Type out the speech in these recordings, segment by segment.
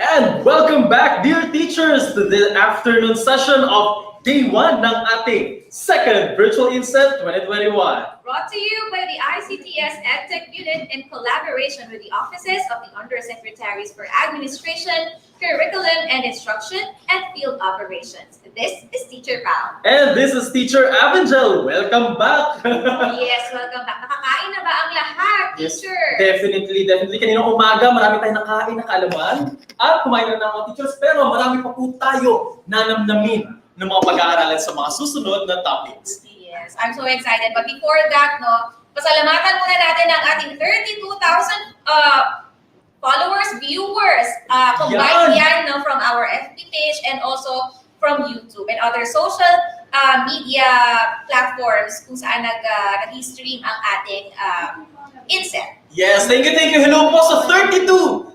And welcome back, dear teachers, to the afternoon session of Day 1 ng ating second Virtual INSET 2021. Brought to you by the ICTS EdTech Unit in collaboration with the Offices of the Undersecretaries for Administration, Curriculum and Instruction, and Field Operations. This is Teacher Pao. And this is Teacher Avangel. Welcome back! Yes, welcome back. Nakakain na ba ang lahat, teacher? Yes, definitely. Kaninang umaga, marami tayong nakain na kaalaman at kumain na ng mga teachers, pero marami pa po tayo nanamnamin ng mga pag-aaralan sa mga susunod na topics. Yes, I'm so excited. But before that, pasalamatan muna natin ang ating 32,000 followers, viewers. Combined yan from our FB page and also from YouTube and other social media platforms kung saan nag-stream ang ating INSET. Yes, thank you. Hello po sa 32,000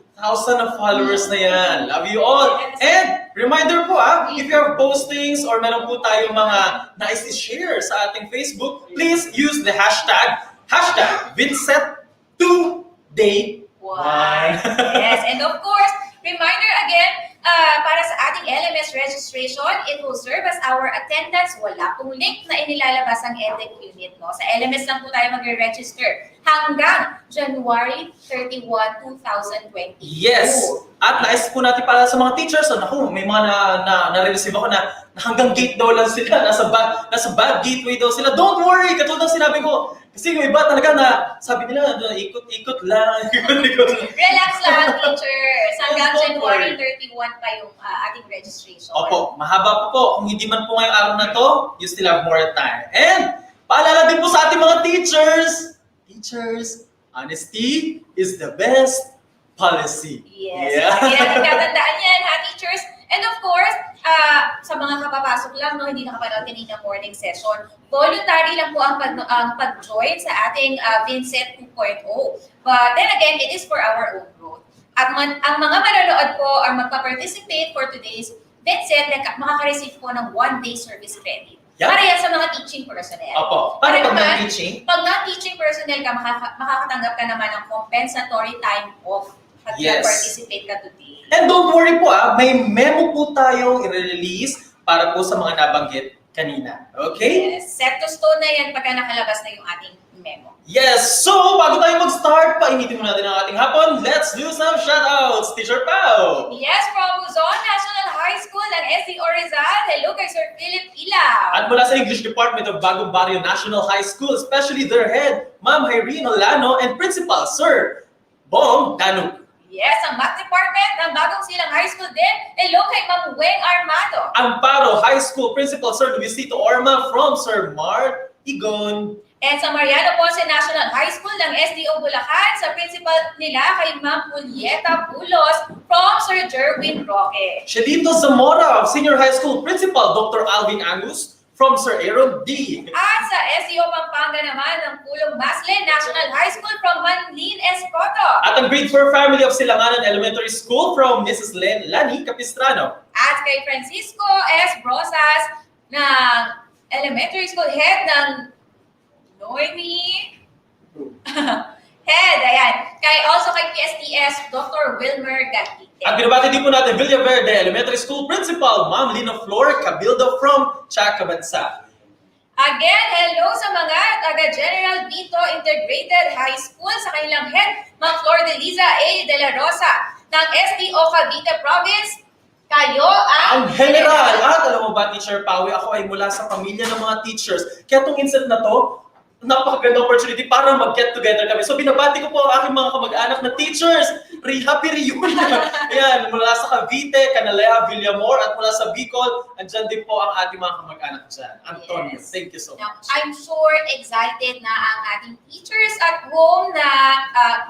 na followers na yan. Love you all. And reminder po if you have postings or meron po tayong mga nais i-share sa ating Facebook, please use the hashtag VINSET 2.0. Yes, and of course, reminder again, para sa ating LMS registration, it will serve as our attendance. Wala pong link na inilalabas ang EdTech unit. Sa LMS lang po tayo mag-register hanggang January 31, 2022. Yes! At nais po natin para sa mga teachers, may mga na-receive ako na hanggang gate daw lang sila, nasa bad gateway daw sila. Don't worry! Katulad ng sinabi ko, kasi yung iba talaga na sabi nila, ikot-ikot lang. Relax lang, teachers. Hanggang January 31 pa yung ating registration. Opo, mahaba po. Kung hindi man po ngayong araw na to, you still have more time. And paalala din po sa ating mga teachers, honesty is the best policy. Yes. Yan, tatandaan yan, teachers. And of course, sa mga kapapasok lang, hindi nakapanood kanina morning session, voluntary lang po ang pag-join sa ating VINSET 2.0. But then again, it is for our own growth. At ang mga manonood po ang magpa-participate for today's VINSET, makaka-receive po ng 1-day service credit. Para yan sa mga teaching personnel. Opo. Para pag non-teaching? Pag non-teaching personnel ka, makakatanggap ka naman ng compensatory time off at participate ka today. And don't worry po may memo po tayong i-release para po sa mga nabanggit kanina. Okay? Yes, set to stone na yan pagka nakalabas na yung ating memo. Yes! So, bago tayo mag-start, painitin mo natin ang ating hapon. Let's do some shoutouts! Teacher Pao! Yes, from Luzon National High School and SDO Rizal, hello kay Sir Philip Ilaw. At mula sa English Department of Bagong Barrio National High School, especially their head, Ma'am Irene Olano, and Principal Sir Bong Danuk. Yes, ang Math Department ng Bagong Silang High School din, hello kay Ma'am Weng Armado. Amparo High School Principal Sir Luisito Orma from Sir Mar Igon. And sa Mariano Ponce National High School ng SDO Bulacan, sa principal nila kay Ma'am Julieta Bulos from Sir Jerwin Roque. Shelito Zamora Senior High School Principal Dr. Alvin Angus from Sir Aaron D. At sa SDO Pampanga naman ng Pulong Maslin National High School from Manlin Escoto. At ang grade 4 family of Silanganan Elementary School from Mrs. Lani Capistrano. At kay Francisco S. Brosas ng Elementary School Head ng Noemi Head, ayan. Also kay PSTS, Dr. Wilmer Gatite. At binabati din po natin Villaverde Elementary School Principal, Ma'am Lina Flor Cabildo from Chacabansa. Again, hello sa mga taga-General Vito Integrated High School sa kanilang head, Ma'am Flor de Liza A. de la Rosa ng SDO Cavite Province. Kayo ang general. At alam mo ba, Teacher Pawi, ako ay mula sa pamilya ng mga teachers. Kaya itong INSET na to, napakaganda opportunity para mag-get together kami. So binabati ko po ang aking mga kamag-anak na teachers. Happy reunion! Ayan, mula sa Cavite, Canaleja, Villamor, at mula sa Bicol, andyan din po ang ating mga kamag-anak dyan. Antonio, thank you so much. I'm sure excited na ang ating teachers at home na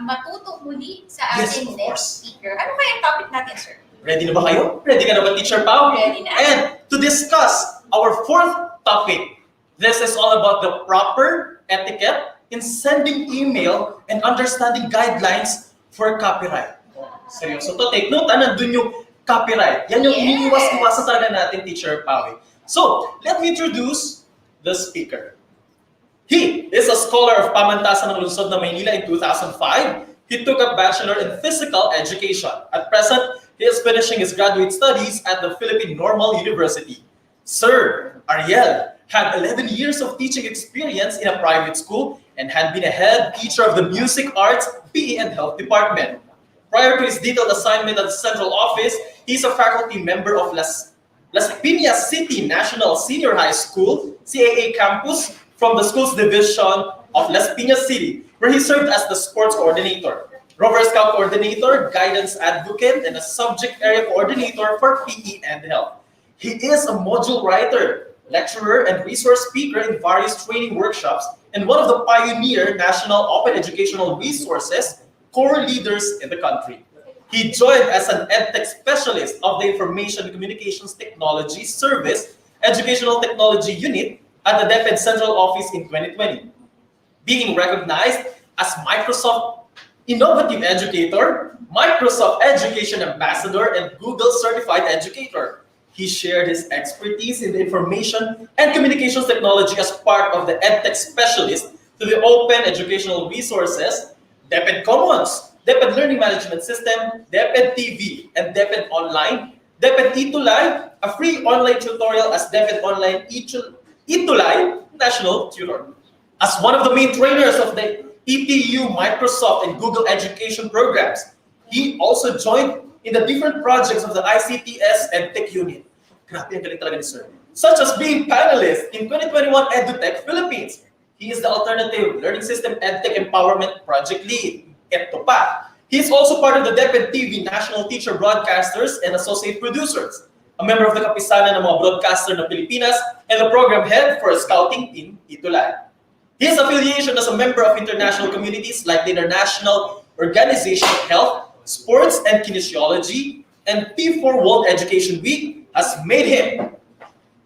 matuto muli sa ating next speaker. Ano kaya ang topic natin, sir? Ready na ba kayo? Ready ka na ba, Teacher Pao? Ready na. And to discuss our fourth topic, this is all about the proper etiquette in sending email and understanding guidelines for copyright. Seryoso to, take note, nandun yung copyright. Yan yung iniiwas-iwasan talaga natin, Teacher Pawi. So, let me introduce the speaker. He is a scholar of Pamantasan ng Lungsod ng Maynila in 2005. He took a bachelor in physical education. At present, he He is finishing his graduate studies at the Philippine Normal University. Sir Ariel had 11 years of teaching experience in a private school and had been a head teacher of the Music Arts, PE and Health Department. Prior to his detailed assignment at the central office, he is a faculty member of Las Piñas City National Senior High School, CAA campus, from the school's division of Las Piñas City, where he served as the sports coordinator, Rover Scout coordinator, guidance advocate, and a subject area coordinator for PE and health. He is a module writer, lecturer, and resource speaker in various training workshops, and one of the pioneer national open educational resources core leaders in the country. He joined as an EdTech specialist of the Information Communications Technology Service Educational Technology Unit at the DepEd Central Office in 2020, being recognized as Microsoft Innovative Educator, Microsoft Education Ambassador, and Google Certified Educator. He shared his expertise in the information and communications technology as part of the EdTech specialist to the open educational resources, DepEd Commons, DepEd Learning Management System, DepEd TV, and DepEd Online, DepEd ETULAY, a free online tutorial as DepEd Online ETULAY National Tutor. As one of the main trainers of the ETU, Microsoft, and Google education programs, he also joined in the different projects of the ICTS and Tech Unit. Grabe ang galing talaga ni Sir. Such as being panelist in 2021 EduTech Philippines. He is the Alternative Learning System EdTech Empowerment Project Lead. Ito pa. He is also part of the DepEd TV National Teacher Broadcasters and Associate Producers, a member of the Kapisanan ng mga Broadcaster ng Pilipinas, and the Program Head for Scouting in ETULAY. His affiliation as a member of international communities like the International Organization of Health, Sports and Kinesiology, and P4 World Education Week has made him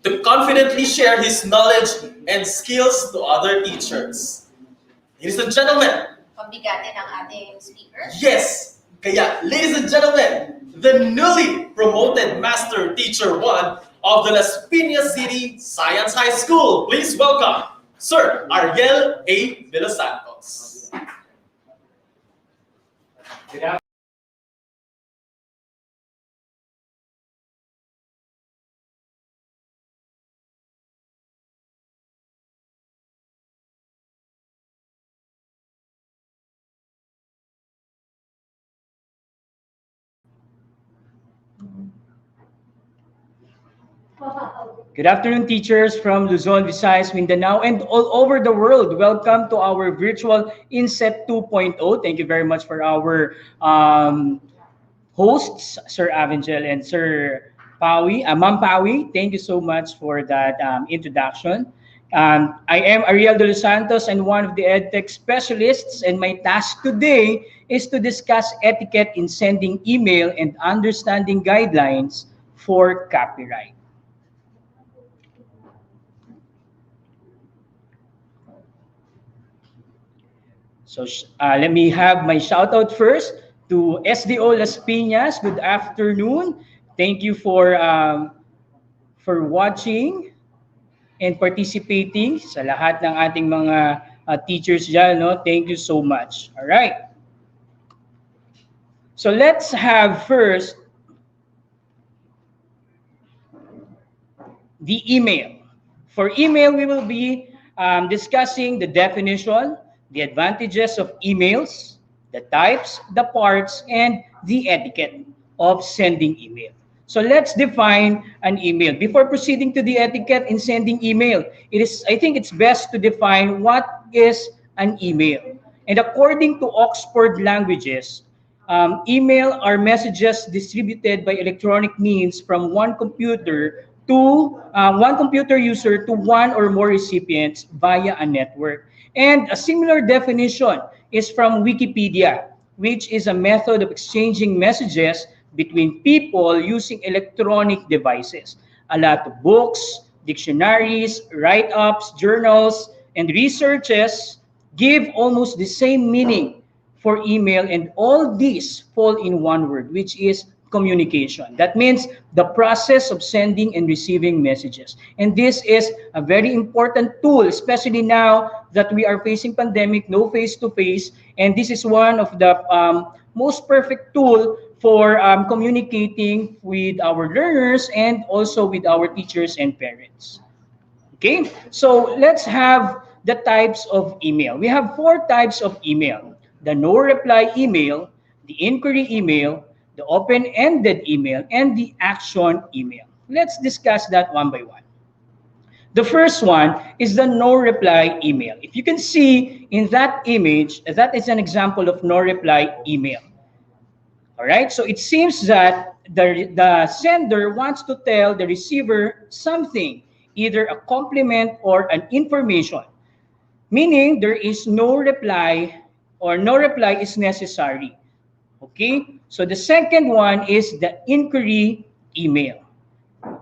to confidently share his knowledge and skills to other teachers. Ladies and gentlemen, Pambigatin ang ating speaker. yes, kaya ladies and gentlemen, the newly promoted Master Teacher 1 of the Las Piñas City Science High School. Please welcome Sir Ariel A. De Los Santos. Good afternoon, teachers from Luzon, Visayas, Mindanao, and all over the world. Welcome to our virtual INSET 2.0. Thank you very much for our hosts, Sir Avengel and Sir Pawi, Ma'am Pawi. Thank you so much for that introduction. I am Ariel De Los Santos and one of the EdTech specialists, and my task today is to discuss etiquette in sending email and understanding guidelines for copyright. So let me have my shout out first to SDO Las Piñas. Good afternoon. Thank you for watching and participating sa lahat ng ating mga teachers dyan. No? Thank you so much. All right. So let's have first the email. For email, we will be discussing the definition, the advantages of emails, the types, the parts, and the etiquette of sending email. So let's define an email. Before proceeding to the etiquette in sending email, I think it's best to define what is an email. And according to Oxford Languages, email are messages distributed by electronic means from one computer user to one or more recipients via a network. And a similar definition is from Wikipedia, which is a method of exchanging messages between people using electronic devices. A lot of books, dictionaries, write-ups, journals, and researches give almost the same meaning for email, and all these fall in one word, which is communication. That means the process of sending and receiving messages. And this is a very important tool, especially now that we are facing pandemic, no face-to-face, and this is one of the most perfect tool for communicating with our learners and also with our teachers and parents. Okay, so let's have the types of email. We have 4 types of email: the no reply email, the inquiry email, the open-ended email, and the action email. Let's discuss that one by one. The first one is the no reply email. If you can see in that image, that is an example of no reply email. All right, so it seems that the sender wants to tell the receiver something, either a compliment or an information, meaning there is no reply or no reply is necessary. Okay, so the second one is the inquiry email.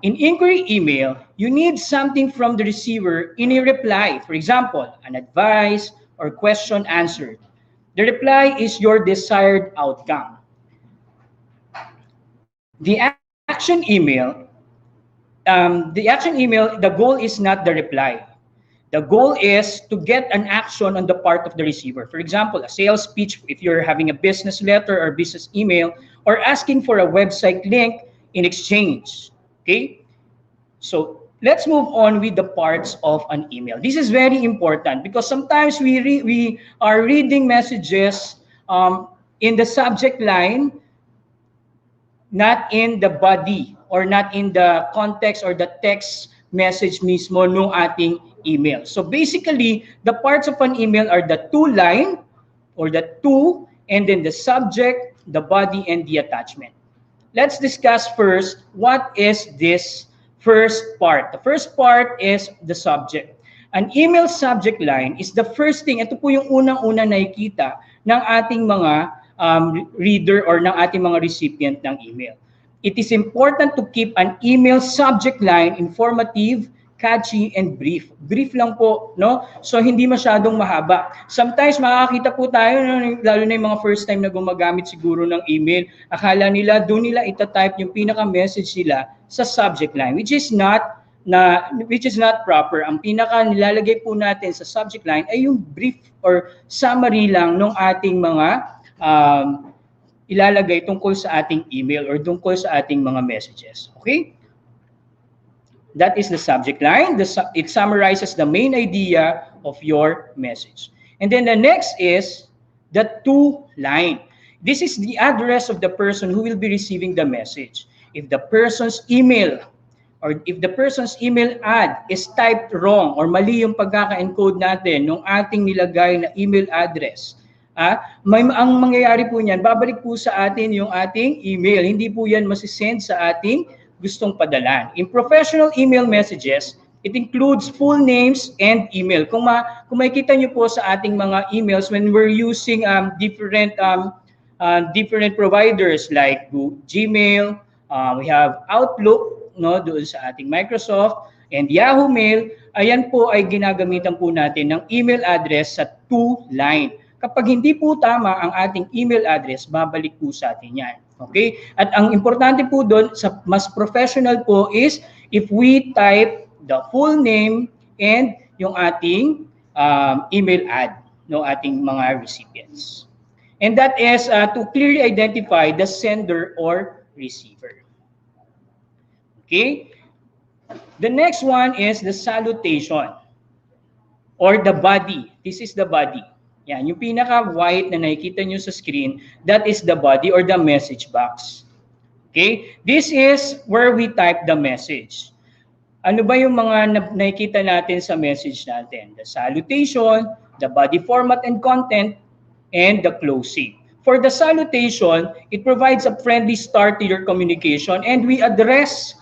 In inquiry email, you need something from the receiver in a reply. For example, an advice or question answered. The reply is your desired outcome. The action email, the goal is not the reply. The goal is to get an action on the part of the receiver. For example, a sales pitch if you're having a business letter or business email, or asking for a website link in exchange. Okay? So let's move on with the parts of an email. This is very important because sometimes we are reading messages in the subject line, not in the body or not in the context or the text message mismo ng ating email. So basically, the parts of an email are the to line or the to, and then the subject, the body, and the attachment. Let's discuss first what is this first part. The first part is the subject. An email subject line is the first thing, ito po yung unang-una nakikita ng ating mga reader or ng ating mga recipient ng email. It is important to keep an email subject line informative, catchy, and brief. Brief lang po, no? So, hindi masyadong mahaba. Sometimes, makakita po tayo, lalo na yung mga first time na gumagamit siguro ng email, akala nila, doon nila itatype yung pinaka-message nila sa subject line, which is not proper. Ang pinaka nilalagay po natin sa subject line ay yung brief or summary lang ng ating mga ilalagay tungkol sa ating email or tungkol sa ating mga messages. Okay? That is the subject line. It summarizes the main idea of your message. And then the next is the to line. This is the address of the person who will be receiving the message. If the person's email or if the person's email ad is typed wrong or mali yung pagkaka-encode natin ng ating nilagay na email address, ang mangyayari po niyan, babalik po sa atin yung ating email. Hindi po yan masisend sa ating gustong padalan. In professional email messages, it includes full names and email. Kung makikita nyo po sa ating mga emails when we're using different providers like Gmail, we have Outlook, no, doon sa ating Microsoft, and Yahoo Mail, ayan po ay ginagamitan po natin ng email address sa to line. Kapag hindi po tama ang ating email address, babalik po sa atin yan. Okay? At ang importante po doon, sa mas professional po is if we type the full name and yung ating email ad ng ating mga recipients. And that is to clearly identify the sender or receiver. Okay? The next one is the salutation or the body. This is the body. Yan, yung pinaka-white na nakikita nyo sa screen, that is the body or the message box. Okay? This is where we type the message. Ano ba yung mga nakikita natin sa message natin? The salutation, the body format and content, and the closing. For the salutation, it provides a friendly start to your communication, and we address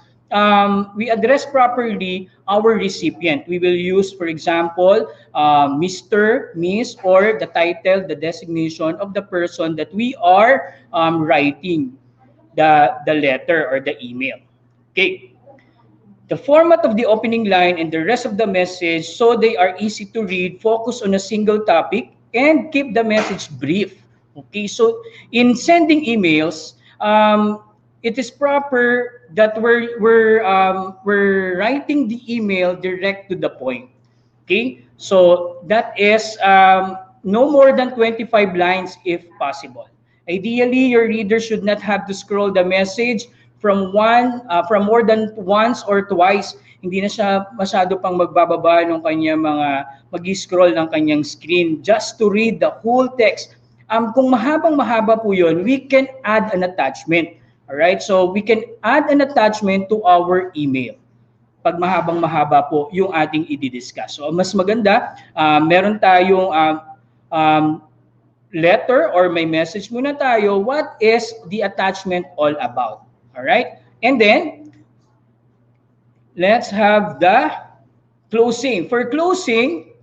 properly our recipient. We will use, for example, Mr., Miss, or the title, the designation of the person that we are writing the letter or the email. Okay. The format of the opening line and the rest of the message, so they are easy to read, focus on a single topic, and keep the message brief. Okay. So in sending emails, it is proper that we're writing the email direct to the point. Okay, so that is no more than 25 lines if possible. Ideally, your reader should not have to scroll the message from more than once or twice. Hindi na siya masyado pang magbababa ng kanyang mag-scroll ng kanyang screen just to read the whole text. Kung mahaba po yun, we can add an attachment. Alright? So, we can add an attachment to our email pag mahaba po yung ating i-discuss. So, mas maganda, meron tayong letter or may message muna tayo, what is the attachment all about? Alright? And then, let's have the closing. For closing,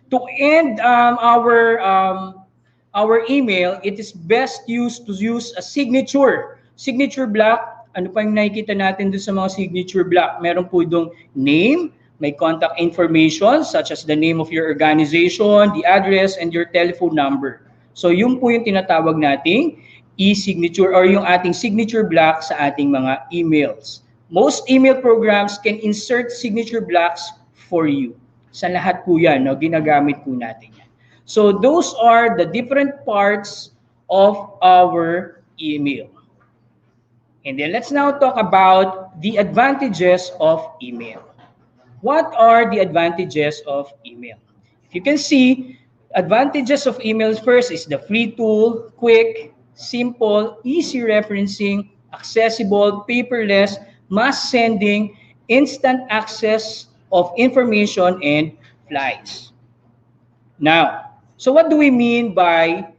to end our email, it is best to use a signature block. Ano pa yung nakikita natin dun sa mga signature block? Meron po dong name, may contact information such as the name of your organization, the address, and your telephone number. So yun po yung tinatawag nating e-signature or yung ating signature block sa ating mga emails. Most email programs can insert signature blocks for you. Sa lahat po yan, no? Ginagamit po natin yan. So those are the different parts of our email. And then let's now talk about the advantages of email. What are the advantages of email? If you can see, advantages of email first is the free tool, quick, simple, easy referencing, accessible, paperless, mass sending, instant access of information, and flights. Now, so what do we mean by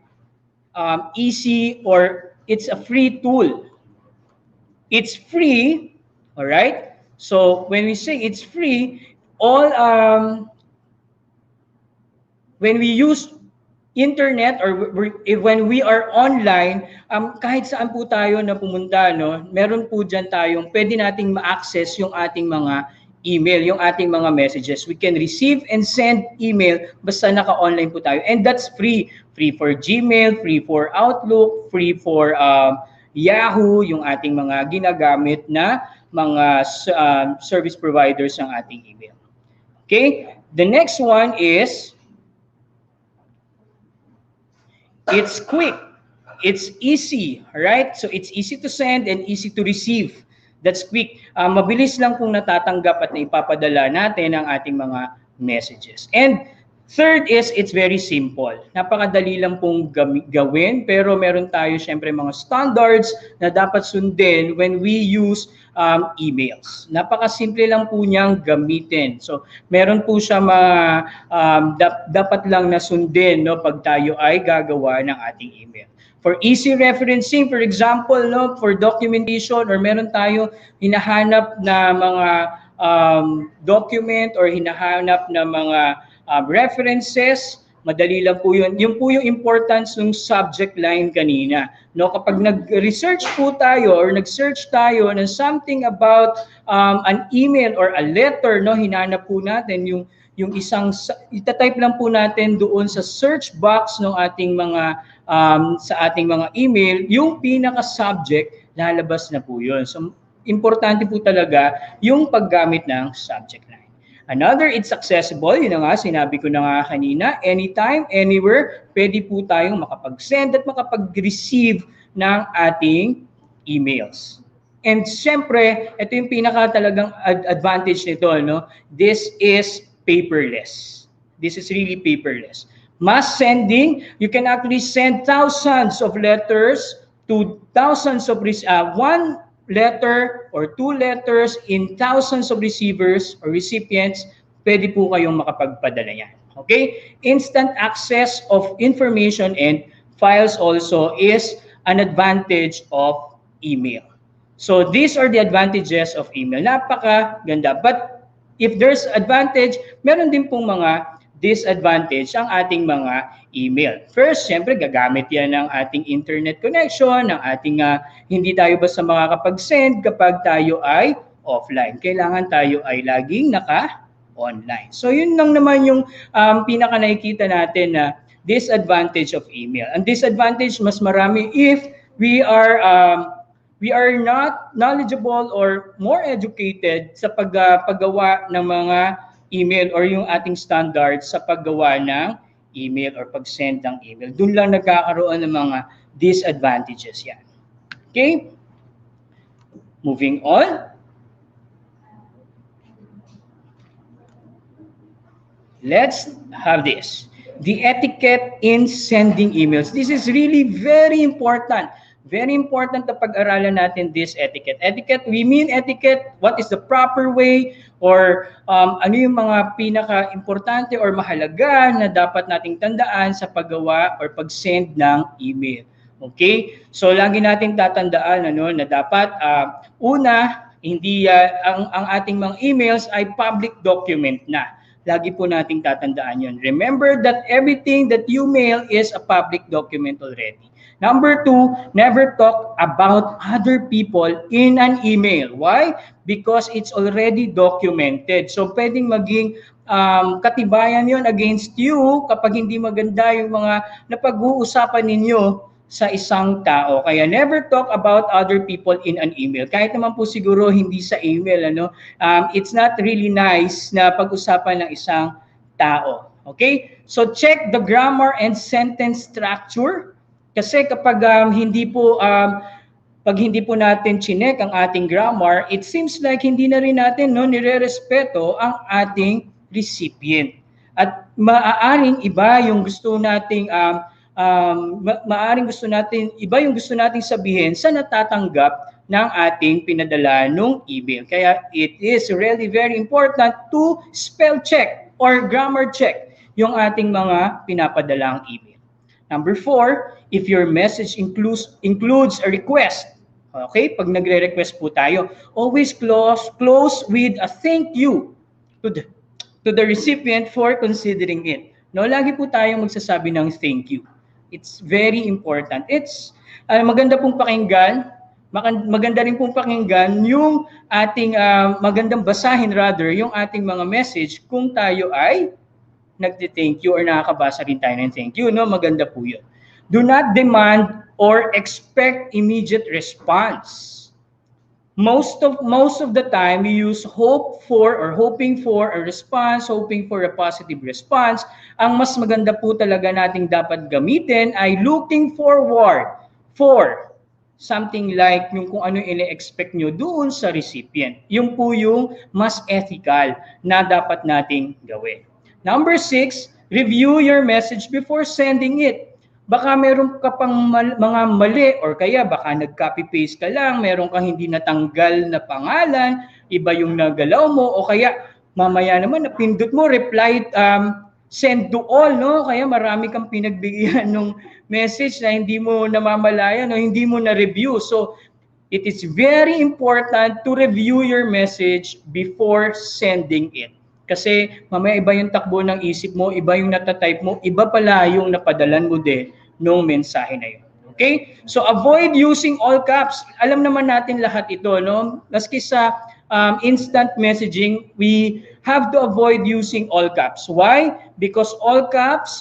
easy or it's a free tool? It's free, all right? So when we say it's free, when we use internet or when we are online, kahit saan po tayo na pumunta, no, meron po dyan tayong pwede nating ma-access yung ating mga email, yung ating mga messages. We can receive and send email basta naka-online po tayo. And that's free. Free for Gmail, free for Outlook, free for Yahoo, yung ating mga ginagamit na mga service providers ng ating email. Okay? The next one is it's quick. It's easy, right? So it's easy to send and easy to receive. That's quick. Mabilis lang kung natatanggap at naipapadala natin ang ating mga messages. And third is, it's very simple. Napakadali lang pong gawin, pero meron tayo syempre mga standards na dapat sundin when we use emails. Napakasimple lang po niyang gamitin. So, meron po siya dapat lang na sundin, no, pag tayo ay gagawa ng ating email. For easy referencing, for example, no, for documentation, or meron tayo hinahanap na mga document or hinahanap na mga references, madali lang po yun. Yun po yung importance ng subject line kanina. No, kapag nag-research po tayo or nag-search tayo ng something about an email or a letter, no, hinanap po natin yung isang, itatype lang po natin doon sa search box ng ating mga sa ating mga email, yung pinaka-subject, lalabas na po yun. So, importante po talaga yung paggamit ng subject line. Another, it's accessible. Yun na nga, sinabi ko na nga kanina, anytime, anywhere, pwede po tayong makapag-send at makapag-receive ng ating emails. And syempre, ito yung pinaka talagang advantage nito, no? This is paperless. This is really paperless. Mass sending, you can actually send thousands of letters to thousands of one letter or two letters in thousands of receivers or recipients, pwede po kayong makapagpadala yan. Okay? Instant access of information and files also is an advantage of email. So these are the advantages of email. Napakaganda. But if there's advantage, meron din pong mga disadvantage ang ating mga email. First, syempre, gagamit yan ng ating internet connection, ng ating hindi tayo basta makakapag-send kapag tayo ay offline. Kailangan tayo ay laging naka-online. So, yun lang naman yung pinaka nakikita natin na disadvantage of email. Ang disadvantage, mas marami if we are not knowledgeable or more educated sa paggawa ng mga email or yung ating standards sa paggawa ng email or pag-send ng email. Doon lang nagkakaroon ng mga disadvantages yan. Okay? Moving on. Let's have this. The etiquette in sending emails. This is really very important. Very important na pag-aralan natin this etiquette. Etiquette, we mean etiquette, what is the proper way or ano yung mga pinaka-importante or mahalaga na dapat nating tandaan sa paggawa or pag-send ng email. Okay? So lagi nating tatandaan na dapat una, hindi ang ating mga emails ay public document na. Lagi po nating tatandaan yun. Remember that everything that you mail is a public document already. Number 2, never talk about other people in an email. Why? Because it's already documented. So pwedeng maging katibayan yon against you kapag hindi maganda yung mga napag-uusapan ninyo sa isang tao. Kaya never talk about other people in an email. Kahit naman po siguro hindi sa email, it's not really nice na pag-usapan ng isang tao. Okay? So check the grammar and sentence structure. Kasi kapag hindi po natin chinek ang ating grammar, it seems like hindi na rin natin nire-respeto ang ating recipient. At maaaring iba yung gusto nating iba yung gusto nating sabihin sa natatanggap ng ating pinadala nung email. Kaya it is really very important to spell check or grammar check yung ating mga pinapadalang email. Number 4, if your message includes a request, okay, pag nagre-request po tayo, always close with a thank you to the recipient for considering it. Lagi po tayong magsasabi ng thank you. It's very important. It's maganda pong pakinggan, maganda rin pong pakinggan yung ating magandang basahin rather yung ating mga message kung tayo ay nagte-thank you or nakakabasa rin tayo ng thank you, maganda po yun. Do not demand or expect immediate response. Most of the time, we use hoping for a response, hoping for a positive response. Ang mas maganda po talaga nating dapat gamitin ay looking forward for something like yung kung ano yung ine-expect nyo doon sa recipient. Yung po yung mas ethical na dapat nating gawin. Number 6, review your message before sending it. Baka meron ka pang mga mali or kaya baka nag-copy-paste ka lang, meron kang hindi natanggal na pangalan, iba yung nagalaw mo o kaya mamaya naman napindot mo, reply, send to all, Kaya marami kang pinagbigyan ng message na hindi mo namamalayan o hindi mo na-review. So, it is very important to review your message before sending it. Kasi mamaya iba yung takbo ng isip mo, iba yung natatype mo, iba pala yung napadalan mo din nung mensahe na yun. Okay? So avoid using all caps. Alam naman natin lahat ito, Maski sa instant messaging, we have to avoid using all caps. Why? Because all caps,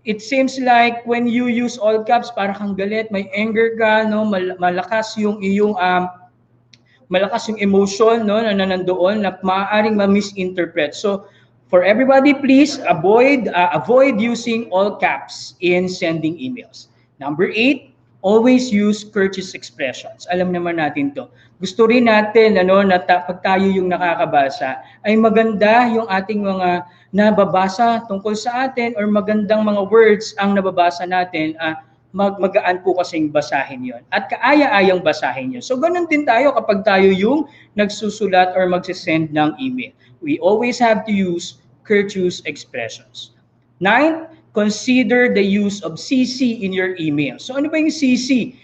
it seems like when you use all caps, parang kang galit, may anger ka, malakas yung iyong emotion na nandoon na maaaring ma-misinterpret. So for everybody, please avoid using all caps in sending emails. Number 8, always use courteous expressions. Alam naman natin to. Gusto rin natin na pag tayo yung nakakabasa ay maganda yung ating mga nababasa tungkol sa atin or magandang mga words ang nababasa natin. Magaan po kasing basahin yon at kaaya-ayang basahin yun. So ganun din tayo kapag tayo yung nagsusulat or magsisend ng email. We always have to use courteous expressions. 9, consider the use of CC in your email. So ano ba yung CC?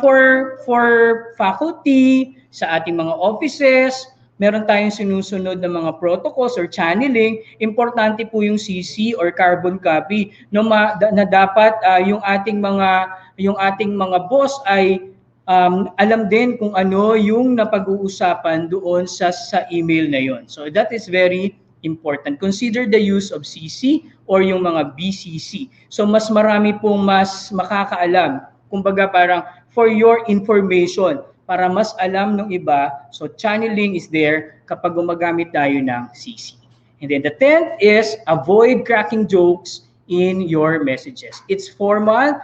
For faculty, sa ating mga offices, meron tayong sinusunod na mga protocols or channeling, importante po yung CC or carbon copy na dapat yung ating mga boss ay alam din kung ano yung napag-uusapan doon sa email na yon. So that is very important. Consider the use of CC or yung mga BCC. So mas marami pong mas makakaalam. Kumbaga parang for your information, para mas alam ng iba. So channeling is there kapag gumagamit tayo ng CC. And then the 10th is avoid cracking jokes in your messages. It's formal.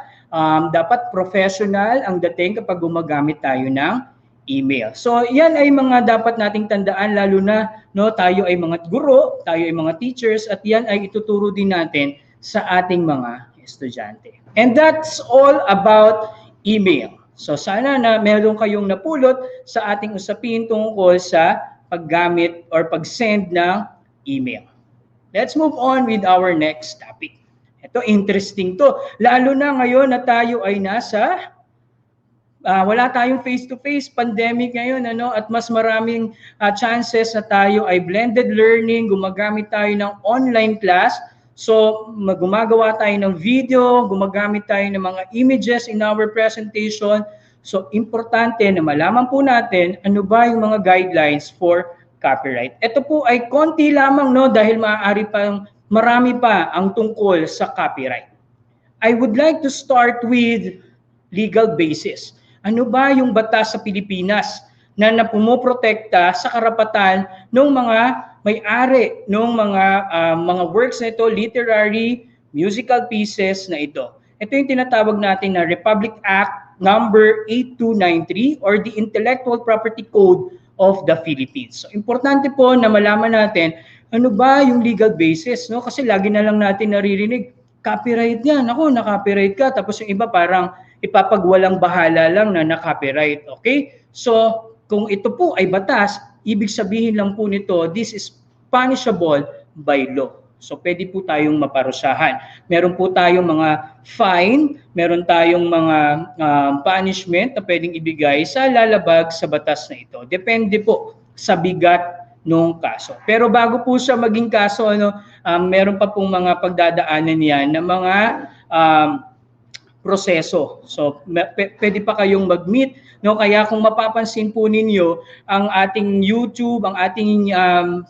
dapat professional ang dating kapag gumagamit tayo ng email. So yan ay mga dapat nating tandaan, lalo na tayo ay mga guro, tayo ay mga teachers, at yan ay ituturo din natin sa ating mga estudyante. And that's all about email. So sana na meron kayong napulot sa ating usapin tungkol sa paggamit or pag-send ng email. Let's move on with our next topic. Ito, interesting to. Lalo na ngayon na tayo ay nasa, wala tayong face-to-face pandemic ngayon, at mas maraming chances na tayo ay blended learning, gumagamit tayo ng online class. So, gumagawa tayo ng video, gumagamit tayo ng mga images in our presentation. So, importante na malaman po natin ano ba yung mga guidelines for copyright. Ito po ay konti lamang, dahil maaari pang marami pa ang tungkol sa copyright. I would like to start with legal basis. Ano ba yung batas sa Pilipinas na pumoprotekta sa karapatan ng mga may-ari ng mga works na ito, literary, musical pieces na ito? Ito yung tinatawag natin na Republic Act number 8293 or the Intellectual Property Code of the Philippines. So, importante po na malaman natin ano ba yung legal basis, Kasi lagi na lang natin naririnig, copyright yan. Ako, na-copyright ka. Tapos yung iba parang ipapagwalang bahala lang na na-copyright. Okay? So, kung ito po ay batas, ibig sabihin lang po nito, this is punishable by law. So, pwede po tayong maparusahan. Meron po tayong mga fine, meron tayong mga punishment na pwedeng ibigay sa lalabag sa batas na ito. Depende po sa bigat nung kaso. Pero bago po siya maging kaso, meron pa pong mga pagdadaanan yan na mga proseso. So, pwede pa kayong mag-meet, Kaya kung mapapansin po ninyo, ang ating YouTube, ang ating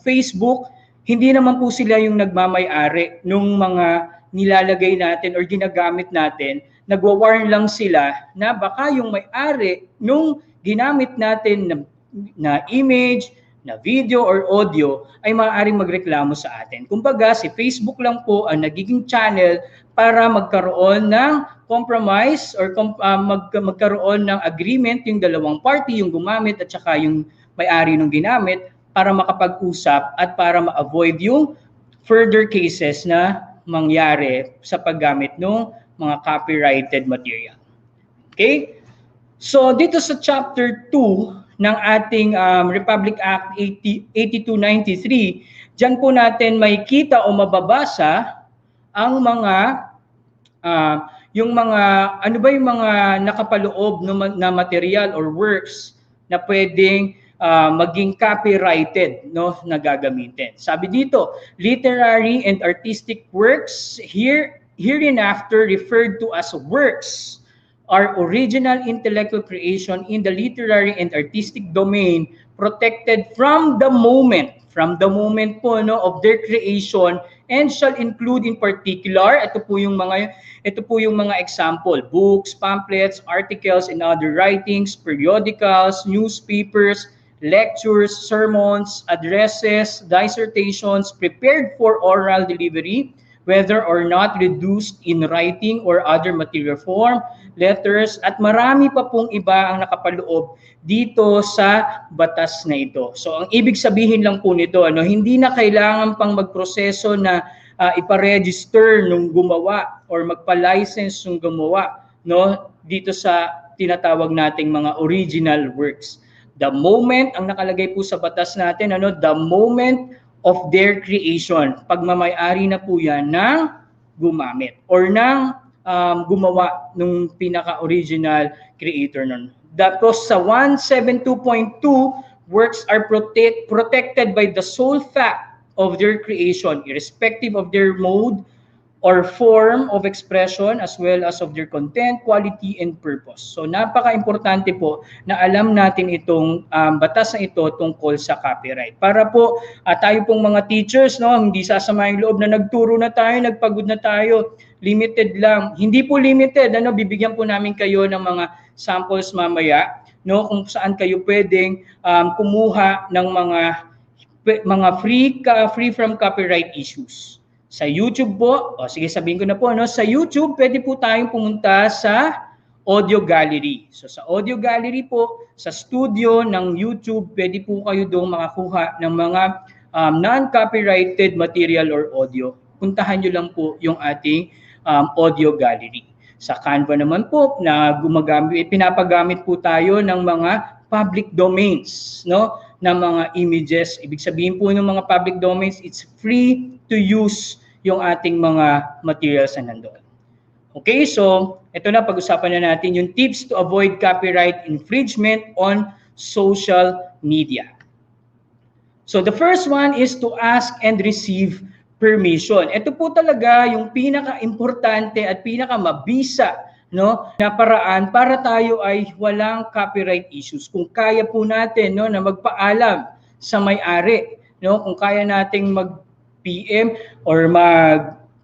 Facebook, hindi naman po sila yung nagmamay-ari nung mga nilalagay natin or ginagamit natin. Nagwa-warn lang sila na baka yung may-ari nung ginamit natin na image, na video or audio ay maaaring magreklamo sa atin. Kumbaga, si Facebook lang po ang nagiging channel para magkaroon ng compromise or magkaroon ng agreement yung dalawang party, yung gumamit at saka yung may-ari ng ginamit, para makapag-usap at para ma-avoid yung further cases na mangyari sa paggamit ng mga copyrighted material. Okay? So, dito sa Chapter 2 ng ating Republic Act 8293, dyan po natin may kita o mababasa ang mga, yung mga nakapaloob na material or works na pwedeng maging copyrighted na gagamitin. Sabi dito, literary and artistic works hereinafter referred to as works are original intellectual creation in the literary and artistic domain protected from the moment po of their creation and shall include in particular, ito po yung mga example, books, pamphlets, articles and other writings, periodicals, newspapers, lectures, sermons, addresses, dissertations prepared for oral delivery, whether or not reduced in writing or other material form, letters, at marami pa pong iba ang nakapaloob dito sa batas na ito. So ang ibig sabihin lang po nito, hindi na kailangan pang magproseso na ipa-register nung gumawa or magpa-license nung gumawa dito sa tinatawag nating mga original works. The moment, ang nakalagay po sa batas natin, the moment of their creation. Pagmamay-ari na po yan ng gumamit or ng gumawa ng pinaka-original creator nun. Tapos sa 172.2, works are protected by the sole fact of their creation, irrespective of their mode or form of expression as well as of their content, quality, and purpose. So napaka-importante po na alam natin itong batas na ito tungkol sa copyright. Para po tayo pong mga teachers, hindi sasama yung loob na nagturo na tayo, nagpagod na tayo, limited lang. Hindi po limited, bibigyan po namin kayo ng mga samples mamaya, kung saan kayo pwedeng kumuha ng mga free from copyright issues. Sa YouTube po, o sige sabihin ko na po, no, sa YouTube pwede po tayong pumunta sa audio gallery. So sa audio gallery po, sa studio ng YouTube, pwede po kayo doon makakuha ng mga non-copyrighted material or audio. Puntahan nyo lang po yung ating audio gallery. Sa Canva naman po, na pinapagamit po tayo ng mga public domains, no, ng mga images. Ibig sabihin po ng mga public domains, it's free to use yung ating mga materials na nandoon. Okay, so ito na, pag-usapan na natin yung tips to avoid copyright infringement on social media. So the first one is to ask and receive permission. Ito po talaga yung pinaka-importante at pinaka-mabisa, no, na paraan para tayo ay walang copyright issues. Kung kaya po natin, no, na magpaalam sa may-ari, no, kung kaya nating mag-PM or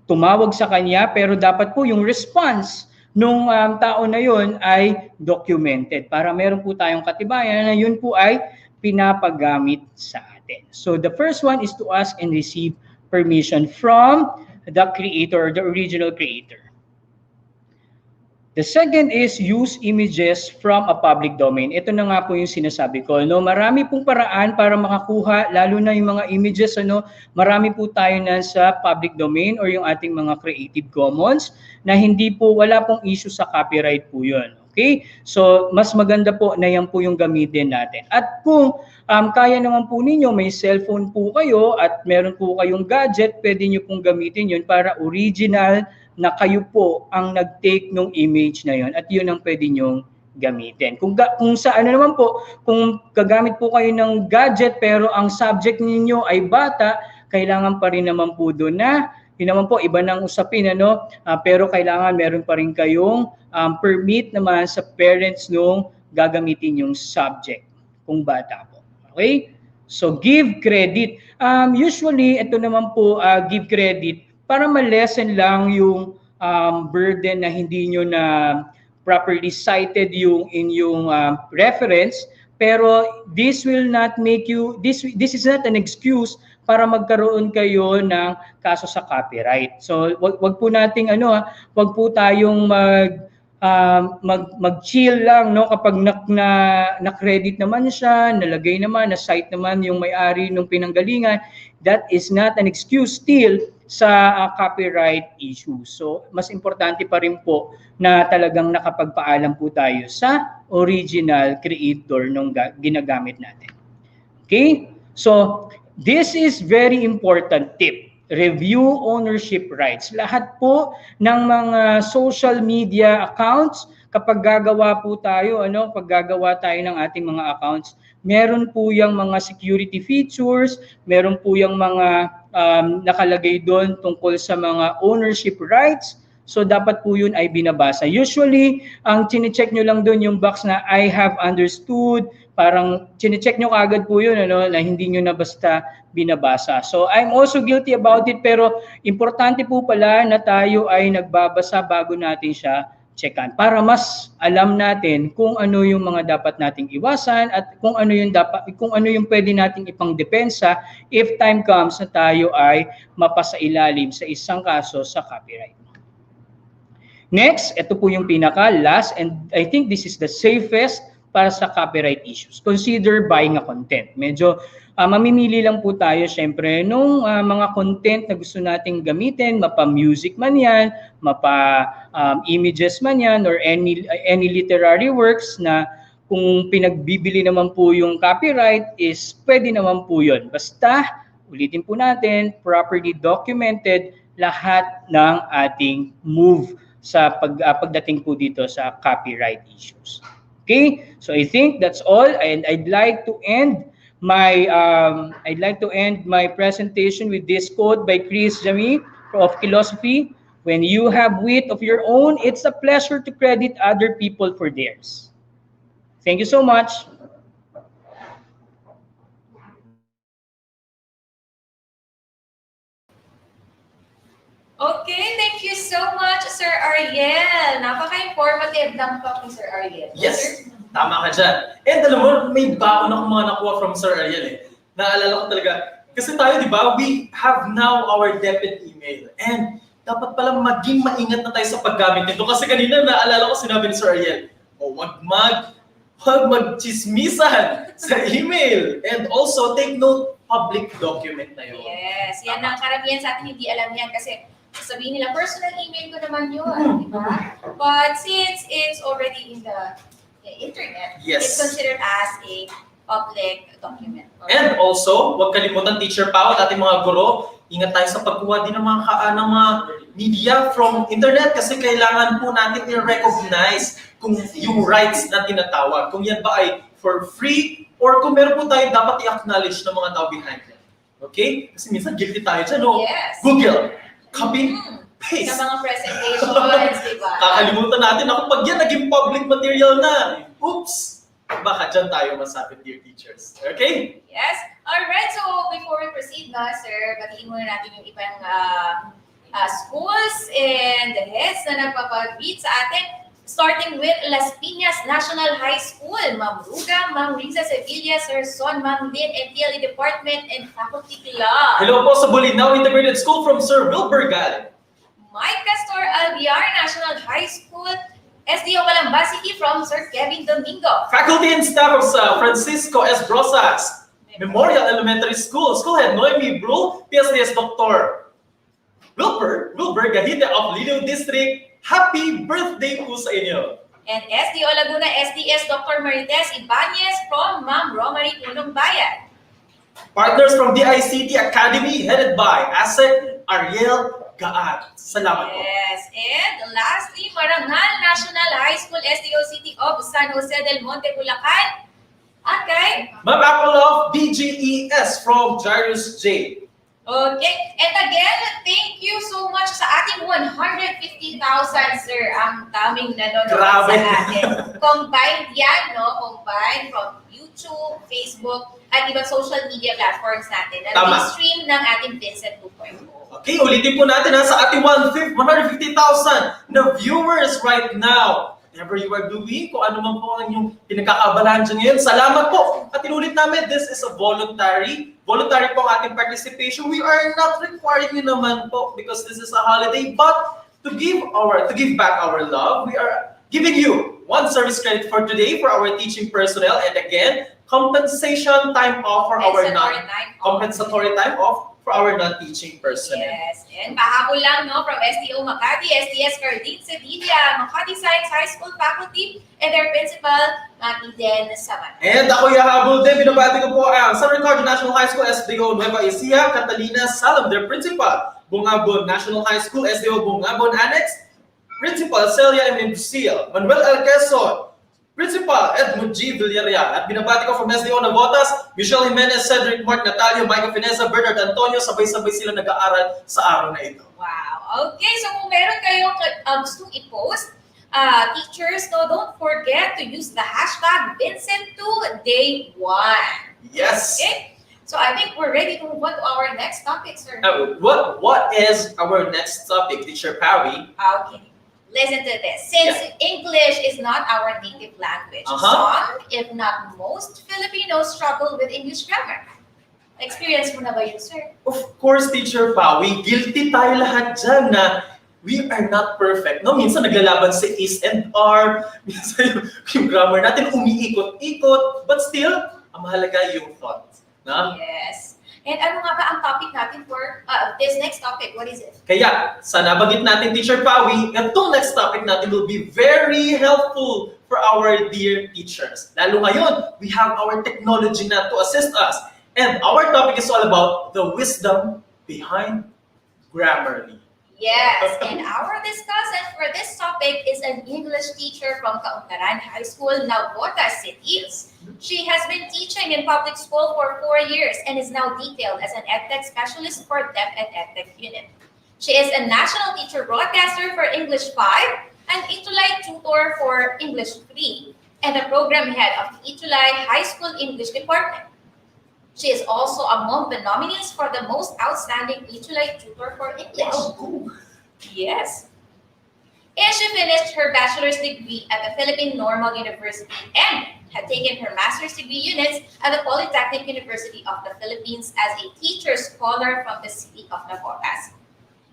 tumawag sa kanya, pero dapat po yung response nung tao na yun ay documented para meron po tayong katibayan na yun po ay pinapagamit sa atin. So the first one is to ask and receive permission from the creator, the original creator. The second is use images from a public domain. Ito na nga po yung sinasabi ko, no? Marami pong paraan para makakuha, lalo na yung mga images, ano, marami po tayo na sa public domain or yung ating mga Creative Commons na hindi po, wala pong issue sa copyright po yun. Okay? So, mas maganda po na yan po yung gamitin natin. At kung kaya naman po ninyo, may cellphone po kayo at meron po kayong gadget, pwede nyo pong gamitin yun para original na kayo po ang nag-take ng image na yon at yun ang pwede nyong gamitin. Kung sa ano naman po, kung gagamit po kayo ng gadget pero ang subject ninyo ay bata, kailangan pa rin naman po doon na, yun naman po, iba ng usapin, ano, pero kailangan meron pa rin kayong permit naman sa parents nung gagamitin yung subject kung bata po. Okay? So, give credit. Usually, ito naman po, give credit para ma-lessen lang yung burden na hindi nyo na properly cited yung inyong reference, pero this will not make you, this is not an excuse para magkaroon kayo ng kaso sa copyright. So wag po nating wag po tayong mag-chill lang, no, kapag na-credit naman siya, nalagay naman, na-cite naman yung may-ari ng pinanggalingan. That is not an excuse still sa copyright issue. So, mas importante pa rin po na talagang nakapagpaalam po tayo sa original creator nung ginagamit natin. Okay? So, this is very important tip. Review ownership rights. Lahat po ng mga social media accounts, kapag gagawa po tayo, pag gagawa tayo ng ating mga accounts, meron po yung mga security features, meron po yung mga nakalagay doon tungkol sa mga ownership rights. So dapat po yun ay binabasa. Usually, ang chine-check nyo lang doon yung box na I have understood, parang chine-check nyo kaagad po yun, na hindi nyo na basta binabasa. So I'm also guilty about it, pero importante po pala na tayo ay nagbabasa bago natin siya checkan para mas alam natin kung ano yung mga dapat nating iwasan at kung ano yung pwede nating ipangdepensa if time comes na tayo ay mapasailalim sa isang kaso sa copyright. Next, ito po yung pinaka-last, and I think this is the safest para sa copyright issues. Consider buying a content. Medyo mamimili lang po tayo syempre nung mga content na gusto nating gamitin, mapa-music man yan, mapa-images man yan, or any literary works na kung pinagbibili naman po yung copyright is pwede naman po yun. Basta, ulitin po natin, properly documented lahat ng ating move sa pagdating po dito sa copyright issues. Okay? So I think that's all, and I'd like to end my presentation with this quote by Chris Jami of Philosophy. When you have wit of your own, it's a pleasure to credit other people for theirs. Thank you so much. Okay, thank you so much, Sir Ariel. Napaka-informative lang po ni Sir Ariel. Yes, tama ka dyan. And alam mo, may baon akong mga nakuha from Sir Ariel eh. Naalala ko talaga, Kasi tayo, di ba, we have now our DepEd email. And dapat pala maging maingat na tayo sa paggamit nito. Kasi kanina naalala ko sinabi ni Sir Ariel, wag magchismisan sa email. And also, take note, public document na yun. Yes, yan ang karamihan sa atin hindi alam yan kasi sabihin nila, personal email ko naman yun, di ba? But since it's already in the internet, it's considered as a public document. And also, huwag kalimutan, Teacher Pao at ating mga guro, ingat tayo sa pagkuha din ng mga media from internet kasi kailangan po natin i-recognize kung yung rights na tinatawag. Kung yan ba ay for free or kung meron po tayo dapat i-acknowledge ng mga tao behind it. Okay? Kasi minsan guilty tayo dyan, no? Yes. Google, copy, paste. Sa mga presentations, di ba? Kakalimutan natin ako pag yan naging public material na. Oops! Baka dyan tayo masapit, dear teachers. Okay? Yes. Alright, so before we proceed na, sir, batiin muna natin yung ibang schools and the heads na nagpapag-greet sa atin. Starting with Las Piñas National High School, Ma'am Ruga, Ma'am Riza Sevilla, Sir Son, Ma'am Lynn, ETULAY Department and Faculty Club. Hello po sa Bolinao Integrated School from Sir Wilbur Gale. Mike Castor Alviar National High School, SDO Calamba City from Sir Kevin Domingo. Faculty and staff of Francisco S. Brosas, Memorial Elementary School, School Head Noemi Brul, PSDS Dr. Wilbur Gahita of Lido District. Happy birthday po sa inyo! And SDO Laguna SDS Dr. Marites Ibanez from Ma'am Romary Punong Bayan. Partners from DICT Academy headed by Asek Ariel Gaan. Salamat po. Yes, and lastly, Marangal National High School SDO City of San Jose del Monte, Bulacan. Okay. Ma'am Apple of BGES from Jairus J. Okay, and again, thank you so much sa ating 150,000, sir. Ang daming nanonood Grabe. sa atin. Combined yan, no? Combined from YouTube, Facebook, at ibang social media platforms natin na stream ng ating VINSET 2.0. Okay, ulitin po natin sa ating 150,000 na viewers right now. Whatever you are doing, kung ano man po ang inyong pinagkakaabalahan dyan ngayon, salamat po. At inulit namin, this is a voluntary po ang ating participation. We are not requiring you naman po because this is a holiday, but to give back our love, we are giving you one service credit for today for our teaching personnel, and again, compensation time off for our compensatory time off for our non-teaching personnel. Yes, and pahabol lang, no, from STO Makati, SDS Cardin Sevilla, Makati Science High School faculty, and their principal, Eden Saman. And ako yahabol din, binabati ko po ang San Ricardo National High School, SDO Nueva Ecija, Catalina Salam, their principal, Bungabon National High School, SDO Bungabon Annex, Principal Celia M. Lucille, Manuel L. Quezon, Principal Edmund G. Villarreal. At binabati ko from SDO Navotas, Michelle Jimenez, Cedric Mark, Natalio, Michael Fineza, Bernard Antonio, sabay-sabay sila nag-aaral sa araw na ito. Wow. Okay, so kung meron kayong gustong i-post, teachers, no, don't forget to use the hashtag VINSET2Day1. Yes. Okay? So I think we're ready to move on to our next topic, sir. What is our next topic, Teacher Pawi? Okay. Listen to this. Since English is not our native language, some, if not most, Filipinos struggle with English grammar. Experience mo na ba yun, sir? Of course, Teacher Pawi, guilty tayo lahat dyan na we are not perfect. No, minsan naglalaban sa is and are, minsan yung grammar natin umiikot-ikot, but still, ang mahalaga yung thought. No? Yes. And ano nga ba ang topic natin for this next topic? What is it? Kaya, sa nabanggit natin, Teacher Pawi, itong next topic natin will be very helpful for our dear teachers. Lalo ngayon, we have our technology na to assist us. And our topic is all about the wisdom behind Grammarly. Yes, and our discussant for this topic is an English teacher from Kauntaran High School, Navotas City. She has been teaching in public school for 4 years and is now detailed as an EdTech specialist for DepEd EdTech unit. She is a national teacher broadcaster for English 5, an ETULAY tutor for English 3, and the program head of the ETULAY High School English Department. She is also among the nominees for the most outstanding ETULAY tutor for English. Wow, cool. Yes. And she finished her bachelor's degree at the Philippine Normal University and had taken her master's degree units at the Polytechnic University of the Philippines as a teacher scholar from the city of Navotas.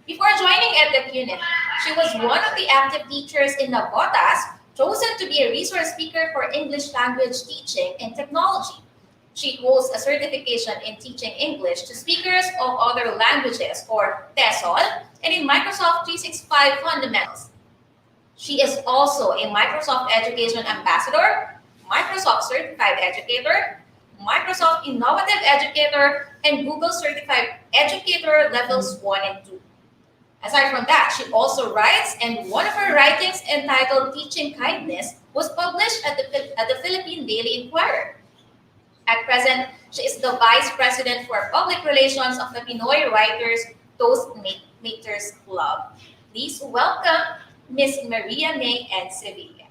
Before joining EdTech unit, she was one of the active teachers in Navotas, chosen to be a resource speaker for English language teaching and technology. She holds a certification in teaching English to speakers of other languages, or TESOL, and in Microsoft 365 Fundamentals. She is also a Microsoft Education Ambassador, Microsoft Certified Educator, Microsoft Innovative Educator, and Google Certified Educator Levels 1 and 2. Aside from that, she also writes, and one of her writings entitled Teaching Kindness was published at the Philippine Daily Inquirer. At present, she is the Vice President for Public Relations of the Pinoy Writers Toastmasters Club. Please welcome Miss Maria May and Sevilla.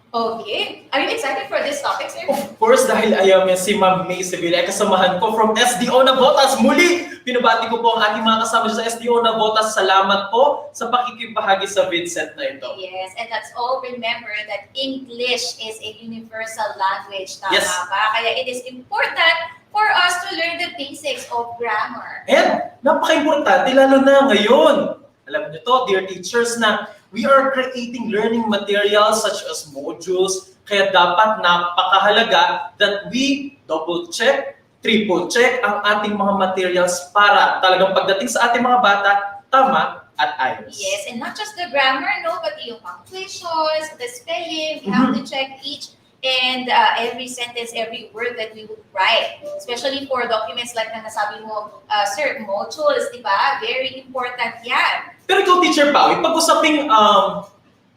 Okay. Are you excited for this topic, sir? Of course, dahil ayaw niya si Ma'am May Sevilla, kasamahan ko from SDO Navotas. Muli, pinabati ko po ang ating mga kasama sa SDO Navotas. Salamat po sa pakikibahagi sa VINSET na ito. Yes, and let's all remember that English is a universal language. Tama Yes. ba? Kaya it is important for us to learn the basics of grammar. And napaka-importante, lalo na ngayon. Alam niyo to, dear teachers, na we are creating learning materials such as modules, kaya dapat napakahalaga that we double-check, triple-check ang ating mga materials para talagang pagdating sa ating mga bata, tama at ayos. Yes, and not just the grammar, no, but yung punctuations, the spelling, we have to check each and every sentence, every word that we would write. Especially for documents like na nasabi mo, sir, modules, di ba? Very important yan. Pero ikaw, Teacher Pawi, pag-usaping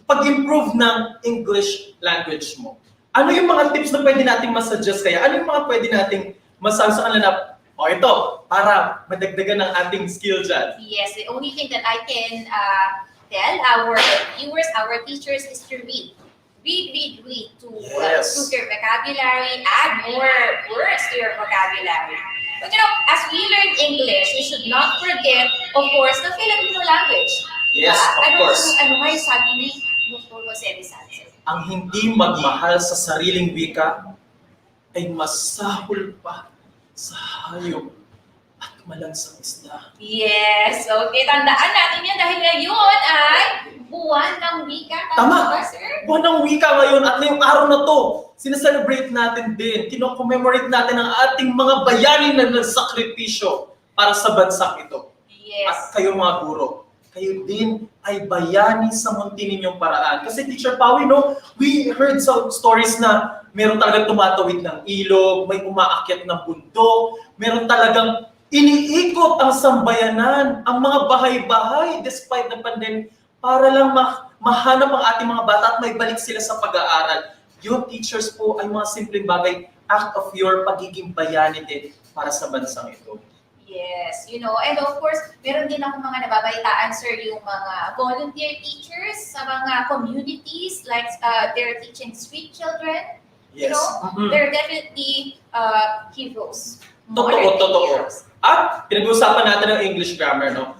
pag-improve ng English language mo, ano yung mga tips na pwede nating masuggest kaya? Ano yung mga pwede nating masabi sa kanila na, ito, para madagdagan ng ating skill dyan? Yes, the only thing that I can tell our viewers, our teachers is to read. Read to improve your vocabulary, add more words to your vocabulary. But you know, as we learn English, we should not forget, of course, the Filipino language. Yes, of course. Ano nga yung sabi ni Dr. Jose Rizal? Ang hindi magmahal sa sariling wika ay masahol pa sa hayop at malansang isda. Yes, okay. Tandaan natin yan dahil ngayon ay buwan ng wika. Tama. Ba, sir? Buwan ng wika ngayon at ngayong araw na to, sineselebrate natin din, kino-commemorate natin ang ating mga bayani na nagsakripisyo para sa bansang ito. Yes. At kayo mga guro, kayo din ay bayani sa munti ninyong paraan. Kasi Teacher Pawi, no, we heard some stories na meron talagang tumatawid ng ilog, may umaakyat ng bundok, meron talagang iniikot ang sambayanan, ang mga bahay-bahay despite the pandemic para lang mahanap ang ating mga bata at may balik sila sa pag-aaral. Yung teachers po ay mga simpleng bagay, act of your pagiging bayani din para sa bansang ito. Yes, you know, and of course, meron din ako mga nababalitaan, sir, yung mga volunteer teachers sa mga communities, like they're teaching street children. You Yes. know, they're definitely heroes. Totoo. At pinag-uusapan natin ng English grammar, no?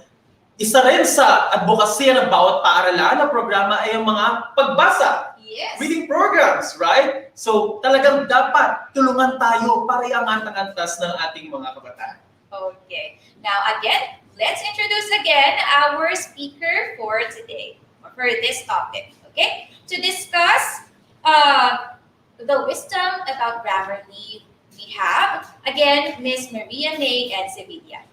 Isa rin sa advokasya ng bawat paaralan na programa ay ang mga pagbasa. Yes. Reading programs, right? So talagang dapat tulungan tayo para iangat ang antas ng ating mga kabataan. Okay. Now again, let's introduce again our speaker for today, or for this topic. Okay? To discuss the wisdom about Grammarly, we have again Miss Maria May and Sevilla.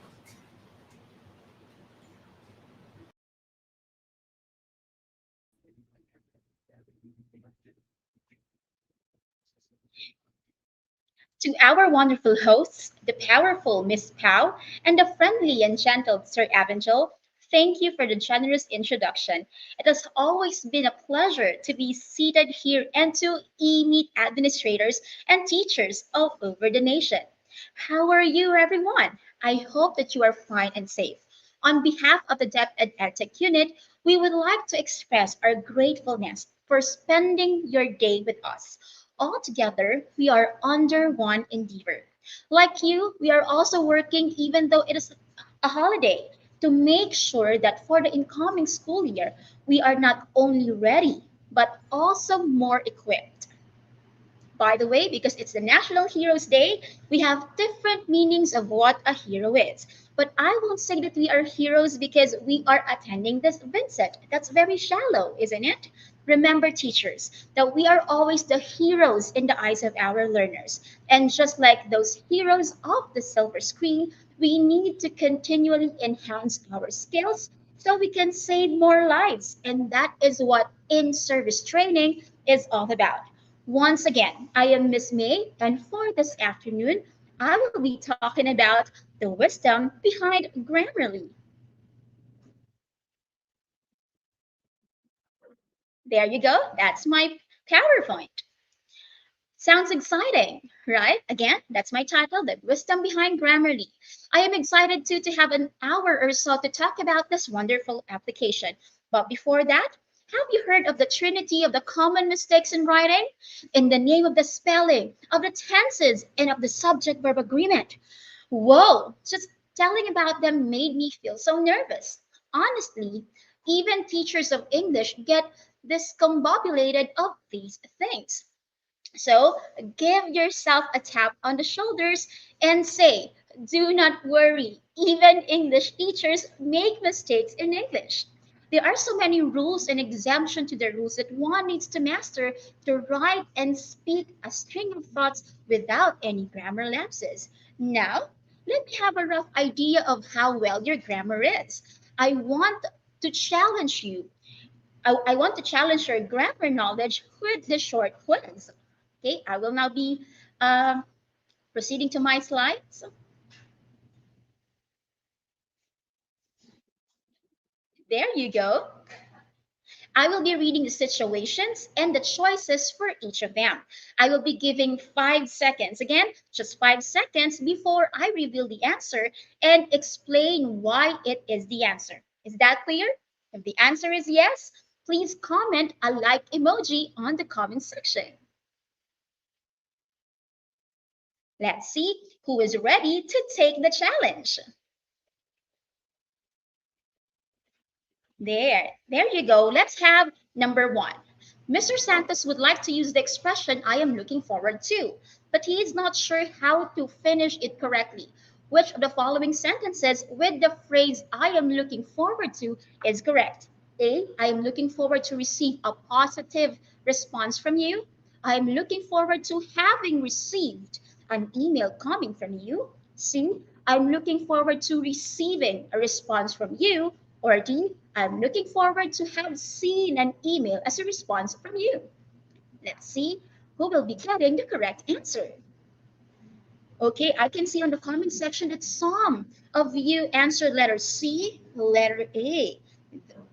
To our wonderful hosts, the powerful Miss Pau and the friendly and gentle Sir Avengel, thank you for the generous introduction. It has always been a pleasure to be seated here and to meet administrators and teachers all over the nation. How are you, everyone? I hope that you are fine and safe. On behalf of the DepEd EdTech unit, we would like to express our gratefulness for spending your day with us. Altogether, we are under one endeavor, Like you, we are also working even though it is a holiday to make sure that for the incoming school year, we are not only ready, but also more equipped. By the way, because it's the National Heroes Day, we have different meanings of what a hero is. But I won't say that we are heroes because we are attending this VINSET. That's very shallow, isn't it? Remember, teachers, that we are always the heroes in the eyes of our learners. And just like those heroes of the silver screen, we need to continually enhance our skills so we can save more lives. And that is what in service training is all about. Once again, I am Miss May, and for this afternoon, I will be talking about the wisdom behind Grammarly. There you go. That's my PowerPoint. Sounds exciting, right? Again, that's my title, The Wisdom Behind Grammarly. I am excited too to have an hour or so to talk about this wonderful application. But before that, have you heard of the trinity of the common mistakes in writing? In the name of the spelling, of the tenses, and of the subject-verb agreement. Whoa, just telling about them made me feel so nervous. Honestly, even teachers of English get discombobulated of these things. So give yourself a tap on the shoulders and say, do not worry. Even English teachers make mistakes in English. There are so many rules and exemptions to the rules that one needs to master to write and speak a string of thoughts without any grammar lapses. Now, let me have a rough idea of how well your grammar is. I want to challenge you I want to challenge your grammar knowledge with the short quiz. Okay, I will now be uh, proceeding to my slides. There you go. I will be reading the situations and the choices for each of them. I will be giving 5 seconds, again, just 5 seconds before I reveal the answer and explain why it is the answer. Is that clear? If the answer is yes, please comment a like emoji on the comment section. Let's see who is ready to take the challenge. There you go. Let's have number one. Mr. Santos would like to use the expression I am looking forward to, but he is not sure how to finish it correctly. Which of the following sentences with the phrase I am looking forward to is correct? A, I am looking forward to receive a positive response from you. I am looking forward to having received an email coming from you. C, I'm looking forward to receiving a response from you. Or D, I'm looking forward to have seen an email as a response from you. Let's see who will be getting the correct answer. Okay, I can see on the comment section that some of you answered letter C, letter A.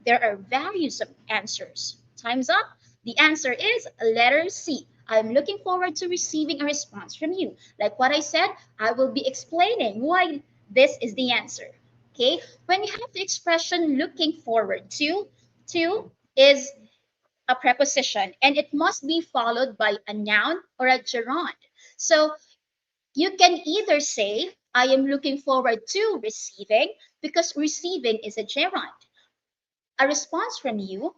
There are various of answers. Time's up. The answer is letter C. I'm looking forward to receiving a response from you. Like what I said, I will be explaining why this is the answer. Okay, when you have the expression looking forward to is a preposition and it must be followed by a noun or a gerund. So you can either say, I am looking forward to receiving because receiving is a gerund. A response from you.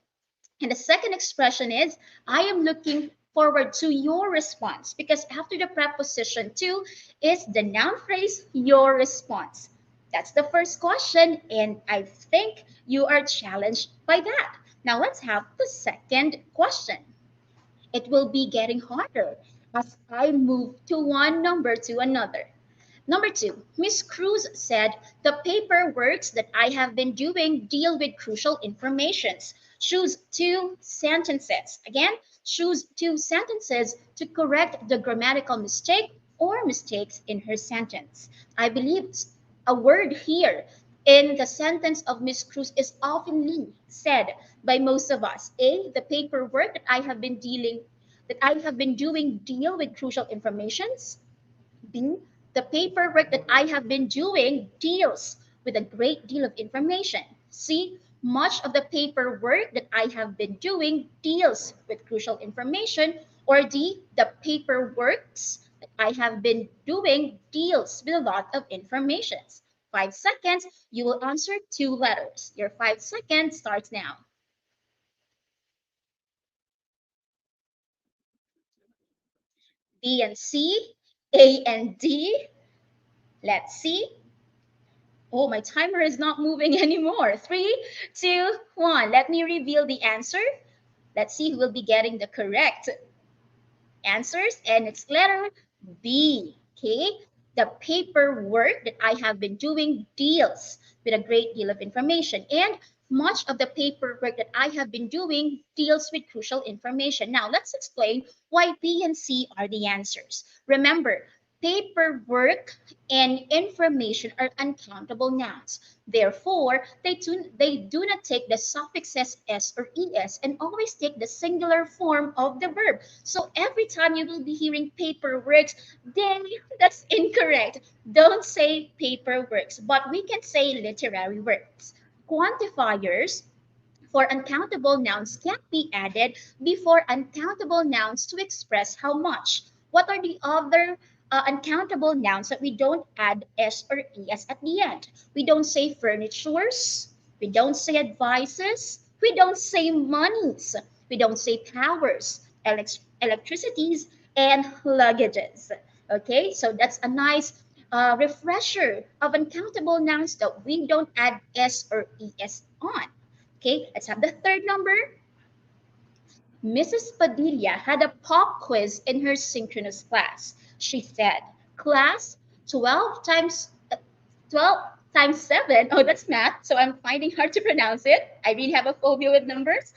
And the second expression is, I am looking forward to your response because after the preposition to is the noun phrase, your response. That's the first question, and I think you are challenged by that. Now let's have the second question. It will be getting harder as I move to one number to another. Number two, Miss Cruz said, the paperworks that I have been doing deal with crucial informations. Choose two sentences. Again, choose two sentences to correct the grammatical mistake or mistakes in her sentence. I believe a word here in the sentence of Miss Cruz is often said by most of us. A, the paperwork that I have been doing deal with crucial informations. B, the paperwork that I have been doing deals with a great deal of information. C, much of the paperwork that I have been doing deals with crucial information. Or D, the paperworks that I have been doing deals with a lot of information. 5 seconds, you will answer 2 letters. Your 5 seconds starts now. B and C, A and D. Let's see. Oh, my timer is not moving anymore. 3, 2, 1. Let me reveal the answer. Let's see who will be getting the correct answers. And it's letter B. Okay. The paperwork that I have been doing deals with a great deal of information. And much of the paperwork that I have been doing deals with crucial information. Now, let's explain why B and C are the answers. Remember, paperwork and information are uncountable nouns. Therefore, they do not take the suffixes s or es and always take the singular form of the verb. So every time you will be hearing paperworks, then that's incorrect. Don't say paperworks, but we can say literary works. Quantifiers for uncountable nouns can't be added before uncountable nouns to express how much. What are the other uncountable nouns that we don't add s or es at the end? We don't say furnitures, we don't say advices, we don't say monies, we don't say powers, electricities, and luggages. Okay, so that's a nice refresher of uncountable nouns that we don't add s or es on. Okay, let's have the third number. Mrs. Padilla had a pop quiz in her synchronous class. She said, class, 12 times 12 times 7. Oh, that's math, so I'm finding hard to pronounce it. I really have a phobia with numbers.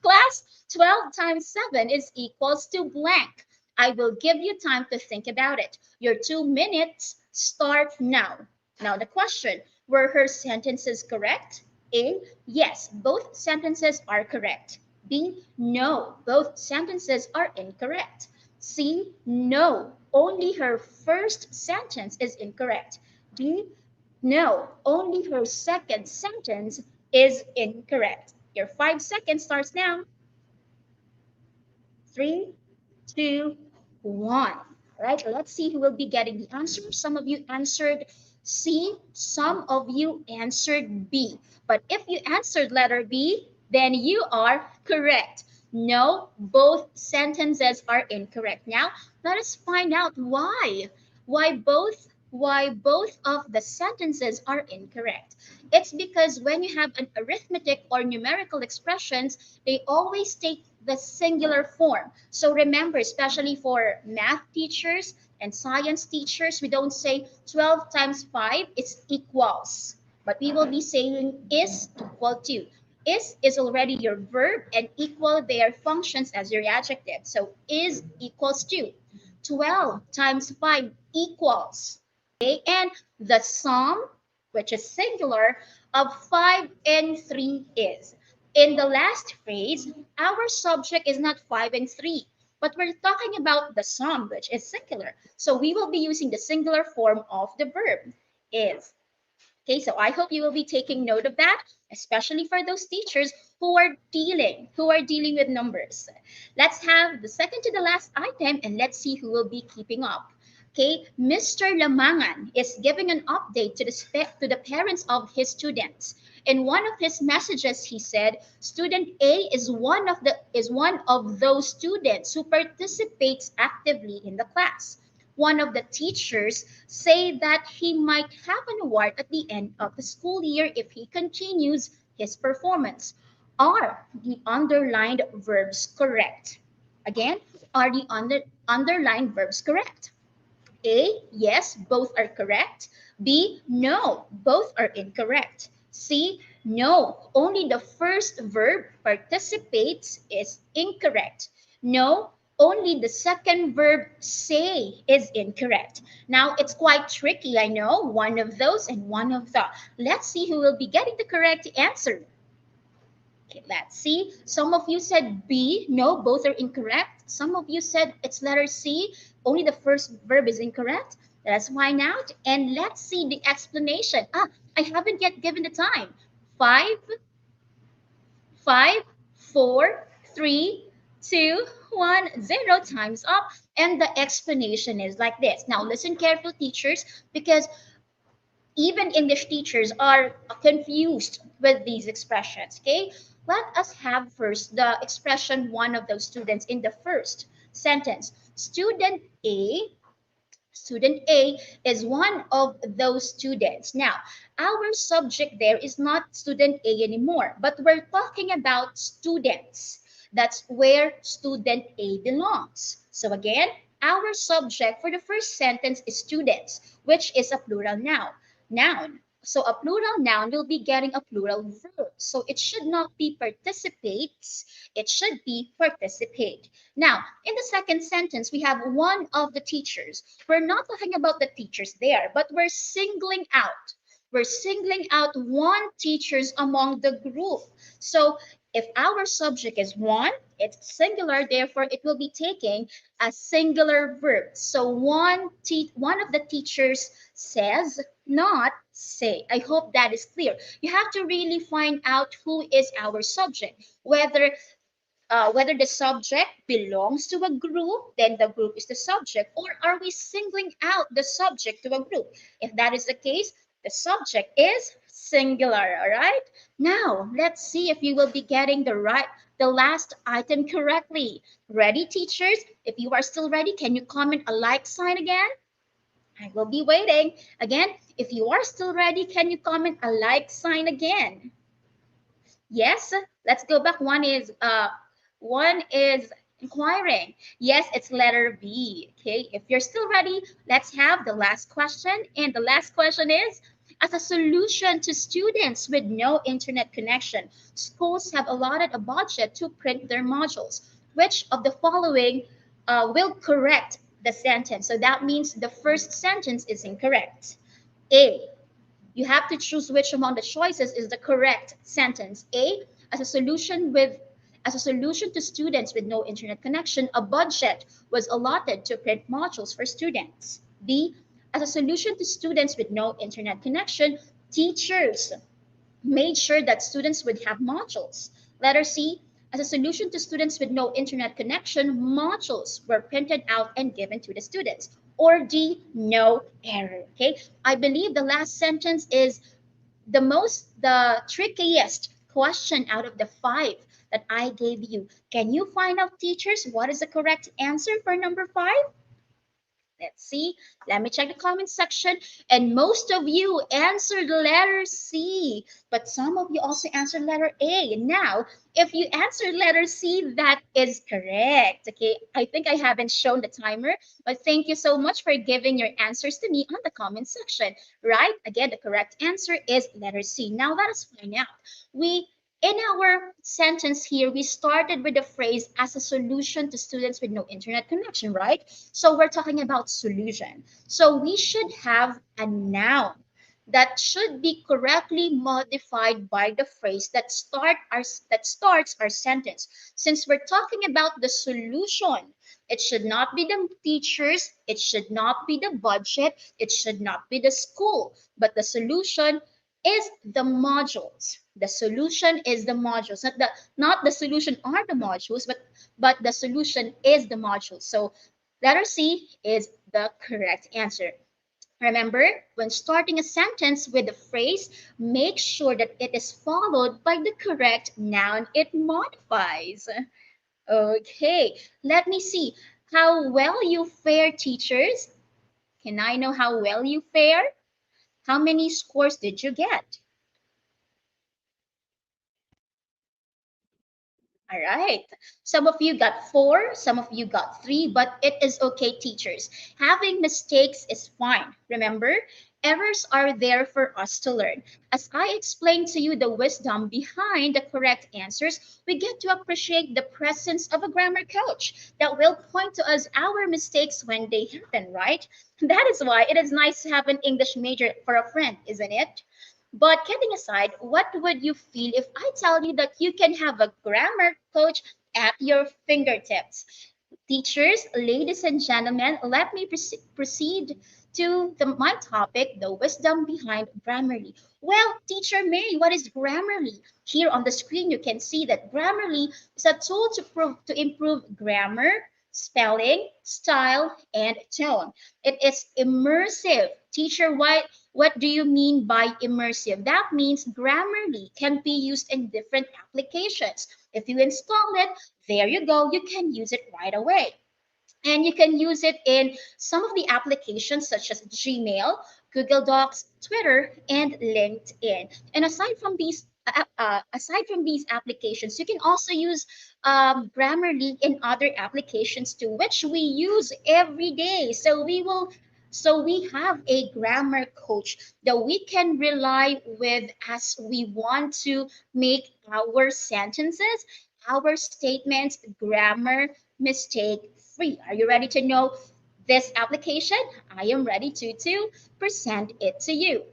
Class, 12 times 7 is equals to blank. I will give you time to think about it. Your 2 minutes start now. Now the question, were her sentences correct? A, yes, both sentences are correct. B, no, both sentences are incorrect. C, no, only her first sentence is incorrect. D, no, only her second sentence is incorrect. Your 5 seconds starts now. 3, 2, 1. All right, let's see who will be getting the answer. Some of you answered C, some of you answered B. But if you answered letter B, then you are correct. No, both sentences are incorrect. Now, let us find out why. Why both of the sentences are incorrect. It's because when you have an arithmetic or numerical expressions, they always take the singular form. So remember, especially for math teachers and science teachers, we don't say 12 times 5 is equals, but we will be saying is equal to. Is already your verb and equal their functions as your adjective. So is equals to. 12 times 5 equals. Okay, and the sum, which is singular, of 5 and 3 is. In the last phrase, our subject is not 5 and 3, but we're talking about the sum, which is singular. So we will be using the singular form of the verb, is. Okay, so I hope you will be taking note of that, especially for those teachers who are dealing with numbers. Let's have the second to the last item and let's see who will be keeping up. Okay, Mr. Lamangan is giving an update to the parents of his students. In one of his messages, he said, student A is one of those students who participates actively in the class. One of the teachers say that he might have an award at the end of the school year if he continues his performance. Are the underlined verbs correct? Again, are the underlined verbs correct? A, yes, both are correct. B, no, both are incorrect. C, no, only the first verb participates is incorrect. No, only the second verb say is incorrect. Now, it's quite tricky, I know, one of those and one of the. Let's see who will be getting the correct answer. Okay, let's see. Some of you said B. No, both are incorrect. Some of you said it's letter C. Only the first verb is incorrect. Let's find out. And let's see the explanation. I haven't yet given the time. 5, 5, 4, 3, 2, 1, 0. Time's up. And the explanation is like this. Now listen carefully, teachers, because even English teachers are confused with these expressions. Okay, let us have first the expression one of those students in the first sentence. Student A is one of those students. Now, our subject there is not student A anymore, but we're talking about students. That's where student A belongs. So again, our subject for the first sentence is students, which is a plural noun. So a plural noun will be getting a plural verb. So it should not be participates, it should be participate. Now, in the second sentence, we have one of the teachers. We're not talking about the teachers there, but we're singling out. We're singling out one teachers among the group. So if our subject is one, it's singular, therefore it will be taking a singular verb. So one of the teachers says, not say. I hope that is clear. You have to really find out who is our subject, whether the subject belongs to a group, then the group is the subject, or are we singling out the subject to a group? If that is the case, the subject is singular, all right? Now, let's see if you will be getting the last item correctly. Ready, teachers? If you are still ready, can you comment a like sign again? I will be waiting. Again, if you are still ready, can you comment a like sign again? Yes, let's go back. One is inquiring. Yes, it's letter B. Okay, if you're still ready, let's have the last question. And the last question is, as a solution to students with no internet connection, schools have allotted a budget to print their modules. Which of the following will correct the sentence? So that means the first sentence is incorrect. A, you have to choose which among the choices is the correct sentence. A, as a solution to students with no internet connection, a budget was allotted to print modules for students. B, as a solution to students with no internet connection, teachers made sure that students would have modules. Letter C, as a solution to students with no internet connection, modules were printed out and given to the students. Or D, no error. Okay, I believe the last sentence is the trickiest question out of the 5 that I gave you. Can you find out, teachers, what is the correct answer for number 5? Let's see. Let me check the comment section. And most of you answered letter C, but some of you also answered letter A. Now, if you answered letter C, that is correct. Okay, I think I haven't shown the timer, but thank you so much for giving your answers to me on the comment section. Right? Again, the correct answer is letter C. Now, let us find out. In our sentence here, we started with the phrase as a solution to students with no internet connection, right? So we're talking about solution. So we should have a noun that should be correctly modified by the phrase that starts our sentence. Since we're talking about the solution, it should not be the teachers, it should not be the budget, it should not be the school, but the solution is the modules. The solution is the modules. Not the solution are the modules, but the solution is the modules. So letter C is the correct answer. Remember, when starting a sentence with a phrase, make sure that it is followed by the correct noun it modifies. Okay, let me see how well you fare, teachers. Can I know how well you fare? How many scores did you get? All right. Some of you got 4, some of you got 3, but it is okay, teachers. Having mistakes is fine. Remember, errors are there for us to learn. As I explained to you the wisdom behind the correct answers, we get to appreciate the presence of a grammar coach that will point to us our mistakes when they happen, right? That is why it is nice to have an English major for a friend, isn't it? But kidding aside, what would you feel if I tell you that you can have a grammar coach at your fingertips? Teachers, ladies and gentlemen, let me proceed to my topic, the wisdom behind Grammarly. Well, Teacher Mary, what is Grammarly? Here on the screen, you can see that Grammarly is a tool to improve grammar, spelling, style, and tone. It is immersive. Teacher, what do you mean by immersive? That means Grammarly can be used in different applications. If you install it, there you go, you can use it right away. And you can use it in some of the applications such as Gmail, Google Docs, Twitter, and LinkedIn. And aside from these applications, you can also use Grammarly in other applications too, which we use every day. So we have a grammar coach that we can rely with as we want to make our sentences, our statements, grammar mistake free. Are you ready to know this application? I am ready to present it to you.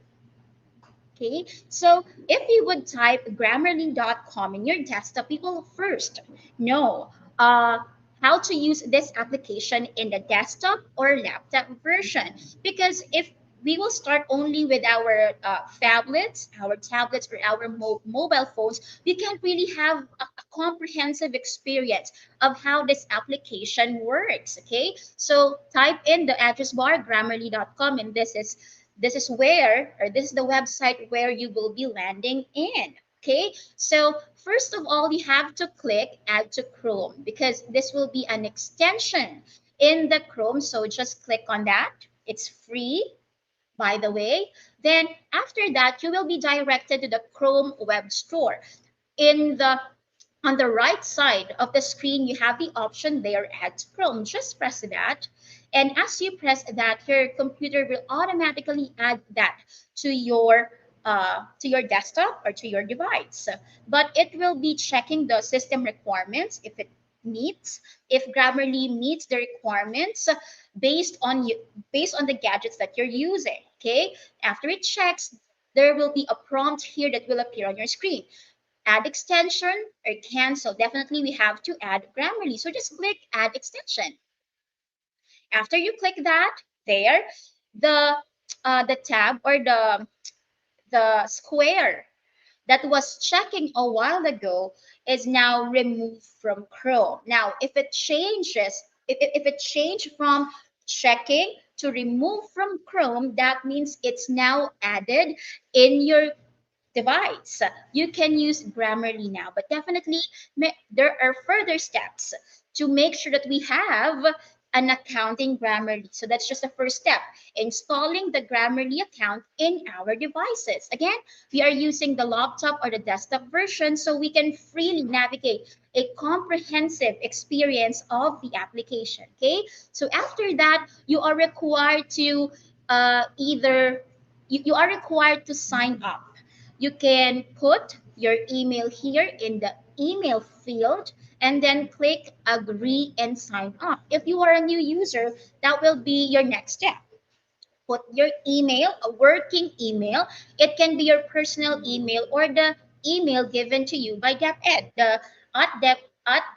Okay, so if you would type grammarly.com in your desktop, you will first know how to use this application in the desktop or laptop version. Because if we will start only with our tablets, or our mobile phones, we can't really have a comprehensive experience of how this application works. Okay, so type in the address bar grammarly.com, and this is the website where you will be landing in. Okay, so first of all, you have to click add to Chrome because this will be an extension in the Chrome. So just click on that. It's free, by the way. Then after that, you will be directed to the Chrome Web Store. In the On the right side of the screen, you have the option there, Add to Chrome. Just press that. And as you press that, your computer will automatically add that to your desktop or to your device. But it will be checking the system requirements if Grammarly meets the requirements based on the gadgets that you're using. Okay. After it checks, there will be a prompt here that will appear on your screen. Add extension or cancel. Definitely we have to add Grammarly. So just click add extension. After you click that, there, the tab or the square that was checking a while ago is now removed from Chrome. Now, if it changed from checking to remove from Chrome, that means it's now added in your device. You can use Grammarly now, but definitely there are further steps to make sure that we have an account in Grammarly. So that's just the first step, installing the Grammarly account in our devices. Again, we are using the laptop or the desktop version so we can freely navigate a comprehensive experience of the application. Okay, so after that, you are required to you are required to sign up. You can put your email here in the email field and then click agree and sign up. If you are a new user, that will be your next step. Put your email, a working email. It can be your personal email or the email given to you by DepEd, at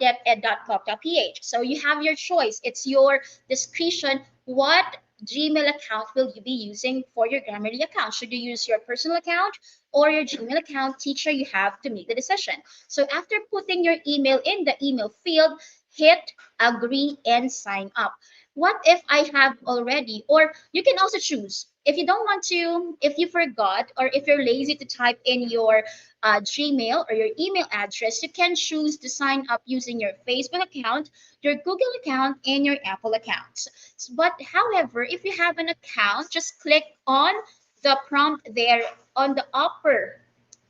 deped.gov.ph. So you have your choice. It's your discretion what Gmail account will you be using for your Grammarly account. Should you use your personal account or your Gmail account? Teacher, you have to make the decision. So after putting your email in the email field, hit agree and sign up. What if I have already, or you can also choose if you don't want to, if you forgot, or if you're lazy to type in your Gmail or your email address, you can choose to sign up using your Facebook account, your Google account, and your Apple accounts. But however, if you have an account, just click on the prompt there on the upper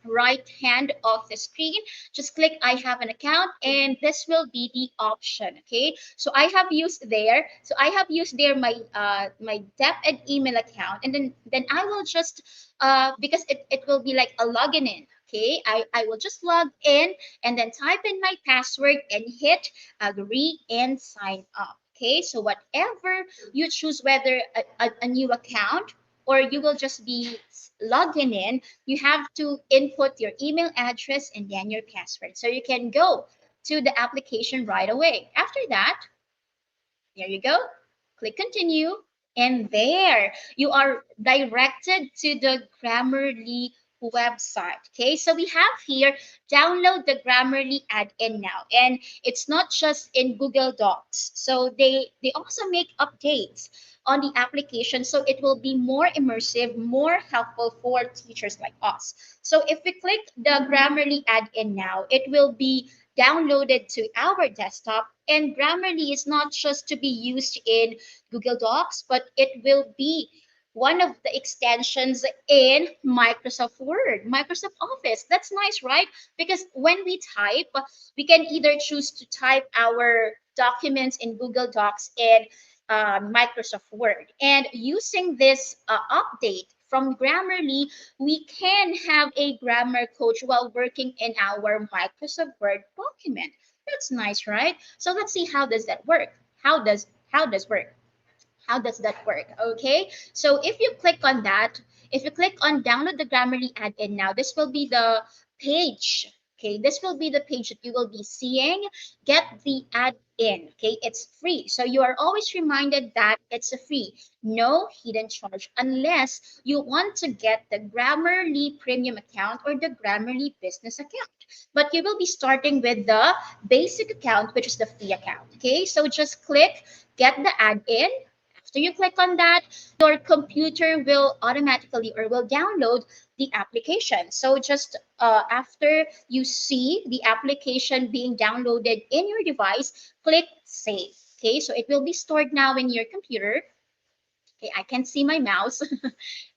right hand of the screen. Just click I have an account, and this will be the option. Okay, so I have used there my DepEd email account, and then I will just because it will be like a login in. Okay, I will just log in and then type in my password and hit agree and sign up. Okay, so whatever you choose, whether a new account or you will just be logging in, you have to input your email address and then your password. So you can go to the application right away. After that, there you go. Click continue. And there you are directed to the Grammarly website. Okay, so we have here, download the Grammarly add-in now. And it's not just in Google Docs. So they also make updates on the application, so it will be more immersive, more helpful for teachers like us. So if we click the Grammarly add-in now, it will be downloaded to our desktop. And Grammarly is not just to be used in Google Docs, but it will be one of the extensions in Microsoft Word, Microsoft Office. That's nice, right? Because when we type, we can either choose to type our documents in Google Docs and Microsoft Word. And using this update from Grammarly, we can have a grammar coach while working in our Microsoft Word document. That's nice, right? So let's see, how does that work? How does work? How does that work? Okay, so if you click on that, if you click on download the Grammarly add-in now, this will be the page. Okay, this will be the page that you will be seeing. Get the add-in. Okay, it's free, so you are always reminded that it's a free, no hidden charge, unless you want to get the Grammarly premium account or the Grammarly business account. But you will be starting with the basic account, which is the free account. Okay, so just click get the add-in. After you click on that, your computer will automatically or will download the application. So just after you see the application being downloaded in your device, click save. Okay, so it will be stored now in your computer. Okay, I can see my mouse.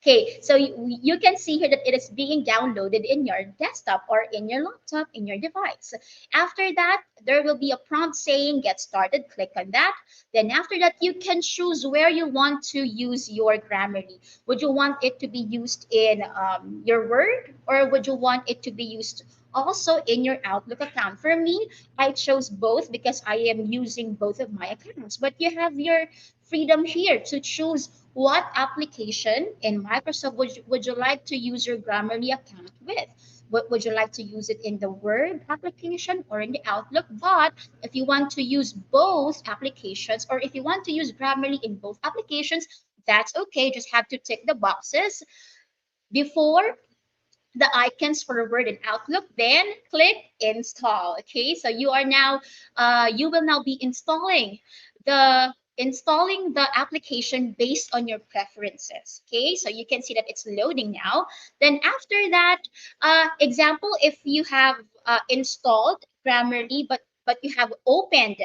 Okay, so you can see here that it is being downloaded in your desktop or in your laptop, in your device. After that, there will be a prompt saying get started. Click on that. Then after that, you can choose where you want to use your Grammarly. Would you want it to be used in your Word, or would you want it to be used also in your Outlook account? For me, I chose both because I am using both of my accounts. But you have your freedom here to choose what application in Microsoft would you like to use your Grammarly account with. What would you like to use it in the Word application or in the Outlook? But if you want to use both applications, or if you want to use Grammarly in both applications, that's okay. Just have to tick the boxes before the icons for Word and Outlook, then click install. Okay, so you are now you will now be installing the application based on your preferences. Okay, so you can see that it's loading now. Then after that, example, if you have installed Grammarly, but you have open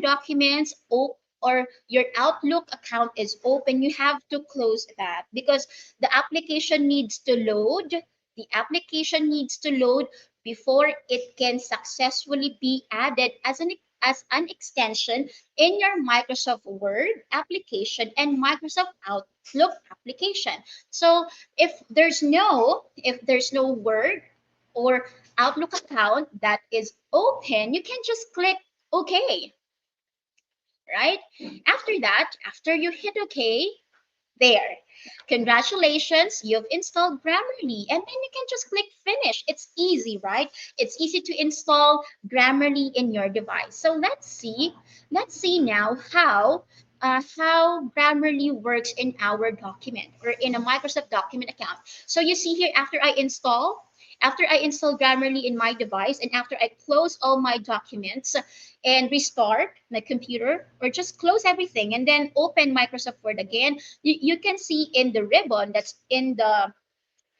documents, or your Outlook account is open, you have to close that because the application needs to load. The application needs to load before it can successfully be added as an extension in your Microsoft Word application and Microsoft Outlook application. So if there's no Word or Outlook account that is open, you can just click OK, right? After that, after you hit OK, there. Congratulations, you've installed Grammarly. And then you can just click finish. It's easy, right? It's easy to install Grammarly in your device. So let's see. Let's see now how Grammarly works in our document or in a Microsoft document account. So you see here, after I install Grammarly in my device, and after I close all my documents and restart my computer, or just close everything and then open Microsoft Word again, you can see in the ribbon that's in the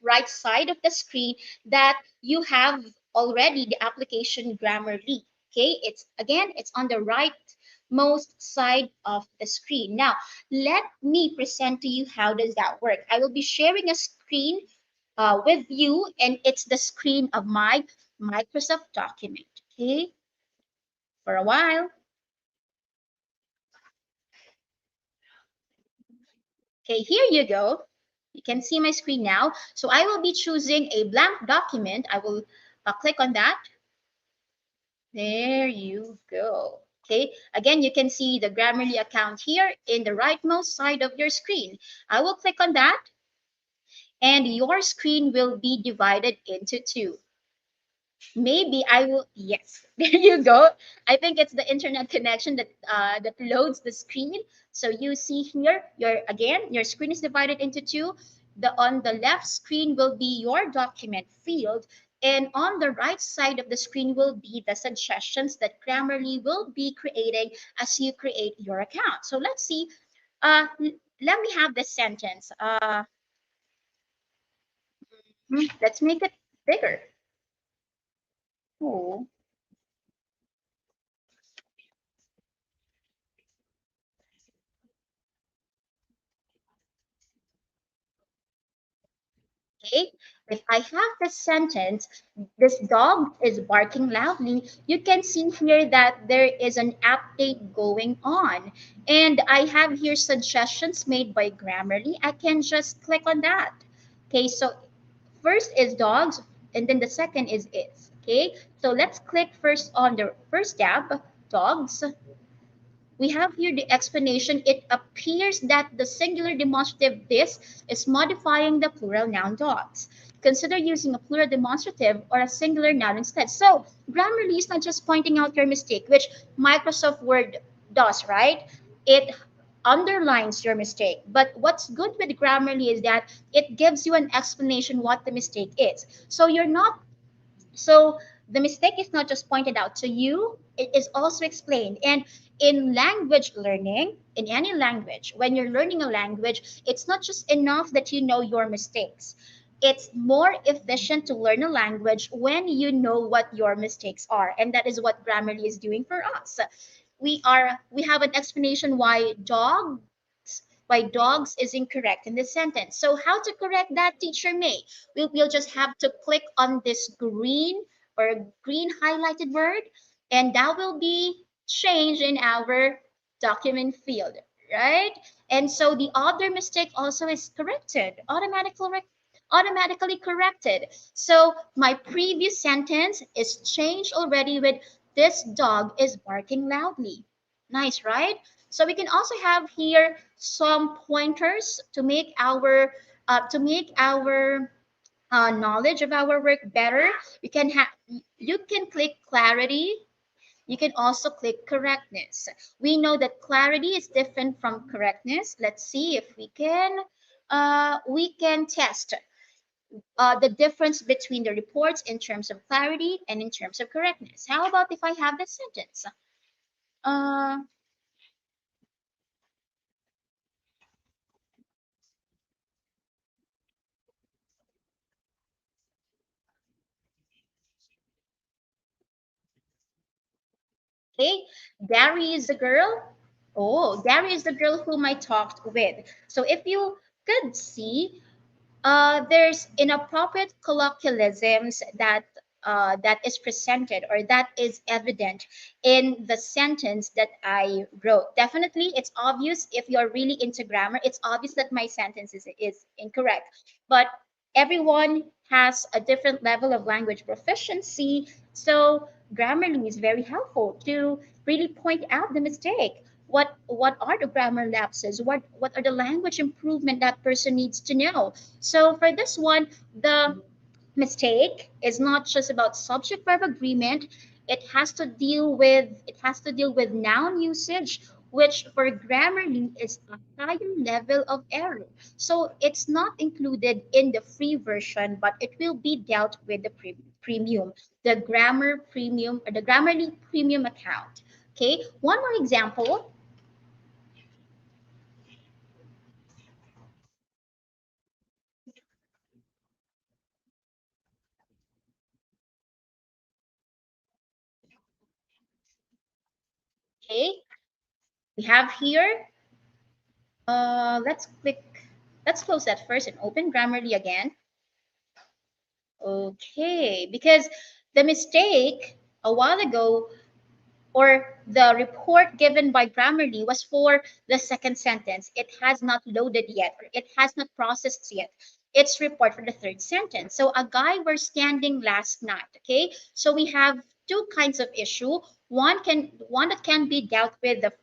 right side of the screen that you have already the application Grammarly. Okay, it's on the rightmost side of the screen. Now, let me present to you how does that work. I will be sharing a screen with you, and it's the screen of my Microsoft document. Okay, for a while. Okay, here you go. You can see my screen now. So I will be choosing a blank document. I will click on that. There you go. Okay, again, you can see the Grammarly account here in the rightmost side of your screen. I will click on that, and your screen will be divided into two. Maybe I will, yes, there you go. I think it's the internet connection that loads the screen. So you see here, your screen is divided into two. on the left screen will be your document field, and on the right side of the screen will be the suggestions that Grammarly will be creating as you create your account. So let's see. Let me have this sentence. Let's make it bigger. Oh, okay. If I have this sentence, this dog is barking loudly, you can see here that there is an update going on. And I have here suggestions made by Grammarly. I can just click on that. Okay, so first is dogs, and then the second is is. Okay, so let's click first on the first tab, dogs. We have here the explanation. It appears that the singular demonstrative this is modifying the plural noun dogs. Consider using a plural demonstrative or a singular noun instead. So Grammarly is not just pointing out your mistake, which Microsoft Word does, right? It underlines your mistake. But what's good with Grammarly is that it gives you an explanation what the mistake is. So the mistake is not just pointed out to you, it is also explained. And in language learning, in any language, when you're learning a language, it's not just enough that you know your mistakes. It's more efficient to learn a language when you know what your mistakes are. And that is what Grammarly is doing for us. We have an explanation why dogs is incorrect in this sentence. So how to correct that, Teacher May? We'll just have to click on this green highlighted word, and that will be changed in our document field, right? And so the other mistake also is corrected, automatically corrected. So my previous sentence is changed already with this dog is barking loudly. Nice, right? So we can also have here some pointers to make our knowledge of our work better. You can click clarity. You can also click correctness. We know that clarity is different from correctness. Let's see if we can test the difference between the reports in terms of clarity and in terms of correctness. How about if I have this sentence? Uh, okay, Gary is the girl. Oh, Gary is the girl whom I talked with. So if you could see, there's inappropriate colloquialisms that is presented or that is evident in the sentence that I wrote. Definitely, it's obvious if you're really into grammar. It's obvious that my sentence is incorrect. But everyone has a different level of language proficiency, so Grammarly is very helpful to really point out the mistake. What are the grammar lapses? What are the language improvement that person needs to know? So for this one, the mistake is not just about subject verb agreement. It has to deal with noun usage, which for Grammarly is a higher level of error. So it's not included in the free version, but it will be dealt with the premium, the grammar premium or the Grammarly premium account. Okay, one more example. Okay, we have here, let's close that first and open Grammarly again. Okay, because the mistake a while ago or the report given by Grammarly was for the second sentence. It has not loaded yet, or it has not processed yet. It's report for the third sentence. So a guy were standing last night. Okay, so we have two kinds of issue. One that can be dealt with the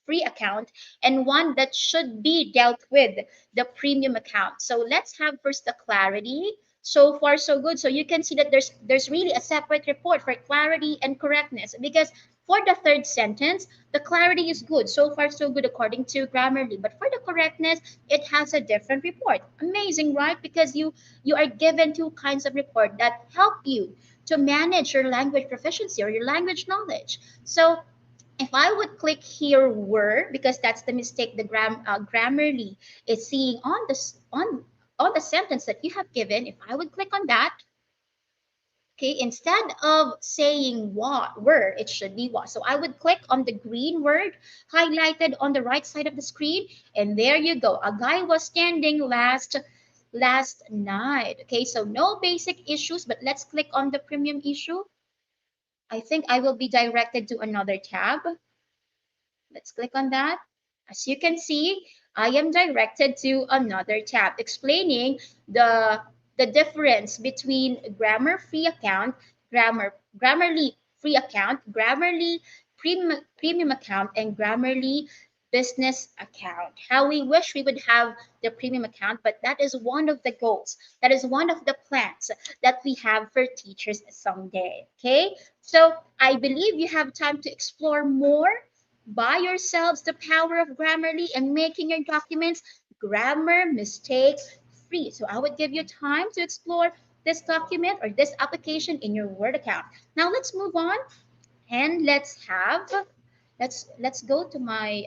free account and one that should be dealt with the premium account. So let's have first the clarity. So far so good. So you can see that there's really a separate report for clarity and correctness, because For the third sentence, the clarity is good. So far, so good according to Grammarly. But for the correctness, it has a different report. Amazing, right? Because you are given two kinds of report that help you to manage your language proficiency or your language knowledge. So if I would click here were, because that's the mistake the Grammarly is seeing on on the sentence that you have given, if I would click on that, okay, instead of saying what were, it should be what. So I would click on the green word highlighted on the right side of the screen, and there you go. A guy was standing last night. Okay, so no basic issues, but let's click on the premium issue. I think I will be directed to another tab. Let's click on that. As you can see, I am directed to another tab explaining the difference between grammar free account, Grammarly free account, Grammarly premium account, and Grammarly business account. How we wish we would have the premium account, but that is one of the goals. That is one of the plans that we have for teachers someday. Okay, so I believe you have time to explore more by yourselves the power of Grammarly and making your documents grammar mistake free. So I would give you time to explore this document or this application in your Word account. Now let's move on and let's go to my,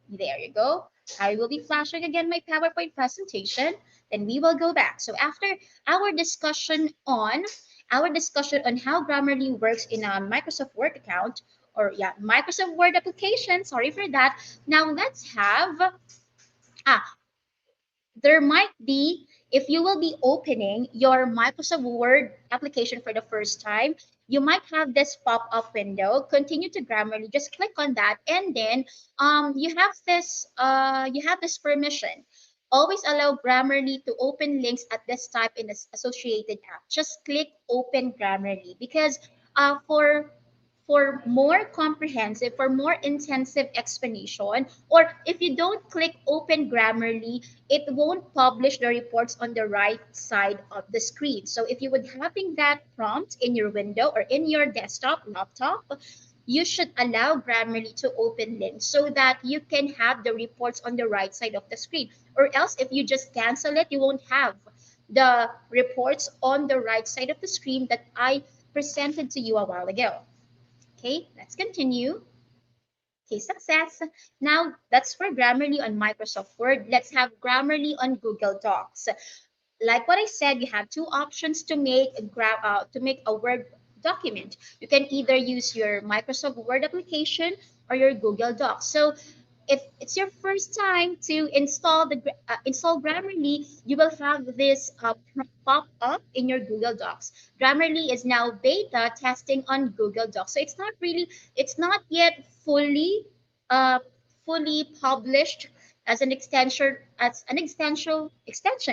there you go. I will be flashing again my PowerPoint presentation, then we will go back. So after our discussion on how Grammarly works in a Microsoft Word account, or yeah, Microsoft Word application, sorry for that. Now let's have, ah, there might be, if you will be opening your Microsoft Word application for the first time, you might have this pop-up window. Continue to Grammarly, just click on that, and then you have this permission. Always allow Grammarly to open links at this type in the associated app. Just click Open Grammarly because for more comprehensive, for more intensive explanation, or if you don't click Open Grammarly, it won't publish the reports on the right side of the screen. So if you would having that prompt in your window or in your desktop, laptop, you should allow Grammarly to open links so that you can have the reports on the right side of the screen. Or else if you just cancel it, you won't have the reports on the right side of the screen that I presented to you a while ago. Okay, let's continue. Okay, success. Now that's for Grammarly on Microsoft Word. Let's have Grammarly on Google Docs. Like what I said, you have two options to make a Word document. You can either use your Microsoft Word application or your Google Docs. So if it's your first time to install Grammarly, you will have this pop up in your Google Docs. Grammarly is now beta testing on Google Docs, so it's not yet uh, fully published as an extension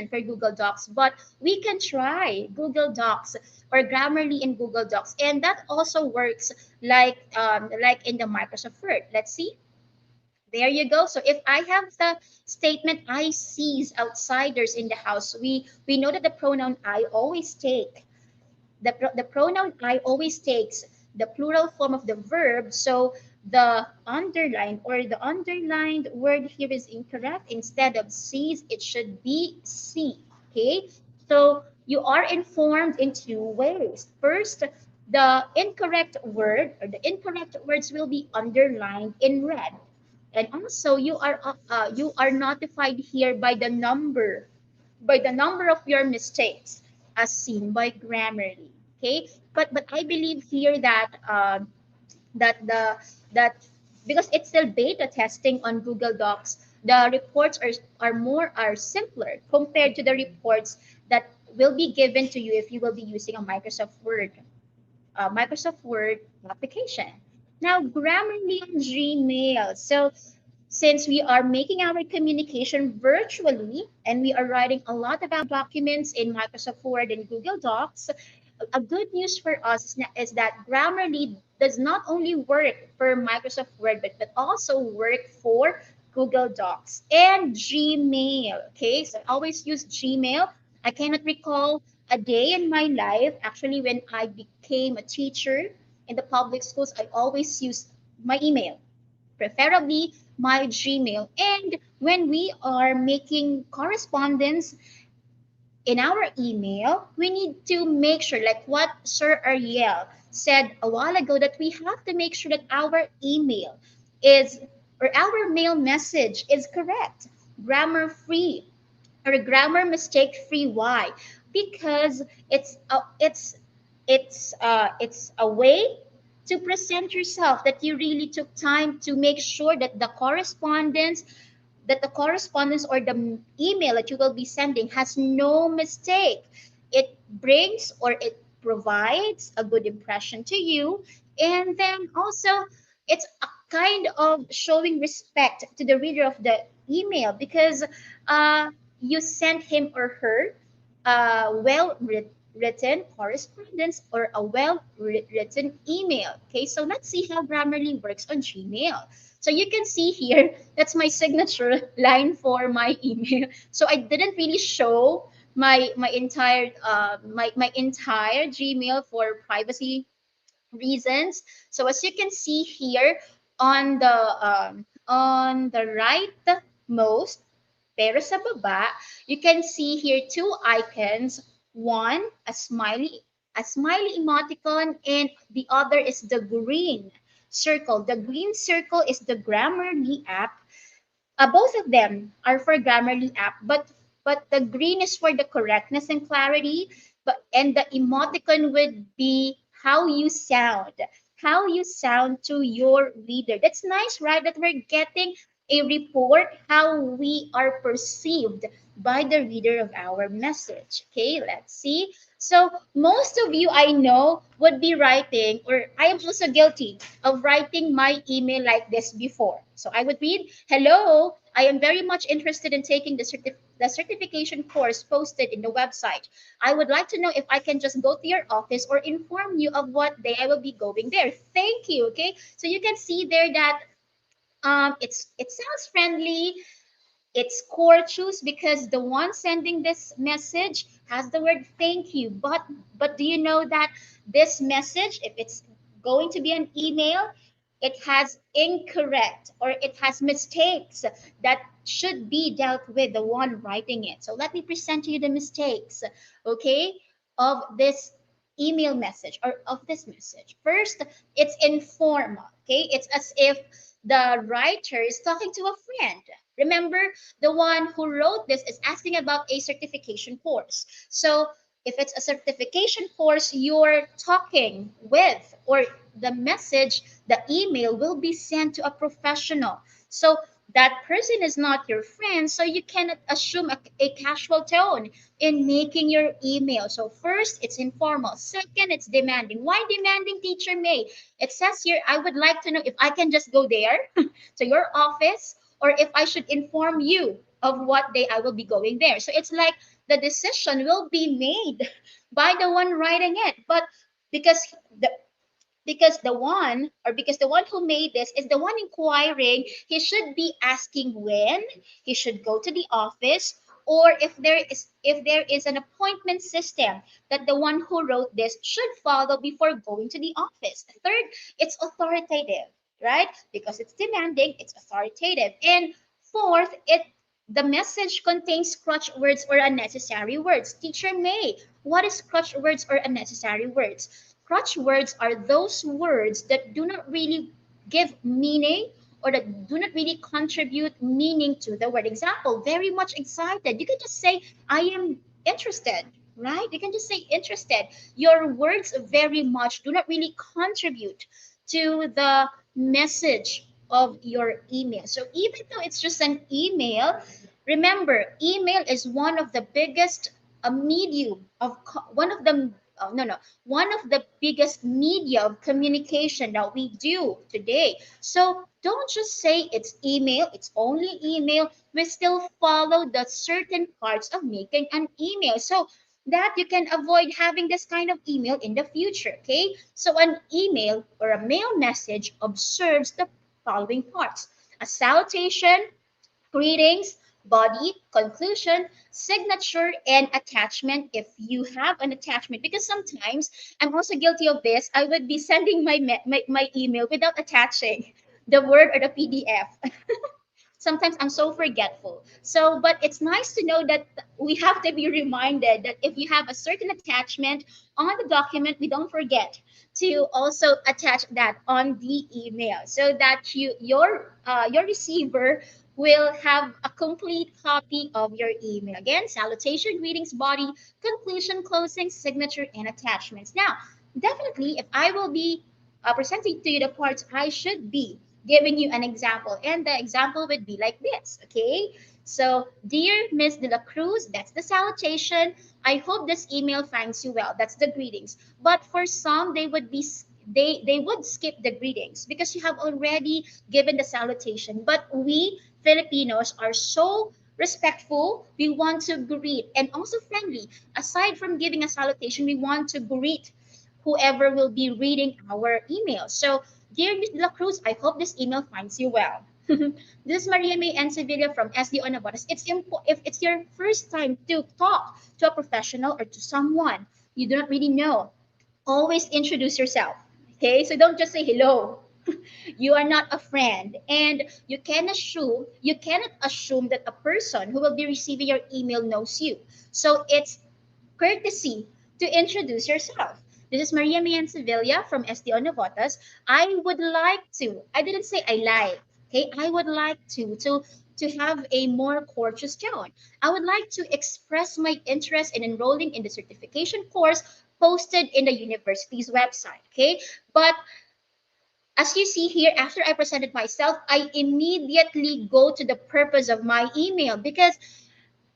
for Google Docs. But we can try Google Docs or Grammarly in Google Docs, and that also works like in the Microsoft Word. Let's see. There you go. So if I have the statement I sees outsiders in the house, we know that the pronoun I always take. The pronoun I always takes the plural form of the verb. So the underlined word here is incorrect. Instead of sees, it should be see. Okay. So you are informed in two ways. First, the incorrect word or the incorrect words will be underlined in red. And also you are notified here by the number of your mistakes as seen by Grammarly. Okay, but I believe here that that the that because it's still beta testing on Google Docs, the reports are simpler compared to the reports that will be given to you if you will be using a Microsoft Word application. Now, Grammarly on Gmail. So since we are making our communication virtually and we are writing a lot about documents in Microsoft Word and Google Docs, a good news for us is that Grammarly does not only work for Microsoft Word, but also work for Google Docs and Gmail. Okay, so I always use Gmail. I cannot recall a day in my life, actually, when I became a teacher in the public schools, I always use my email, preferably my Gmail. And when we are making correspondence in our email, we need to make sure, like what Sir Ariel said a while ago, that we have to make sure that our email is, or our mail message is correct, grammar free, or grammar mistake free. Why? Because it's a way to present yourself that you really took time to make sure that the correspondence or the email that you will be sending has no mistake. It brings, or it provides, a good impression to you. And then also, it's a kind of showing respect to the reader of the email, because uh, you sent him or her written correspondence, or a written email. Okay, so let's see how Grammarly works on Gmail. So you can see here, that's my signature line for my email. So I didn't really show my entire Gmail for privacy reasons. So as you can see here, on the rightmost, pero sa baba, you can see here two icons. One, a smiley emoticon, and the other is the green circle. The green circle is the Grammarly app. Both of them are for Grammarly app, but the green is for the correctness and clarity, and the emoticon would be how you sound to your reader. That's nice, right? That we're getting a report how we are perceived by the reader of our message. Okay, let's see. So most of you, I know, would be writing, or I am also guilty of writing my email like this before. So I would read, "Hello, I am very much interested in taking the certification course posted in the website. I would like to know if I can just go to your office or inform you of what day I will be going there. Thank you." Okay, so you can see there that it sounds friendly, it's courteous, because the one sending this message has the word "thank you." But do you know that this message, if it's going to be an email, it has incorrect, or it has mistakes that should be dealt with the one writing it. So let me present to you the mistakes, okay, of this email message, or of this message. First, it's informal. Okay, it's as if the writer is talking to a friend. Remember, the one who wrote this is asking about a certification course. So if it's a certification course you're talking with, or the message, the email will be sent to a professional. So that person is not your friend, so you cannot assume a casual tone in making your email. So first, it's informal. Second, it's demanding. Why demanding, Teacher May? It says here, I would like to know if I can just go there to your office, or if I should inform you of what day I will be going there. So it's like the decision will be made by the one writing it. But because the because the one who made this is the one inquiring, he should be asking when he should go to the office, or if there is an appointment system that the one who wrote this should follow before going to the office. Third, it's authoritative, right? Because it's demanding, it's authoritative. And fourth, the message contains crutch words or unnecessary words. Teacher May, what is crutch words or unnecessary words? Crutch words are those words that do not really give meaning, or that do not really contribute meaning to the word. Example, very much excited. You can just say, I am interested, right? You can just say interested. Your words very much do not really contribute to the message of your email. So even though it's just an email, remember, email is one of the biggest medium of one of the no no one of the biggest media of communication that we do today. So don't just say it's email, it's only email. We still follow the certain parts of making an email, so that you can avoid having this kind of email in the future. Okay, so an email or a mail message observes the following parts: a salutation, greetings, body, conclusion, signature, and attachment if you have an attachment. Because sometimes I'm also guilty of this. I would be sending my email without attaching the Word or the PDF. Sometimes I'm so forgetful. So, but it's nice to know that we have to be reminded that if you have a certain attachment on the document, we don't forget to also attach that on the email so that your receiver will have a complete copy of your email. Again, salutation, greetings, body, conclusion, closing, signature, and attachments. Now, definitely, if I will be presenting to you the parts I should be giving you an example. And the example would be like this, okay? So, dear Miss De La Cruz, that's the salutation. I hope this email finds you well. That's the greetings. But for some, they would skip the greetings because you have already given the salutation. But we Filipinos are so respectful. We want to greet and also friendly. Aside from giving a salutation, we want to greet whoever will be reading our email. So, dear Ms. De La Cruz, I hope this email finds you well. This is Maria May and Sevilla from SDO Navotas. If it's your first time to talk to a professional or to someone you do not really know, always introduce yourself. Okay, so don't just say hello. You are not a friend, and you cannot assume that a person who will be receiving your email knows you. So it's courtesy to introduce yourself. This is Maria Mian Sevilla from SDO Navotas. I didn't say I like, okay? I would like to have a more courteous tone. I would like to express my interest in enrolling in the certification course posted in the university's website, okay? But as you see here, after I presented myself, I immediately go to the purpose of my email because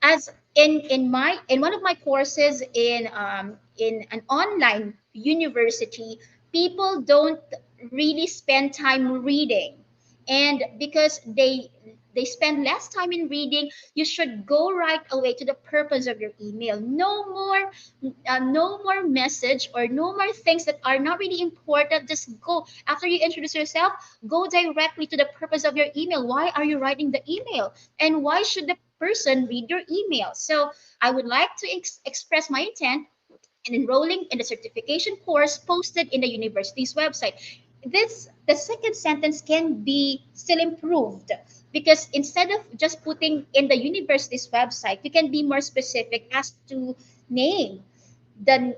as in one of my courses in an online university, people don't really spend time reading, and because they spend less time in reading, you should go right away to the purpose of your email. No more message or no more things that are not really important. Just go after you introduce yourself, go directly to the purpose of your email. Why are you writing the email, and why should the person read your email? So I would like to express my intent in enrolling in the certification course posted in the university's website. The second sentence can be still improved because instead of just putting in the university's website, you can be more specific as to name the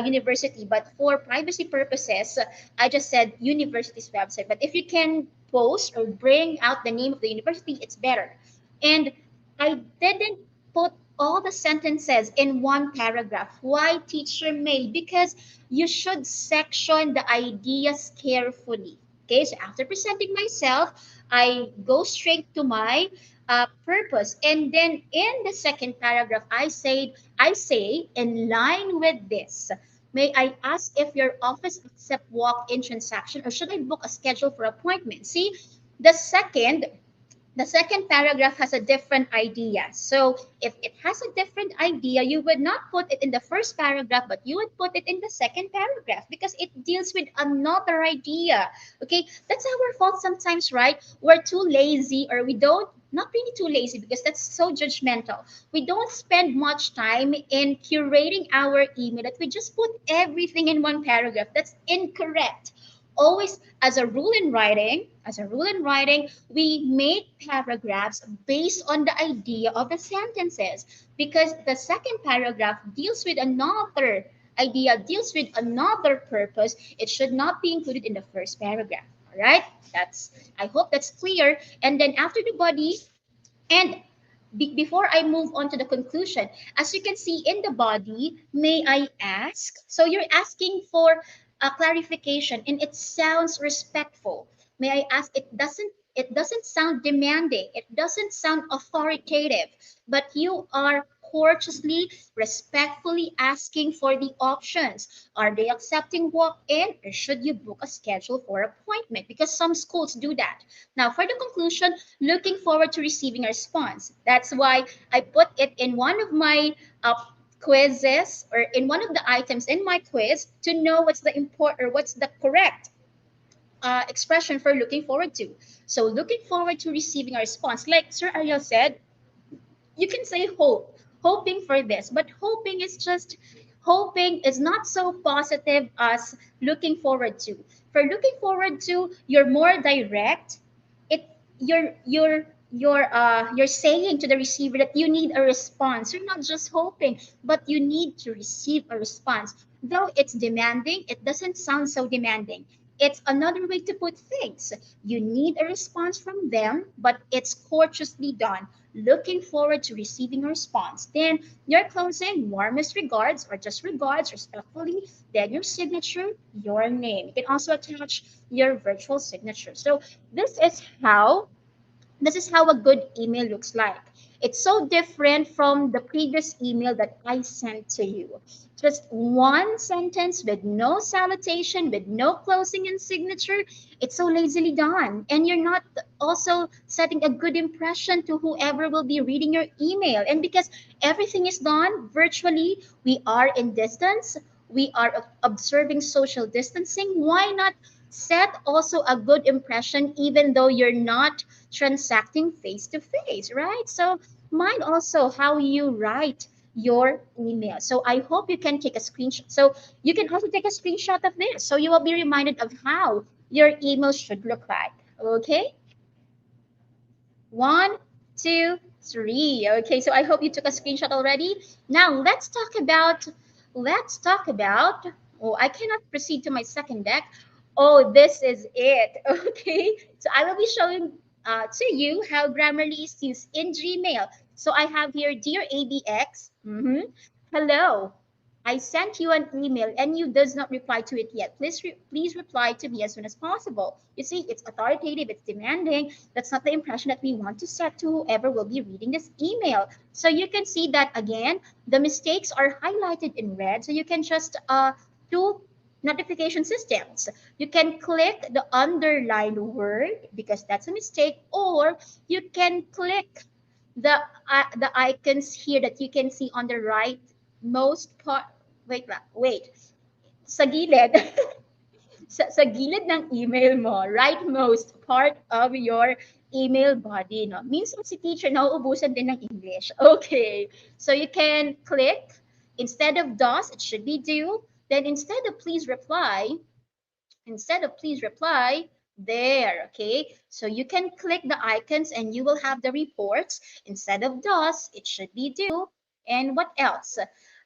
university. But for privacy purposes, I just said university's website. But if you can post or bring out the name of the university, it's better. And I didn't put all the sentences in one paragraph. Why, teacher May? Because you should section the ideas carefully. Okay, so after presenting myself, I go straight to my purpose, and then in the second paragraph, I say, in line with this, may I ask if your office accept walk-in transaction, or should I book a schedule for appointment? See, the second the second paragraph has a different idea. So if it has a different idea, you would not put it in the first paragraph, but you would put it in the second paragraph because it deals with another idea. Okay, that's our fault sometimes, right? We're too lazy, or we don't, not really too lazy because that's so judgmental. We don't spend much time in curating our email that we just put everything in one paragraph. That's incorrect. Always, as a rule in writing, we make paragraphs based on the idea of the sentences because the second paragraph deals with another idea, deals with another purpose. It should not be included in the first paragraph. All right? I hope that's clear. And then after the body, and before I move on to the conclusion, as you can see in the body, may I ask? So you're asking for a clarification, and it sounds respectful. May I ask? It doesn't sound demanding. It doesn't sound authoritative, but you are courteously, respectfully asking for the options. Are they accepting walk-in, or should you book a schedule for appointment? Because some schools do that. Now, for the conclusion, looking forward to receiving a response. That's why I put it in one of my quizzes, or in one of the items in my quiz, to know what's the correct expression for looking forward to. So looking forward to receiving a response. Like Sir Ariel said, you can say hope, hoping for this, but hoping is not so positive as looking forward to. For looking forward to, you're more direct. It you're saying to the receiver that you need a response. You're not just hoping, but you need to receive a response. Though it's demanding, it doesn't sound so demanding. It's another way to put things. You need a response from them, but it's courteously done. Looking forward to receiving a response. Then your closing, warmest regards, or just regards respectfully. Then your signature, your name. You can also attach your virtual signature. So this is how a good email looks like. It's so different from the previous email that I sent to you. Just one sentence with no salutation, with no closing and signature. It's so lazily done. And you're not also setting a good impression to whoever will be reading your email. And because everything is done virtually, we are in distance, we are observing social distancing. Why not set also a good impression even though you're not transacting face to face, right? So mind also how you write your email. So I hope you can take a screenshot. So you can also take a screenshot of this. So you will be reminded of how your email should look like. Okay? One, two, three. Okay, so I hope you took a screenshot already. Now let's talk about, oh, I cannot proceed to my second deck. Oh, this is it. Okay, so I will be showing to you how Grammarly is used in Gmail. So I have here, dear ABX, hello. I sent you an email and you does not reply to it yet. Please reply to me as soon as possible. You see, it's authoritative, it's demanding. That's not the impression that we want to set to whoever will be reading this email. So you can see that again, the mistakes are highlighted in red. So you can just do notification systems. You can click the underlined word because that's a mistake, or you can click the icons here that you can see on the right most part. Wait. Sa gilid. Sa gilid ng email mo, rightmost part of your email body, no? Minsan si teacher nauubusan din ng English. Okay. So you can click, instead of does, it should be do. Then instead of please reply, there. Okay, so you can click the icons and you will have the reports. Instead of does, it should be do. And what else?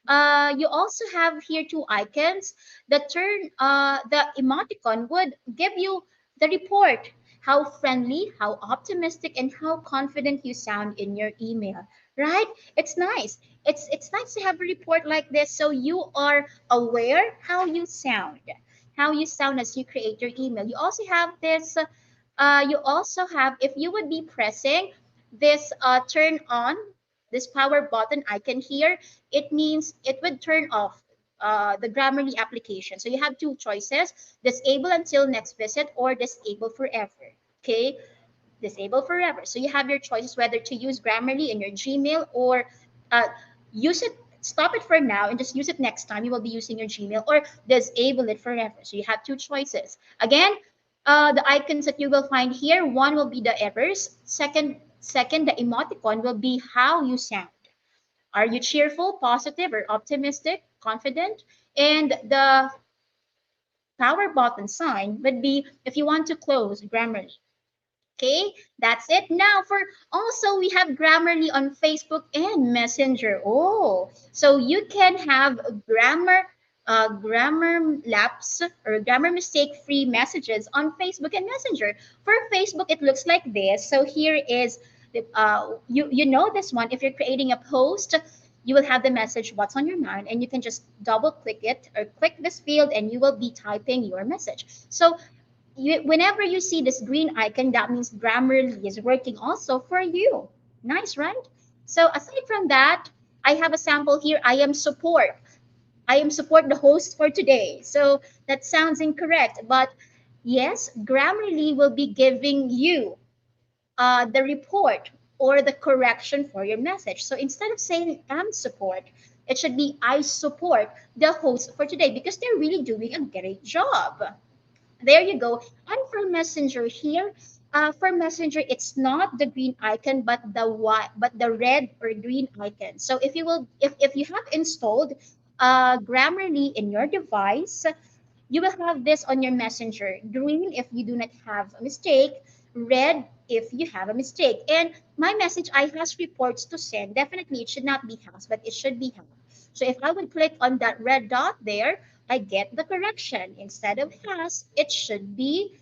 You also have here two icons. The emoticon would give you the report, how friendly, how optimistic, and how confident you sound in your email, right? It's nice. It's nice to have a report like this, so you are aware how you sound as you create your email. You also have this, you also have, if you would be pressing this turn on, this power button icon here, it means it would turn off the Grammarly application. So you have two choices, disable until next visit or disable forever. Okay, disable forever. So you have your choices whether to use Grammarly in your Gmail or uh, use it, stop it for now and just use it next time you will be using your Gmail, or disable it forever. So you have two choices. Again, the icons that you will find here, one will be the errors. Second, the emoticon will be how you sound. Are you cheerful, positive, or optimistic, confident? And the power button sign would be if you want to close Grammarly. Okay, that's it. Now for also we have Grammarly on Facebook and Messenger. Oh, so you can have grammar lapse or grammar mistake free messages on Facebook and Messenger. For Facebook, it looks like this. So here is the you know this one. If you're creating a post, you will have the message what's on your mind, and you can just double click it or click this field and you will be typing your message. So whenever you see this green icon, that means Grammarly is working also for you. Nice, right? So aside from that, I have a sample here. I am support the host for today. So that sounds incorrect, but yes, Grammarly will be giving you the report or the correction for your message. So instead of saying am support, it should be I support the host for today because they're really doing a great job. There you go. And for Messenger here, For Messenger, it's not the green icon, but the red or green icon. So if you have installed Grammarly in your device, you will have this on your Messenger. Green if you do not have a mistake, red if you have a mistake. And my message, I has reports to send. Definitely, it should not be has, but it should be have. So if I would click on that red dot there, I get the correction. Instead of has, it should be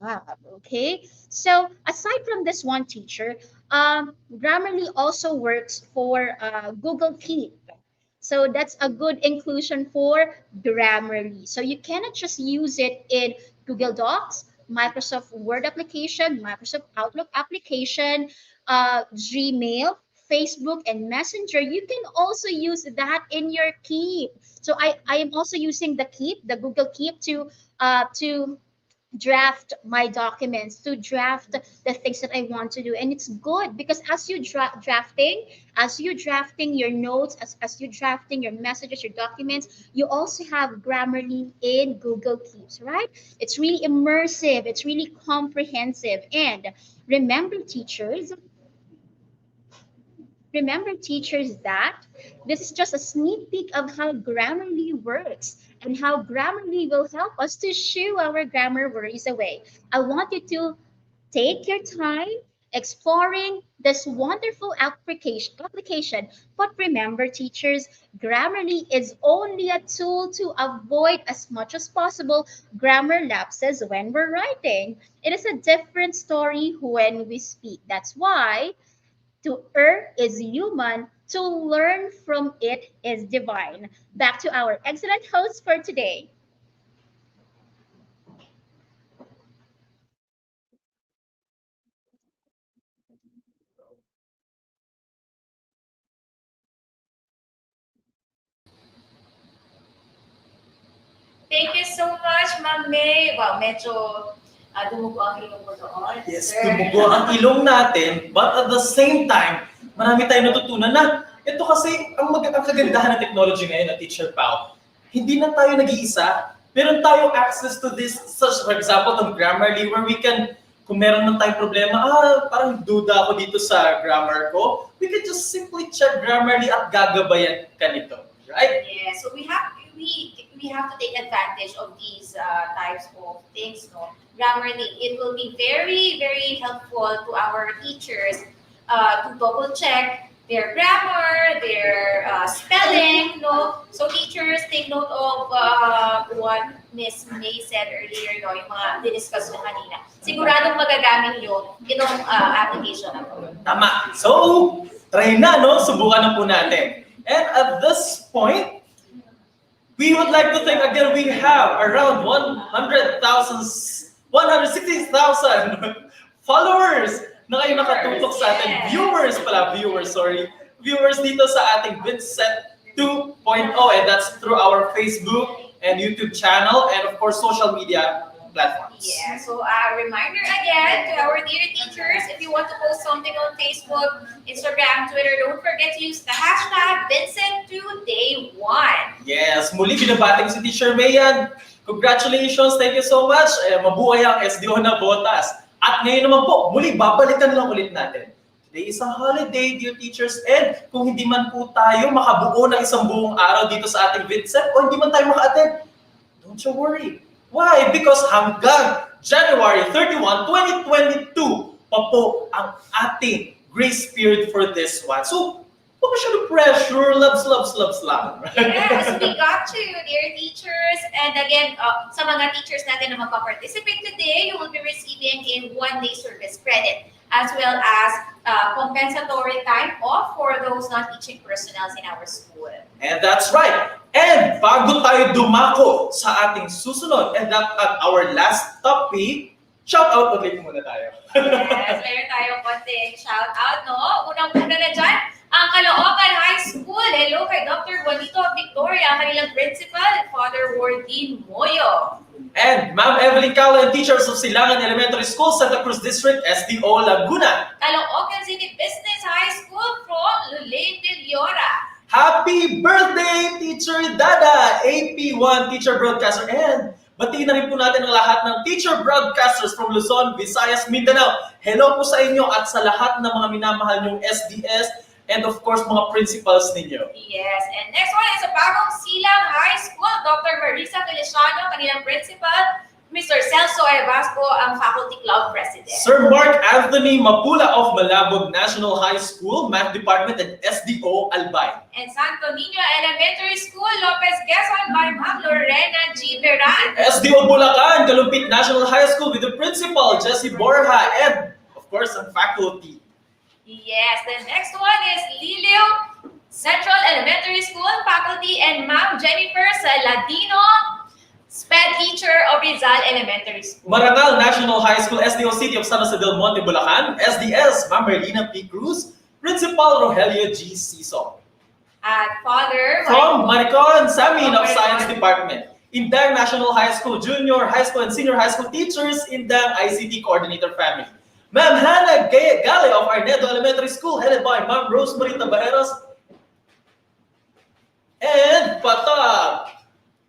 have. Okay. So aside from this one teacher, Grammarly also works for Google Keep. So that's a good inclusion for Grammarly. So you cannot just use it in Google Docs, Microsoft Word application, Microsoft Outlook application, Gmail, Facebook, and Messenger. You can also use that in your Keep. So I am also using the Keep, the Google Keep, to draft my documents, to draft the things that I want to do. And it's good because as you drafting your notes, as you drafting your messages, your documents, you also have Grammarly in Google Keeps, right? It's really immersive, it's really comprehensive. And remember, teachers, remember, teachers, that this is just a sneak peek of how Grammarly works and how Grammarly will help us to shoo our grammar worries away. I want you to take your time exploring this wonderful application. But remember, teachers, Grammarly is only a tool to avoid as much as possible grammar lapses when we're writing. It is a different story when we speak. That's why to err is human, to learn from it is divine. Back to our excellent host for today. Thank you so much, Ma'am May. Wow, medyo dumugo ang ilong ko doon. Yes, Sir. tumugo ang ilong natin, but at the same time, marami tayong natutunan na ito kasi ang kagandahan ng technology ngayon na Teacher Pao. Hindi na tayo nag-iisa. Meron tayong access to this, such for example, ng Grammarly where we can, kung meron man tayong problema, parang duda ako dito sa grammar ko, we can just simply check Grammarly at gagabayan ka nito. Right? Yeah, so we have to take advantage of these types of things, no? Grammarly, it will be very, very helpful to our teachers to double check their grammar, their spelling, no? So teachers, take note of what Miss May said earlier, no? Yung mga diniscuss na kanina. Siguradong magagamit nyo itong application na to. Tama. So, try na, no? Subukan na po natin. And at this point, we would like to thank again, we have around 160,000 followers na kayo nakatutok sa atin. Viewers dito sa ating VINSET 2.0, and that's through our Facebook and YouTube channel and of course social media platforms. Yeah, so a reminder again to our dear teachers, if you want to post something on Facebook, Instagram, Twitter, don't forget to use the hashtag VINSET2Day1. Yes, muli binabating si Teacher Mayan. Congratulations, thank you so much. Mabuhay ang SDO na botas. At ngayon naman po, muli babalikan lang ulit natin. Today is a holiday, dear teachers, and kung hindi man po tayo makabuo ng isang buong araw dito sa ating VINSET o hindi man tayo maka-attend, don't you worry. Why? Because hanggang January 31, 2022 pa po ang ating grace period for this one. So, huwag masyado pressure, loves lang. Yes, we got you, dear teachers. And again, sa mga teachers natin na magpa-participate today, you will be receiving a one-day service credit as well as compensatory time off for those non-teaching personnel in our school. And that's right. And bago tayo dumako sa ating susunod, and that at our last topic, shout out ulit muna tayo. Yes, meron tayong konting shout out, no? Unang-una na dyan, ang Caloocan High School. Hello kay Dr. Juanito Victoria, kanilang principal, and Father Wardin Moyo. And Ma'am Evelyn Calo and teachers of Silangan Elementary School, Santa Cruz District, SDO Laguna. Caloocan City Business High School from Lulain Villora. Happy birthday, Teacher Dada, AP1 teacher broadcaster, and Batiin na rin po natin ang lahat ng teacher broadcasters from Luzon, Visayas, Mindanao. Hello po sa inyo at sa lahat ng mga minamahal nyong SDS and of course mga principals ninyo. Yes, and next one is sa Bagong Silang High School, Dr. Marisa Feliciano, kanilang principal. Mr. Celso Evasco, ang Faculty Club President. Sir Mark Anthony Mapula of Malabog National High School, Math Department and SDO Albay. And Santo Niño Elementary School, Lopez Quezon by Ma'am Lorena G. Veran. SDO Bulacan, Kalumpit National High School with the principal, Jessie Borja, and of course, ang faculty. Yes, the next one is Liliw Central Elementary School, faculty, and Ma'am Jennifer Saladino, SPED teacher of Rizal Elementary School. Marangal National High School, SDO City of San Jose del Monte, Bulacan, SDS, Ma'am Merlina P. Cruz, Principal Rogelio G. Siso. At Father From Maricon, Samin of Science Department. Indang National High School, Junior High School and Senior High School teachers, Indang ICT Coordinator Family. Ma'am Hannah Gale of Arnedo Elementary School, headed by Ma'am Rosemary Tabajeros. And Patag.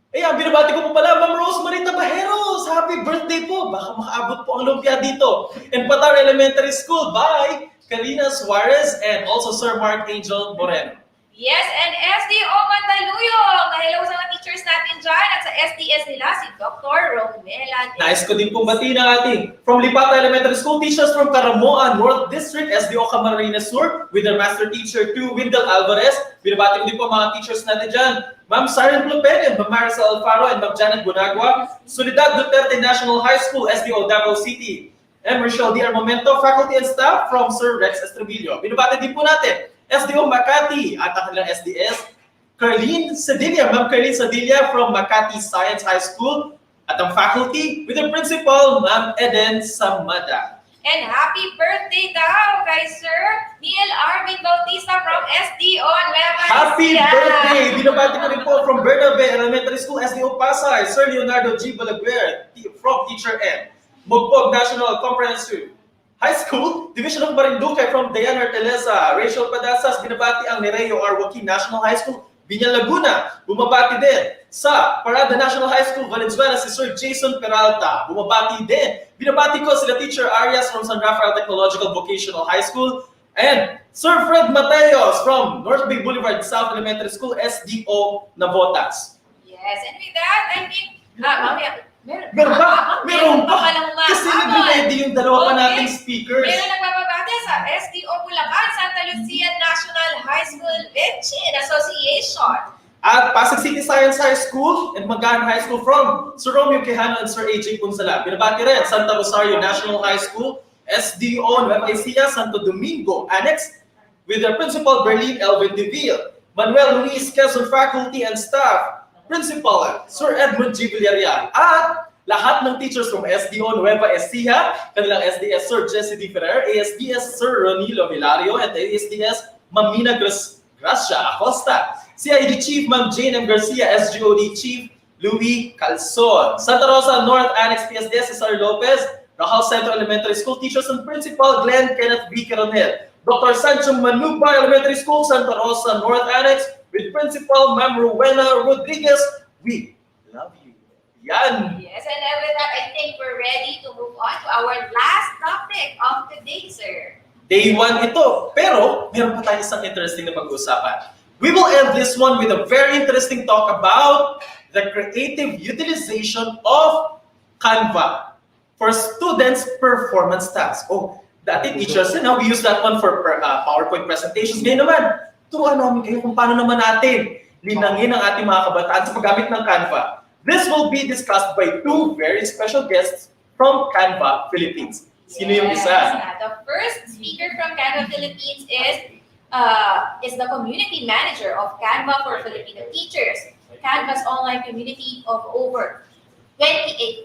Ayan, binabati ko po pala, Ma'am Rosemary Tabajeros. Happy birthday po. Baka makaabot po ang lumpia dito. And Patar Elementary School by Karina Suarez and also Sir Mark Angel Moreno. Yes, and SDO Mandaluyong. Hello sa mga teachers natin dyan at sa SDS nila, si Dr. Romela. Nice ko din pong bati na ating from Lipata Elementary School teachers from Caramoan North District, SDO Camarines Sur with their master teacher to Windel Alvarez. Binabati ko din po mga teachers natin dyan. Ma'am Siren Plupen and Ma'am Maricel Alfaro and Ma'am Janet Gunagua. Solidad Duterte National High School, SDO Davao City. And Rochelle D. Armamento, faculty and staff from Sir Rex Estremillo. Binabati din po natin SDO Makati at ang kanilang SDS, Carlene Sedilla, Ma'am Carlene Sedilla from Makati Science High School at ang faculty with the principal, Ma'am Eden Samada. And happy birthday daw kay Sir Neil Arvin Bautista from SDO Nueva Happy Ecija. birthday! Binabati ko rin po from Bernabe Elementary School, SDO Pasay, Sir Leonardo G. Balaguer from Teacher M. Mugpog National Comprehensive High School, Division of Marinduque from Diana Artelesa, Rachel Padasas, binabati ang Nereo R. Joaquin National High School, Biñan Laguna, bumabati din sa Parada National High School, Valenzuela, si Sir Jason Peralta, bumabati din. Binabati ko sila Teacher Arias from San Rafael Technological Vocational High School, and Sir Fred Mateos from North Big Boulevard South Elementary School, SDO Navotas. Yes, and with that, I think, mamaya, Meron ba? Meron pa! palang Kasi nag-ready yung dalawa pa nating speakers. Meron nagbababate sa SDO Bulacan, Santa Lucia National High School Venchin Association. At Pasig City Science High School and Magahan High School from Sir Romeo Quijano and Sir AJ Punsala. Binabati rin Santa Rosario National High School, SDO Nueva Ecija, Santo Domingo Annex with their principal Berlin Elvin Deville, Manuel Luis Quezon faculty and staff, Principal Sir Edmund G. Villarreal, at lahat ng teachers from SDO Nueva Ecija, kanilang SDS Sir Jesse D. Ferrer, ASDS Sir Ronilo Hilario, and ASDS Mamina Gracia Acosta, CID Chief Ma'am Jane M. Garcia, SGOD Chief Louis Calzon, Santa Rosa North Annex PSDS Cesar Lopez, Rahal Central Elementary School teachers and Principal Glenn Kenneth B. Caronel, Dr. Sancho Manuba Elementary School, Santa Rosa North Annex, with Principal Ma'am Rowena Rodriguez. We love you. Yan. Yes, and with that, I think we're ready to move on to our last topic of the day, sir. Day 1 ito. Pero, meron pa tayo isang interesting na pag-uusapan. We will end this one with a very interesting talk about the creative utilization of Canva for students' performance tasks. Oh, dati teachers, we use that one for PowerPoint presentations. Ngayon naman, turuan namin kayo kung paano naman natin linangin ang ating mga kabataan sa paggamit ng Canva. This will be discussed by two very special guests from Canva Philippines. Sino yung isa? The first speaker from Canva Philippines is the community manager of Canva for Filipino teachers. Canva's online community of over 28,000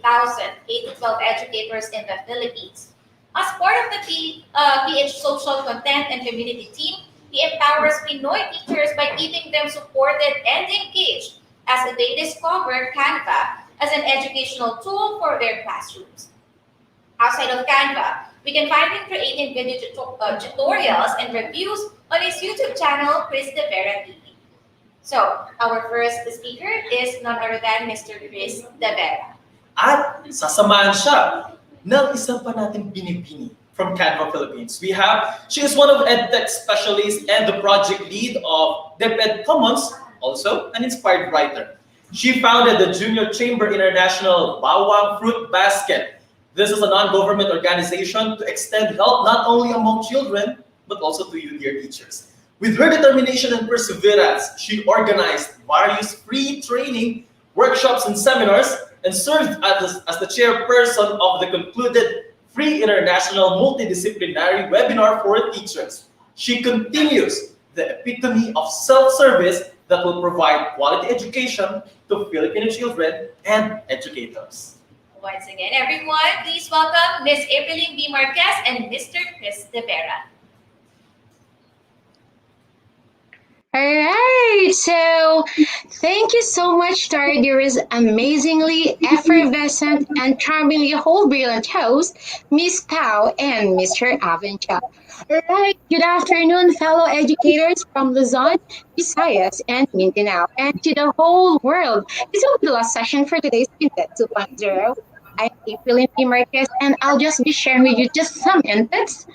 K-12 educators in the Philippines. As part of the PH Social Content and Community team, he empowers Pinoy teachers by keeping them supported and engaged as they discover Canva as an educational tool for their classrooms. Outside of Canva, we can find him creating video tutorials and reviews on his YouTube channel, Chris De Vera TV. So, our first speaker is none other than Mr. Chris De Vera. At sasamahan siya ng isa pa nating binibini from Canva Philippines. She is one of EdTech specialists and the project lead of DepEd Commons, also an inspired writer. She founded the Junior Chamber International Bawang Fruit Basket. This is a non-government organization to extend help not only among children, but also to you, dear teachers. With her determination and perseverance, she organized various free training, workshops, and seminars, and served as the chairperson of the concluded free international multidisciplinary webinar for teachers. She continues the epitome of self-service that will provide quality education to Filipino children and educators. Once again, everyone, please welcome Ms. Evelyn B. Marquez and Mr. Chris De Vera. All right, so thank you so much to our dearest, amazingly effervescent and charmingly whole brilliant host, Miss Pau and Mr. Avencha. All right, good afternoon, fellow educators from Luzon, Visayas, and Mindanao, and to the whole world. This will be the last session for today's VINSET 2.0. I'm April P. Marquez, and I'll just be sharing with you just some inputs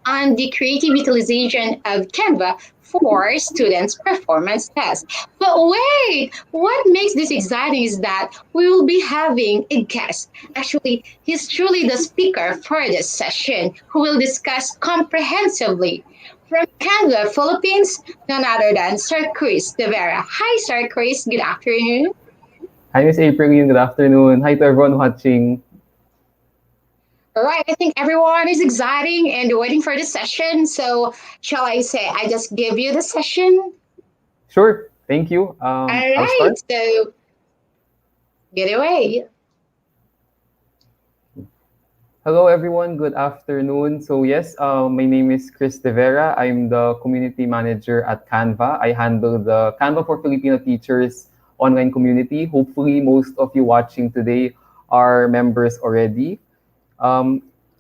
on the creative utilization of Canva for students' performance tests. But wait, what makes this exciting is that we will be having a guest. Actually, he's truly the speaker for this session who will discuss comprehensively from Canva, Philippines, none other than Sir Chris De Vera. Hi, Sir Chris. Good afternoon. Hi, Miss April. Good afternoon. Hi to everyone watching. All right, I think everyone is exciting and waiting for the session. So shall I say, I just give you the session? Sure. Thank you. All I'll right, start. so get away. Hello, everyone. Good afternoon. So yes, my name is Chris De Vera. I'm the community manager at Canva. I handle the Canva for Filipino Teachers online community. Hopefully, most of you watching today are members already.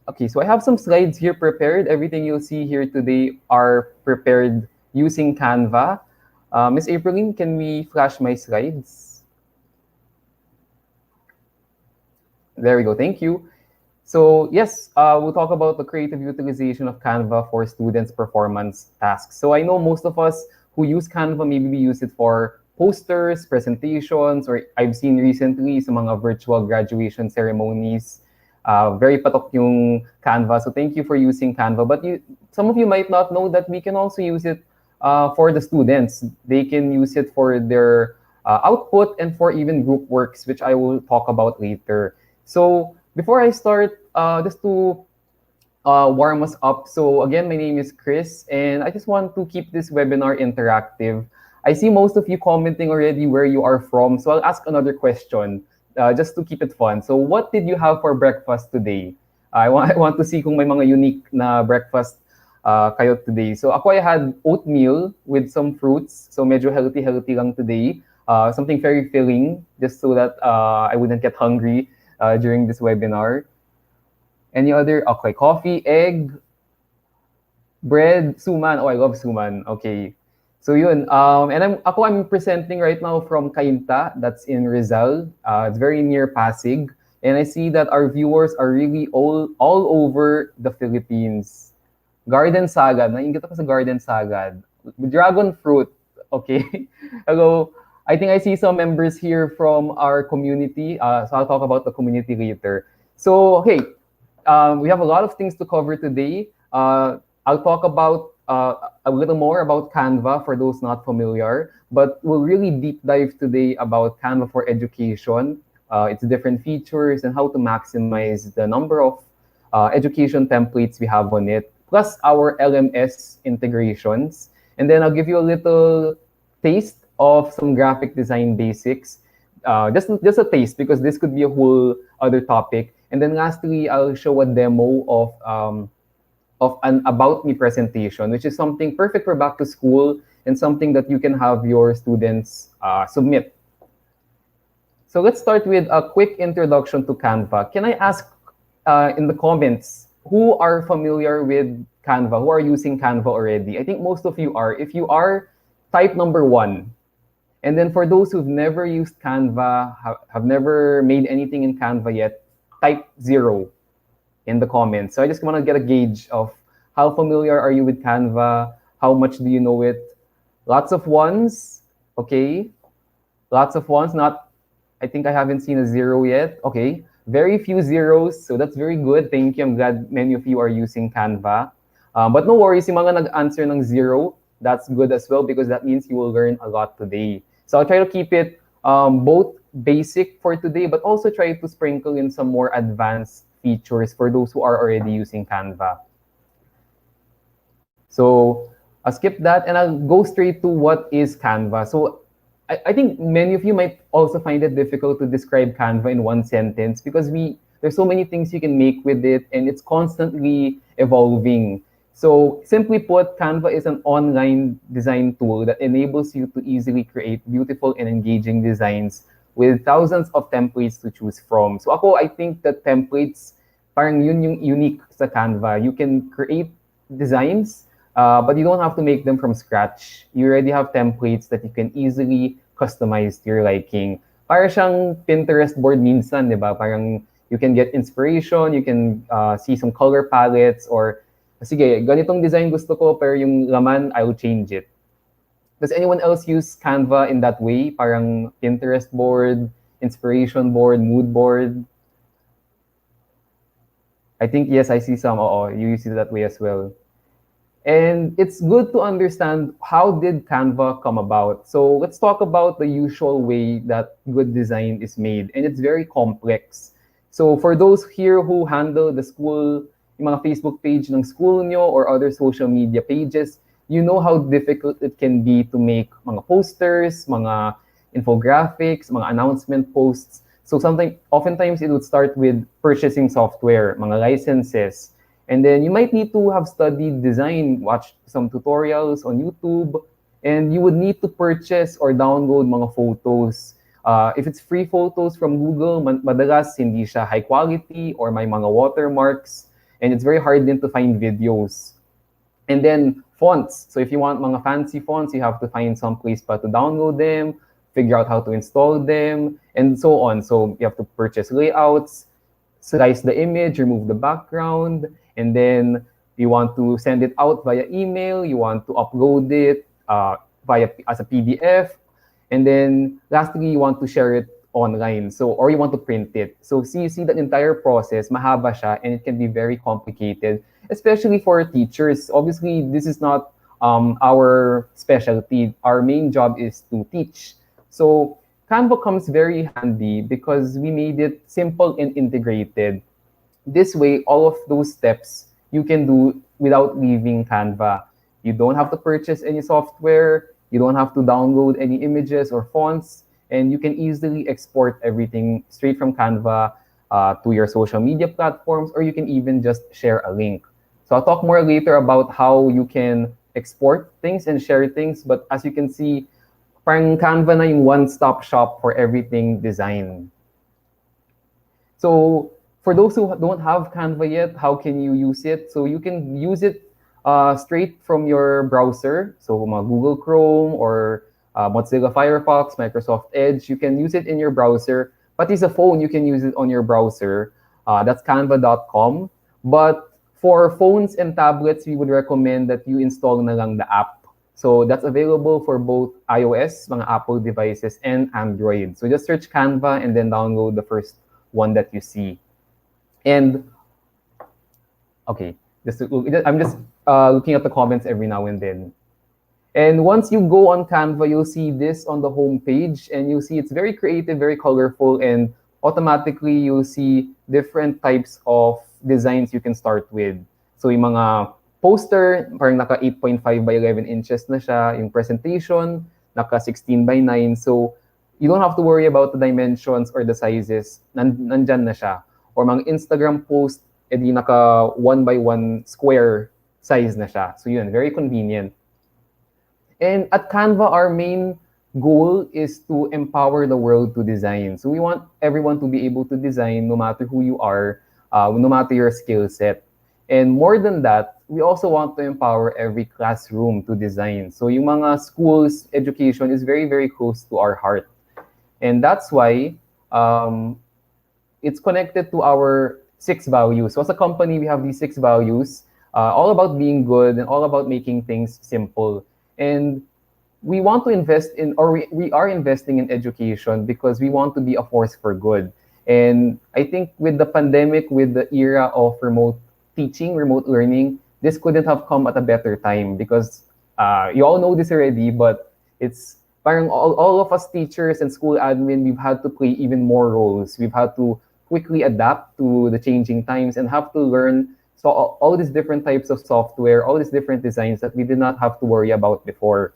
Okay, so I have some slides here prepared. Everything you'll see here today are prepared using Canva. Miss Aprilline, can we flash my slides? There we go, thank you. So yes, we'll talk about the creative utilization of Canva for students' performance tasks. So I know most of us who use Canva, maybe we use it for posters, presentations, or I've seen recently sa mga virtual graduation ceremonies. Very patok yung Canva. So thank you for using Canva. But some of you might not know that we can also use it for the students. They can use it for their output and for even group works, which I will talk about later. So before I start, just to warm us up. So again, my name is Chris, and I just want to keep this webinar interactive. I see most of you commenting already where you are from. So I'll ask another question. Just to keep it fun. So what did you have for breakfast today? I want to see kung may mga unique na breakfast kayo today. So ako, I had oatmeal with some fruits. So medyo healthy lang today. Something very filling, just so that I wouldn't get hungry during this webinar. Any other? Okay, coffee, egg, bread, suman. Oh, I love suman. Okay. So yun, and I'm presenting right now from Cainta, that's in Rizal. It's very near Pasig, and I see that our viewers are really all over the Philippines. Garden Sagad, nainggit ako sa Garden Sagad. Dragon fruit, okay. Hello, I think I see some members here from our community, so I'll talk about the community later. So, hey, we have a lot of things to cover today. I'll talk about a little more about Canva for those not familiar, but we'll really deep dive today about Canva for education, its different features, and how to maximize the number of education templates we have on it, plus our LMS integrations. And then I'll give you a little taste of some graphic design basics, just a taste, because this could be a whole other topic. And then lastly, I'll show a demo of an About Me presentation, which is something perfect for back to school and something that you can have your students submit. So let's start with a quick introduction to Canva. Can I ask in the comments, who are familiar with Canva, who are using Canva already? I think most of you are. If you are, type number 1. And then for those who've never used Canva, have never made anything in Canva yet, type 0 in the comments. So I just want to get a gauge of how familiar are you with Canva? How much do you know it? Lots of ones, okay. Lots of ones, I think I haven't seen a 0 yet. Okay, very few zeros, so that's very good. Thank you. I'm glad many of you are using Canva. But no worries, yung mga nag-answer ng 0, that's good as well because that means you will learn a lot today. So I'll try to keep it both basic for today, but also try to sprinkle in some more advanced features for those who are already using Canva. So I'll skip that and I'll go straight to what is Canva. So I think many of you might also find it difficult to describe Canva in one sentence because there's so many things you can make with it and it's constantly evolving. So simply put, Canva is an online design tool that enables you to easily create beautiful and engaging designs with thousands of templates to choose from. So I think that templates, parang yun yung unique sa Canva. You can create designs, but you don't have to make them from scratch. You already have templates that you can easily customize to your liking. Para siyang Pinterest board minsan, di ba? Parang you can get inspiration, you can see some color palettes, or sige, ganitong design gusto ko, pero yung laman, I will change it. Does anyone else use Canva in that way? Parang Pinterest board, inspiration board, mood board? I think, yes, I see some. You use it that way as well. And it's good to understand how did Canva come about. So let's talk about the usual way that good design is made. And it's very complex. So for those here who handle the school, yung mga Facebook page ng school nyo or other social media pages, you know how difficult it can be to make mga posters, mga infographics, mga announcement posts. So oftentimes it would start with purchasing software, mga licenses. And then you might need to have studied design, watched some tutorials on YouTube, and you would need to purchase or download mga photos. If it's free photos from Google, madalas hindi siya high quality or may mga watermarks, and it's very hard din to find videos. And then fonts. So if you want mga fancy fonts, you have to find some place pa to download them, figure out how to install them, and so on. So you have to purchase layouts, slice the image, remove the background, and then you want to send it out via email, you want to upload it as a PDF, and then lastly, you want to share it online, or you want to print it. So you see the entire process, mahaba siya, and it can be very complicated, especially for teachers. Obviously, this is not our specialty. Our main job is to teach. So Canva comes very handy because we made it simple and integrated. This way, all of those steps you can do without leaving Canva. You don't have to purchase any software. You don't have to download any images or fonts. And you can easily export everything straight from Canva to your social media platforms, or you can even just share a link. So I'll talk more later about how you can export things and share things. But as you can see, parang Canva na yung one-stop shop for everything design. So for those who don't have Canva yet, how can you use it? So you can use it straight from your browser. So Google Chrome or Mozilla Firefox, Microsoft Edge. You can use it in your browser. But it's a phone, you can use it on your browser. That's canva.com. But for phones and tablets, we would recommend that you install na lang the app. So that's available for both iOS, mga Apple devices, and Android. So just search Canva and then download the first one that you see. And okay, I'm just looking at the comments every now and then. And once you go on Canva, you'll see this on the home page, and you'll see it's very creative, very colorful, and automatically you'll see different types of designs you can start with. So yung mga poster, parang naka 8.5 by 11 inches na siya. Yung presentation, naka 16 by 9. So you don't have to worry about the dimensions or the sizes. Nandyan na siya. Or mga Instagram post, edi naka 1 by 1 square size na siya. So yun, very convenient. And at Canva, our main goal is to empower the world to design. So we want everyone to be able to design no matter who you are, no matter your skill set. And more than that, we also want to empower every classroom to design. So yung mga schools education is very, very close to our heart. And that's why it's connected to our 6 values. So as a company, we have these 6 values, all about being good and all about making things simple. And we want to invest in, or we are investing in education because we want to be a force for good. And I think with the pandemic, with the era of remote teaching, remote learning, this couldn't have come at a better time because you all know this already, but it's parang all of us teachers and school admin, we've had to play even more roles. We've had to quickly adapt to the changing times and have to learn so all these different types of software, all these different designs that we did not have to worry about before.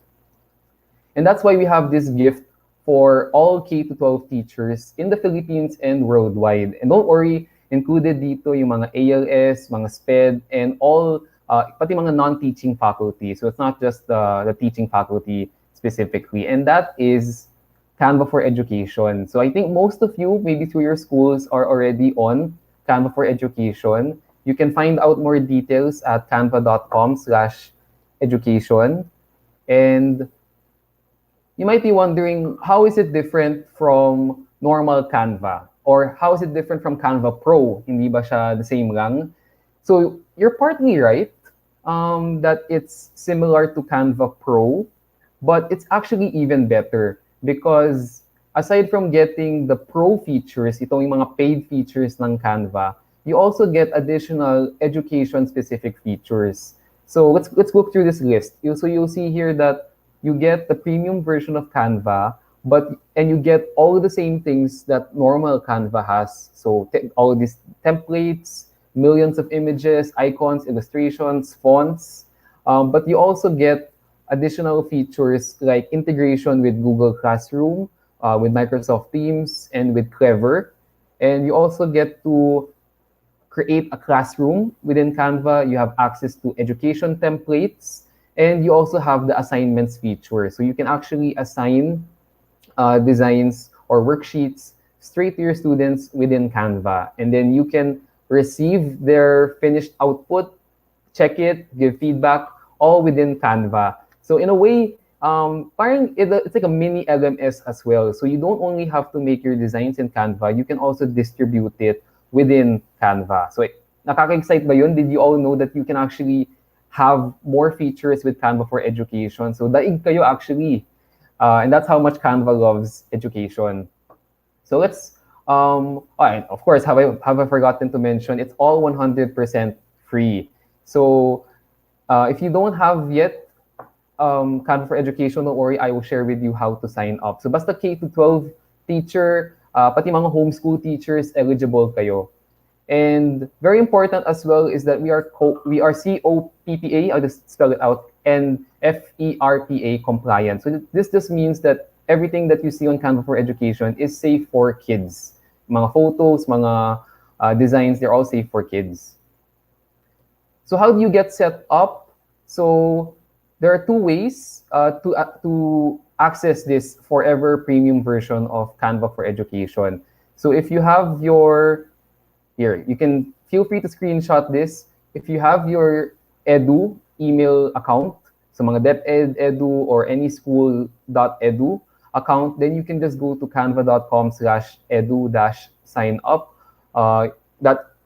And that's why we have this gift for all K-12 teachers in the Philippines and worldwide. And don't worry, included dito yung mga ALS, mga SPED, and all, pati mga non-teaching faculty. So it's not just the teaching faculty specifically. And that is Canva for Education. So I think most of you, maybe through your schools, are already on Canva for Education. You can find out more details at canva.com/education. And you might be wondering, how is it different from normal Canva? Or how is it different from Canva Pro? Hindi ba siya the same lang? So you're partly right that it's similar to Canva Pro, but it's actually even better because aside from getting the Pro features, itong yung mga paid features ng Canva, you also get additional education-specific features. So let's look through this list. So you'll see here that you get the premium version of Canva, and you get all the same things that normal Canva has. So all these templates, millions of images, icons, illustrations, fonts, but you also get additional features like integration with Google Classroom, with Microsoft Teams, and with Clever. And you also get to create a classroom within Canva. You have access to education templates, and you also have the assignments feature. So you can actually assign designs or worksheets straight to your students within Canva. And then you can receive their finished output, check it, give feedback, all within Canva. So in a way, parang it's like a mini LMS as well. So you don't only have to make your designs in Canva, you can also distribute it within Canva. So nakaka-excite ba yun? Did you all know that you can actually have more features with Canva for Education? So daig kayo actually. And that's how much Canva loves education. So let's, and of course, have I forgotten to mention, it's all 100% free. So if you don't have yet Canva for Education, don't worry, I will share with you how to sign up. So basta K-12 teacher, pati mga homeschool teachers, eligible kayo. And very important as well is that we are COPPA, I'll just spell it out, and FERPA compliant. So this just means that everything that you see on Canva for Education is safe for kids. Mga photos, mga designs, they're all safe for kids. So how do you get set up? So there are 2 ways to access this forever premium version of Canva for Education. So if you have your, here, you can feel free to screenshot this. If you have your Edu email account, so mga DepEd Edu or any school.edu account, then you can just go to canva.com/edu-sign-up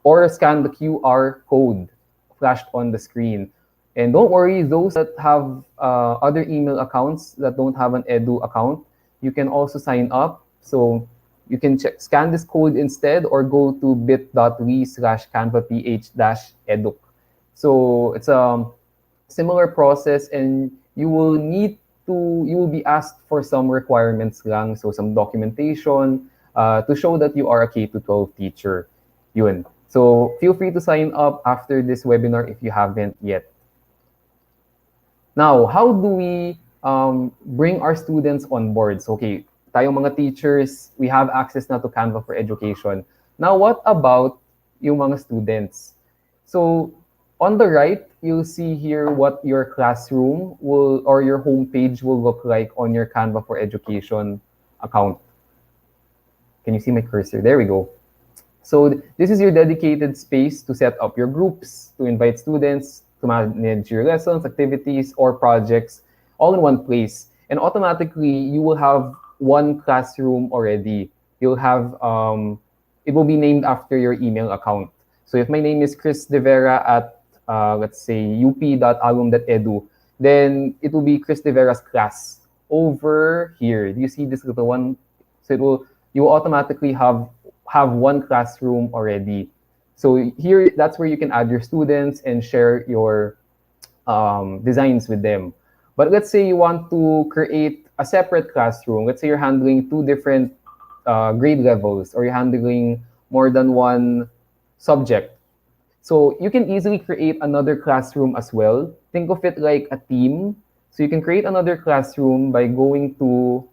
or scan the QR code flashed on the screen. And don't worry, those that have other email accounts that don't have an Edu account, you can also sign up. So you can scan this code instead or go to bit.ly/canvaph-edu. So it's a similar process, and you will be asked for some requirements lang, so some documentation to show that you are a K-12 teacher. Yun. So feel free to sign up after this webinar if you haven't yet. Now, how do we bring our students on board? So, okay, tayong mga teachers, we have access na to Canva for Education. Now, what about yung mga students? So, on the right, you'll see here what your classroom will, or your homepage will look like on your Canva for Education account. Can you see my cursor? There we go. So this is your dedicated space to set up your groups, to invite students, to manage your lessons, activities, or projects all in one place. And automatically, you will have one classroom already. You'll have, it will be named after your email account. So if my name is Chris De Vera at, let's say, up.alum.edu, then it will be Chris De Vera's class over here. Do you see this little one? So you will automatically have one classroom already. So here, that's where you can add your students and share your designs with them. But let's say you want to create a separate classroom. Let's say you're handling two different grade levels, or you're handling more than one subject. So you can easily create another classroom as well. Think of it like a team. So you can create another classroom by going to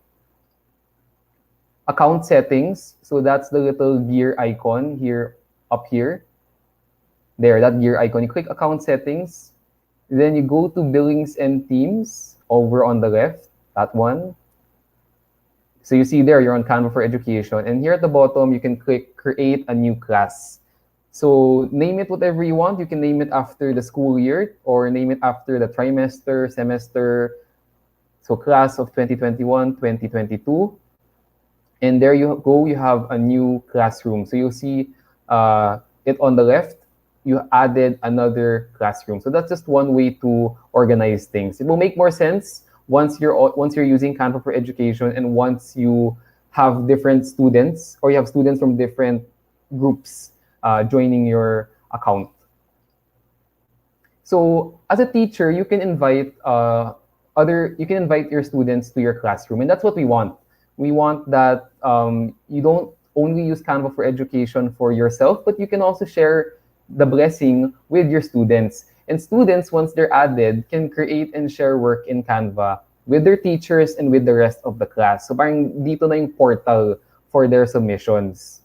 account settings. So that's the little gear icon here, up here. There, that gear icon. You click account settings. Then you go to billings and teams over on the left, that one. So you see there, you're on Canva for Education. And here at the bottom, you can click create a new class. So name it whatever you want. You can name it after the school year, or name it after the trimester, semester. So class of 2021, 2022. And there you go, you have a new classroom. So you'll see it on the left, you added another classroom. So that's just one way to organize things. It will make more sense once you're using Canva for Education, and once you have different students, or you have students from different groups joining your account. So as a teacher, you can invite your students to your classroom, and that's what we want. We want that you don't only use Canva for Education for yourself, but you can also share the blessing with your students. And students, once they're added, can create and share work in Canva with their teachers and with the rest of the class. So parang dito na yung portal for their submissions.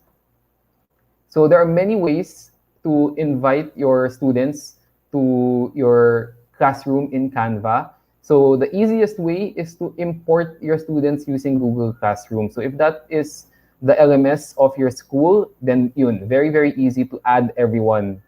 So there are many ways to invite your students to your classroom in Canva. So the easiest way is to import your students using Google Classroom. So if that is the LMS of your school, then yun, very, very easy to add everyone.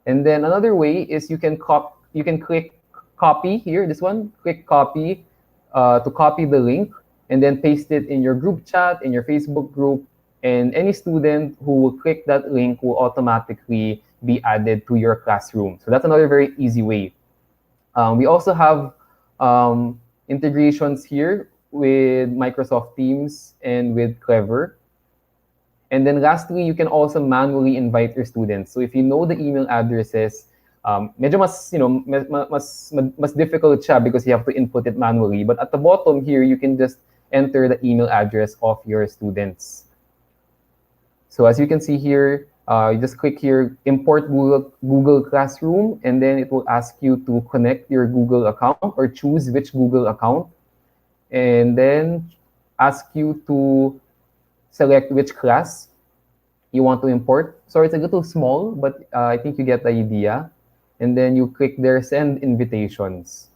And then another way is you can click copy here, this one, click copy to copy the link, and then paste it in your group chat, in your Facebook group, and any student who will click that link will automatically be added to your classroom. So that's another very easy way. We also have integrations here with Microsoft Teams and with Clever. And then lastly, you can also manually invite your students. So if you know the email addresses, medyo mas difficult siya because you have to input it manually. But at the bottom here, you can just enter the email address of your students. So as you can see here, you just click here, import Google Classroom, and then it will ask you to connect your Google account or choose which Google account, and then ask you to select which class you want to import. Sorry, it's a little small, but I think you get the idea. And then you click there, send invitations.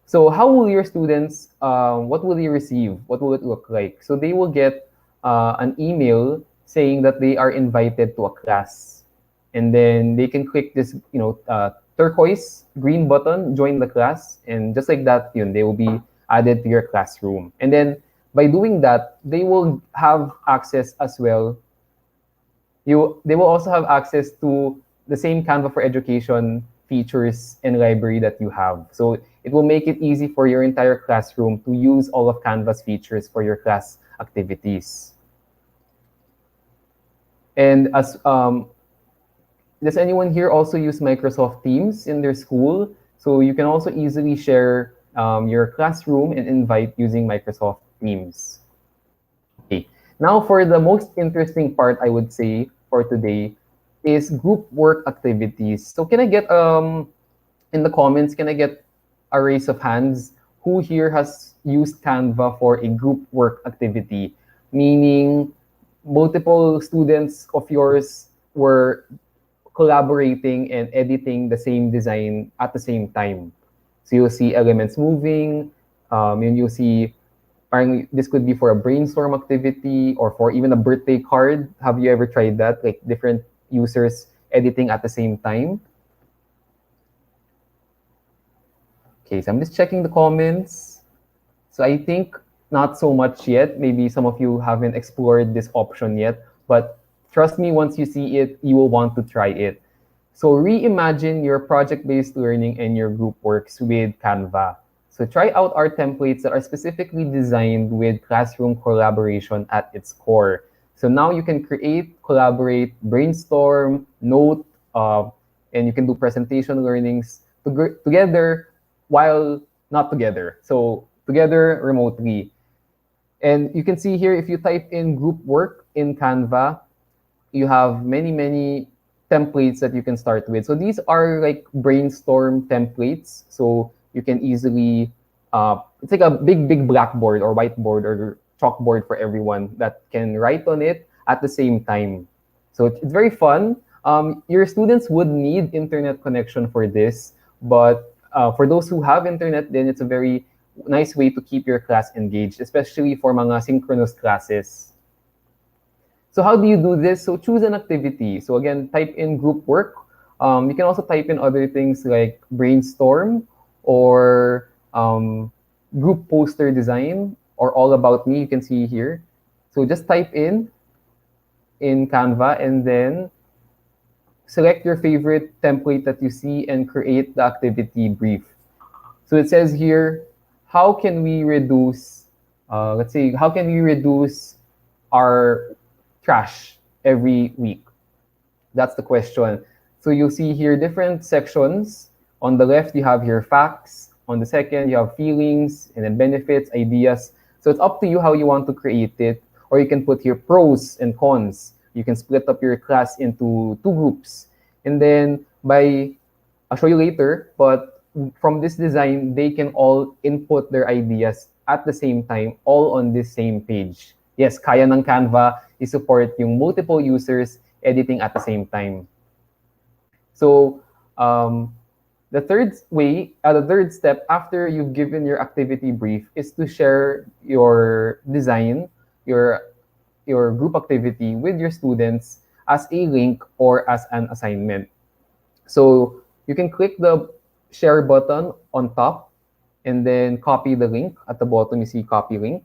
So how will your students, what will they receive? What will it look like? So they will get an email saying that they are invited to a class. And then they can click this, turquoise green button, join the class. And just like that, they will be added to your classroom. And then by doing that, they will have access as well. They will also have access to the same Canva for Education features and library that you have. So it will make it easy for your entire classroom to use all of Canva's features for your class activities. And as does anyone here also use Microsoft Teams in their school? So you can also easily share your classroom and invite using Microsoft Teams. Okay. Now for the most interesting part, I would say, for today is group work activities. So can I get, in the comments, can I get a raise of hands who here has used Canva for a group work activity? Meaning multiple students of yours were collaborating and editing the same design at the same time. So you'll see elements moving, and you'll see parang this could be for a brainstorm activity or for even a birthday card. Have you ever tried that? Like different users editing at the same time? Okay, so I'm just checking the comments. So I think not so much yet. Maybe some of you haven't explored this option yet, but trust me, once you see it, you will want to try it. So reimagine your project-based learning and your group works with Canva. So try out our templates that are specifically designed with classroom collaboration at its core. So now you can create, collaborate, brainstorm, note, and you can do presentation learnings together while not together. So together remotely. And you can see here, if you type in group work in Canva, you have many templates that you can start with. So these are like brainstorm templates. So you can easily, it's like a big blackboard or whiteboard or chalkboard for everyone that can write on it at the same time. So it's very fun. Your students would need internet connection for this, but for those who have internet, then it's a very nice way to keep your class engaged, especially for mga synchronous classes. So how do you do this? So choose an activity. So again, type in group work. You can also type in other things like brainstorm or group poster design or all about me, you can see here. So just type in Canva and then select your favorite template that you see and create the activity brief. So it says here, how can we reduce, let's say, how can we reduce our trash every week? That's the question. So you'll see here different sections. On the left, you have your facts. On the second, you have feelings and then benefits, ideas. So it's up to you how you want to create it, or you can put your pros and cons. You can split up your class into 2 groups. And then I'll show you later, but from this design, they can all input their ideas at the same time, all on this same page. Yes, kaya ng Canva i-support yung multiple users editing at the same time. So the third step after you've given your activity brief is to share your design, your group activity with your students as a link or as an assignment. So you can click the share button on top and then copy the link. At the bottom, you see copy link.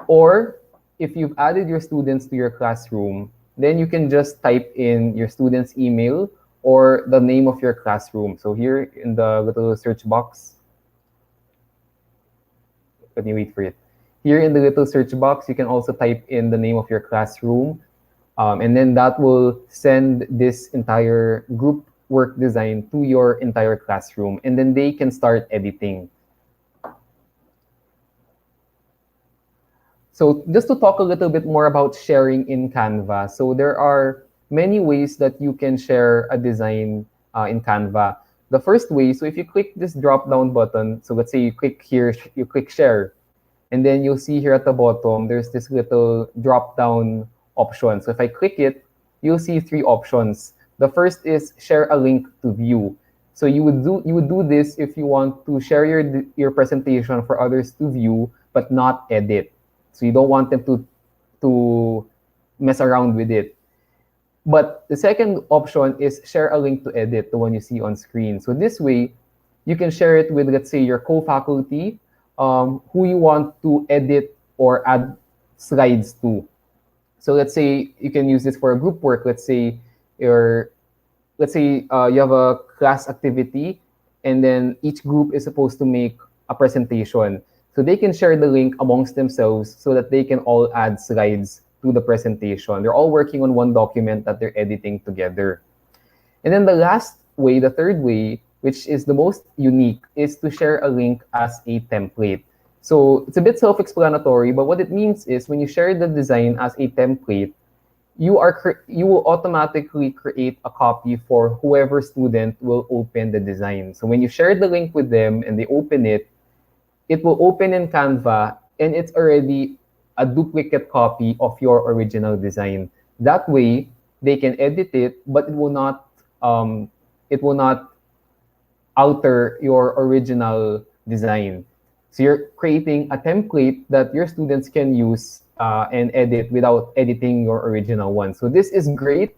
Or if you've added your students to your classroom, then you can just type in your student's email or the name of your classroom. So here in the little search box, let me wait for it. Here in the little search box, you can also type in the name of your classroom. And then that will send this entire group work design to your entire classroom. And then they can start editing. So just to talk a little bit more about sharing in Canva. So there are many ways that you can share a design in Canva. The first way, so if you click this drop-down button, so let's say you click here, you click share, and then you'll see here at the bottom, there's this little drop-down option. So if I click it, you'll see 3 options. The first is share a link to view. So you would do this if you want to share your presentation for others to view, but not edit. So you don't want them to mess around with it. But the second option is share a link to edit, the one you see on screen. So this way, you can share it with, let's say, your co-faculty, who you want to edit or add slides to. So let's say you can use this for a group work. Let's say you have a class activity, and then each group is supposed to make a presentation. So they can share the link amongst themselves so that they can all add slides to the presentation. They're all working on one document that they're editing together. And then the last way, the third way, which is the most unique, is to share a link as a template. So it's a bit self-explanatory, but what it means is when you share the design as a template, you will automatically create a copy for whoever student will open the design. So when you share the link with them and they open it, it will open in Canva and it's already a duplicate copy of your original design. That way, they can edit it, but it will not alter your original design. So you're creating a template that your students can use and edit without editing your original one. So this is great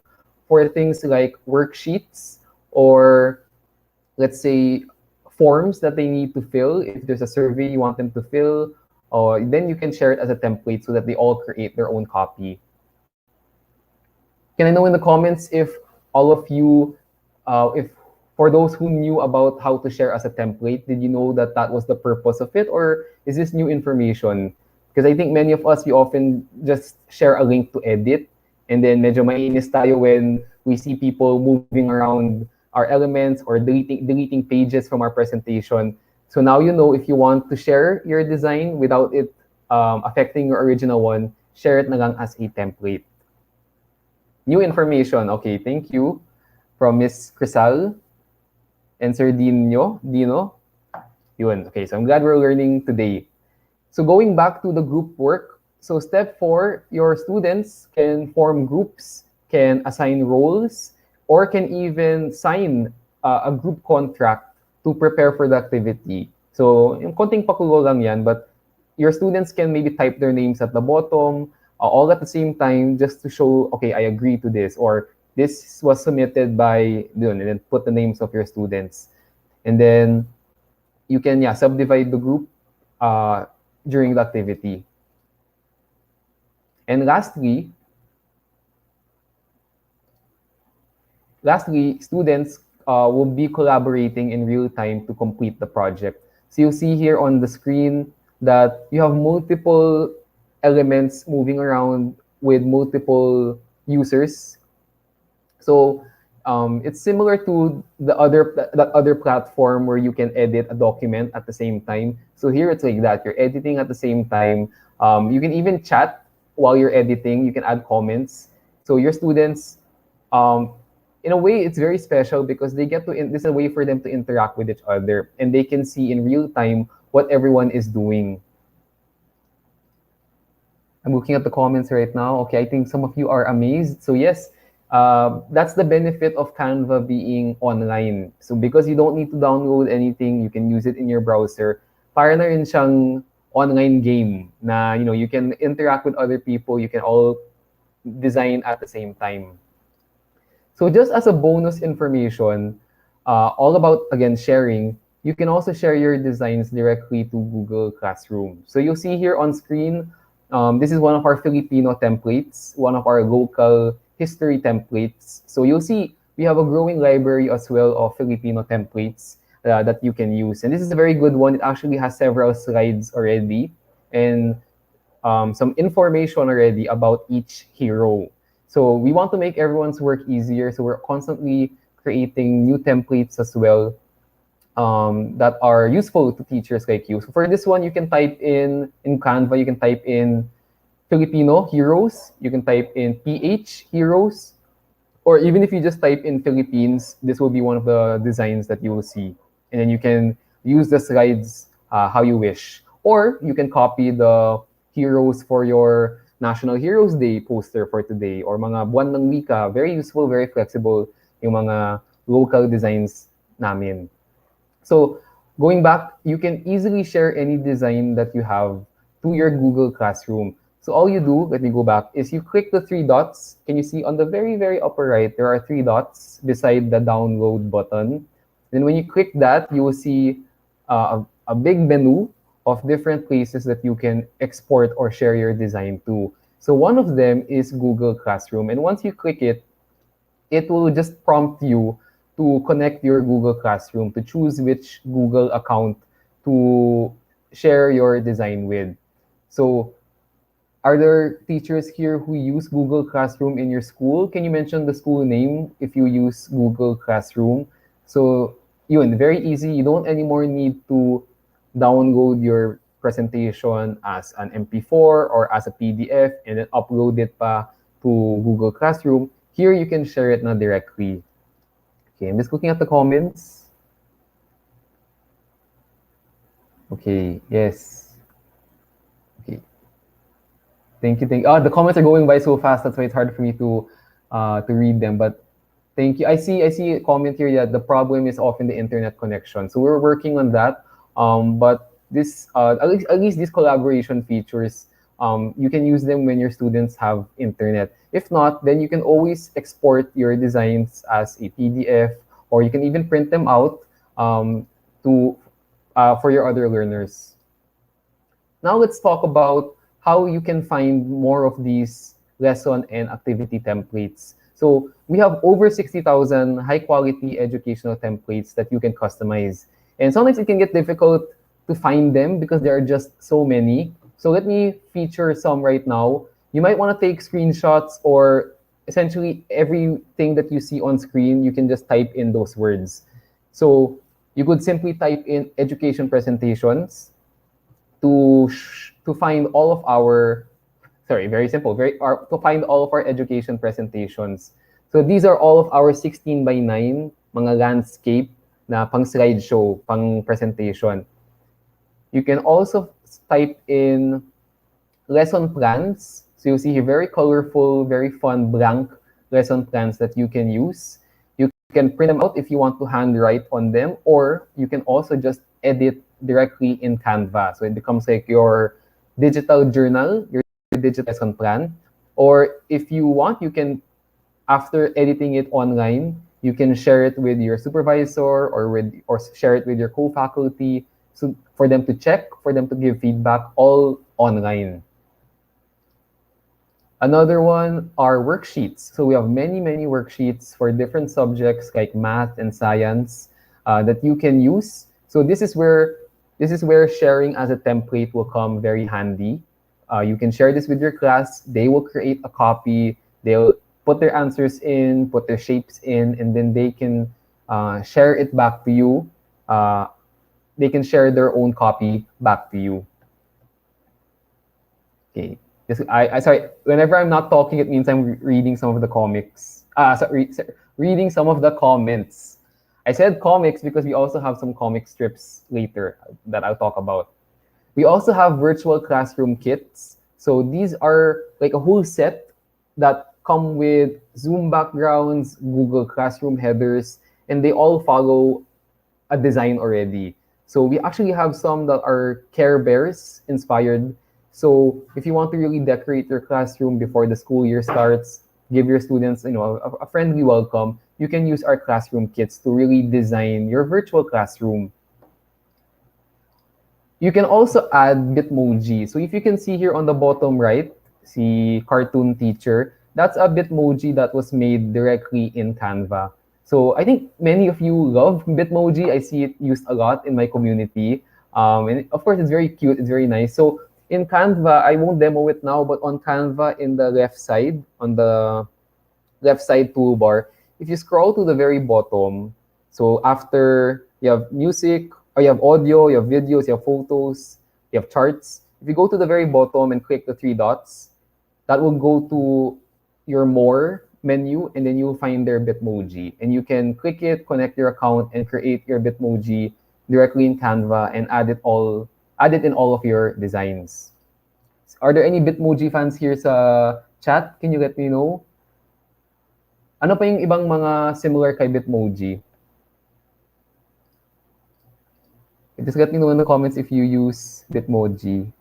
for things like worksheets or, let's say, forms that they need to fill. If there's a survey you want them to fill, then you can share it as a template so that they all create their own copy. Can I know in the comments if all of you, if for those who knew about how to share as a template, did you know that that was the purpose of it, or is this new information? Because I think many of us, we often just share a link to edit, and then medyo mainis tayo when we see people moving around our elements or deleting pages from our presentation. So now you know, if you want to share your design without it affecting your original one, share it na lang as a template. New information. Okay, thank you from Miss Crisal and Sir Dino. Yun. Okay, so I'm glad we're learning today. So going back to the group work, so step 4, your students can form groups, can assign roles, or can even sign a group contract to prepare for the activity. So yung konting pakulo lang yan, but your students can maybe type their names at the bottom, all at the same time, just to show, okay, I agree to this, or this was submitted by, and then put the names of your students. And then you can, subdivide the group during the activity. And lastly, students will be collaborating in real time to complete the project. So you'll see here on the screen that you have multiple elements moving around with multiple users. So it's similar to that other platform where you can edit a document at the same time. So here it's like that. You're editing at the same time. You can even chat while you're editing. You can add comments. So your students, in a way, it's very special because they get to, this is a way for them to interact with each other, and they can see in real time what everyone is doing. I'm looking at the comments right now. Okay, I think some of you are amazed. So yes, that's the benefit of Canva being online. So because you don't need to download anything, you can use it in your browser. Para na rin siyang online game na, you can interact with other people. You can all design at the same time. So just as a bonus information, all about, again, sharing, you can also share your designs directly to Google Classroom. So you'll see here on screen, this is one of our Filipino templates, one of our local history templates. So you'll see we have a growing library as well of Filipino templates that you can use. And this is a very good one. It actually has several slides already and some information already about each hero. So we want to make everyone's work easier. So we're constantly creating new templates as well that are useful to teachers like you. So for this one, you can type in Canva, you can type in Filipino heroes, you can type in PH heroes, or even if you just type in Philippines, this will be one of the designs that you will see. And then you can use the slides how you wish. Or you can copy the heroes for your National Heroes Day poster for today, or mga buwan ng wika. Very useful, very flexible yung mga local designs namin. So going back, you can easily share any design that you have to your Google Classroom. So all you do, let me go back, is you click the 3 dots. Can you see on the very, very upper right, there are 3 dots beside the download button. Then when you click that, you will see a big menu of different places that you can export or share your design to. So one of them is Google Classroom. And once you click it, it will just prompt you to connect your Google Classroom, to choose which Google account to share your design with. So are there teachers here who use Google Classroom in your school? Can you mention the school name if you use Google Classroom? So yun, very easy. You don't anymore need to download your presentation as an MP4 or as a PDF and then upload it pa to Google Classroom. Here you can share it na directly. Okay, I'm just looking at the comments. Okay, yes. Okay. Thank you. The comments are going by so fast, that's why it's hard for me to read them. But thank you. I see a comment here that the problem is often the internet connection. So we're working on that. But this at least these collaboration features, you can use them when your students have internet. If not, then you can always export your designs as a PDF, or you can even print them out to for your other learners. Now let's talk about how you can find more of these lesson and activity templates. So we have over 60,000 high quality educational templates that you can customize. And sometimes it can get difficult to find them because there are just so many. So let me feature some right now. You might want to take screenshots, or essentially everything that you see on screen, you can just type in those words. So you could simply type in education presentations to find all of our, sorry, very simple, to find all of our education presentations. So these are all of our 16 by 9 mga landscape na pang slideshow, pang presentation. You can also type in lesson plans. So you see here, very colorful, very fun, blank lesson plans that you can use. You can print them out if you want to handwrite on them, or you can also just edit directly in Canva. So it becomes like your digital journal, your digital lesson plan. Or if you want, you can, after editing it online, you can share it with your supervisor or share it with your co-faculty, so for them to check, for them to give feedback, all online. Another one are worksheets. So we have many worksheets for different subjects like math and science that you can use. So this is where sharing as a template will come very handy. You can share this with your class. They will create a copy. They'll put their answers in, put their shapes in, and then they can share it back to you. They can share their own copy back to you. Okay. Sorry, whenever I'm not talking, it means I'm reading some of the comics. Reading some of the comments. I said comics because we also have some comic strips later that I'll talk about. We also have virtual classroom kits. So these are like a whole set that come with Zoom backgrounds, Google Classroom headers, and they all follow a design already. So we actually have some that are Care Bears inspired. So if you want to really decorate your classroom before the school year starts, give your students, a friendly welcome, you can use our classroom kits to really design your virtual classroom. You can also add Bitmoji. So if you can see here on the bottom right, see cartoon teacher, that's a Bitmoji that was made directly in Canva. So I think many of you love Bitmoji. I see it used a lot in my community. And of course, it's very cute, it's very nice. So in Canva, I won't demo it now, but on Canva in the left side, on the left side toolbar, if you scroll to the very bottom, so after you have music, or you have audio, you have videos, you have photos, you have charts. If you go to the very bottom and click the 3 dots, that will go to your More menu, and then you'll find their Bitmoji. And you can click it, connect your account, and create your Bitmoji directly in Canva and add it in all of your designs. Are there any Bitmoji fans here sa chat? Can you let me know? Ano pa yung ibang mga similar kay Bitmoji? Just let me know in the comments if you use Bitmoji.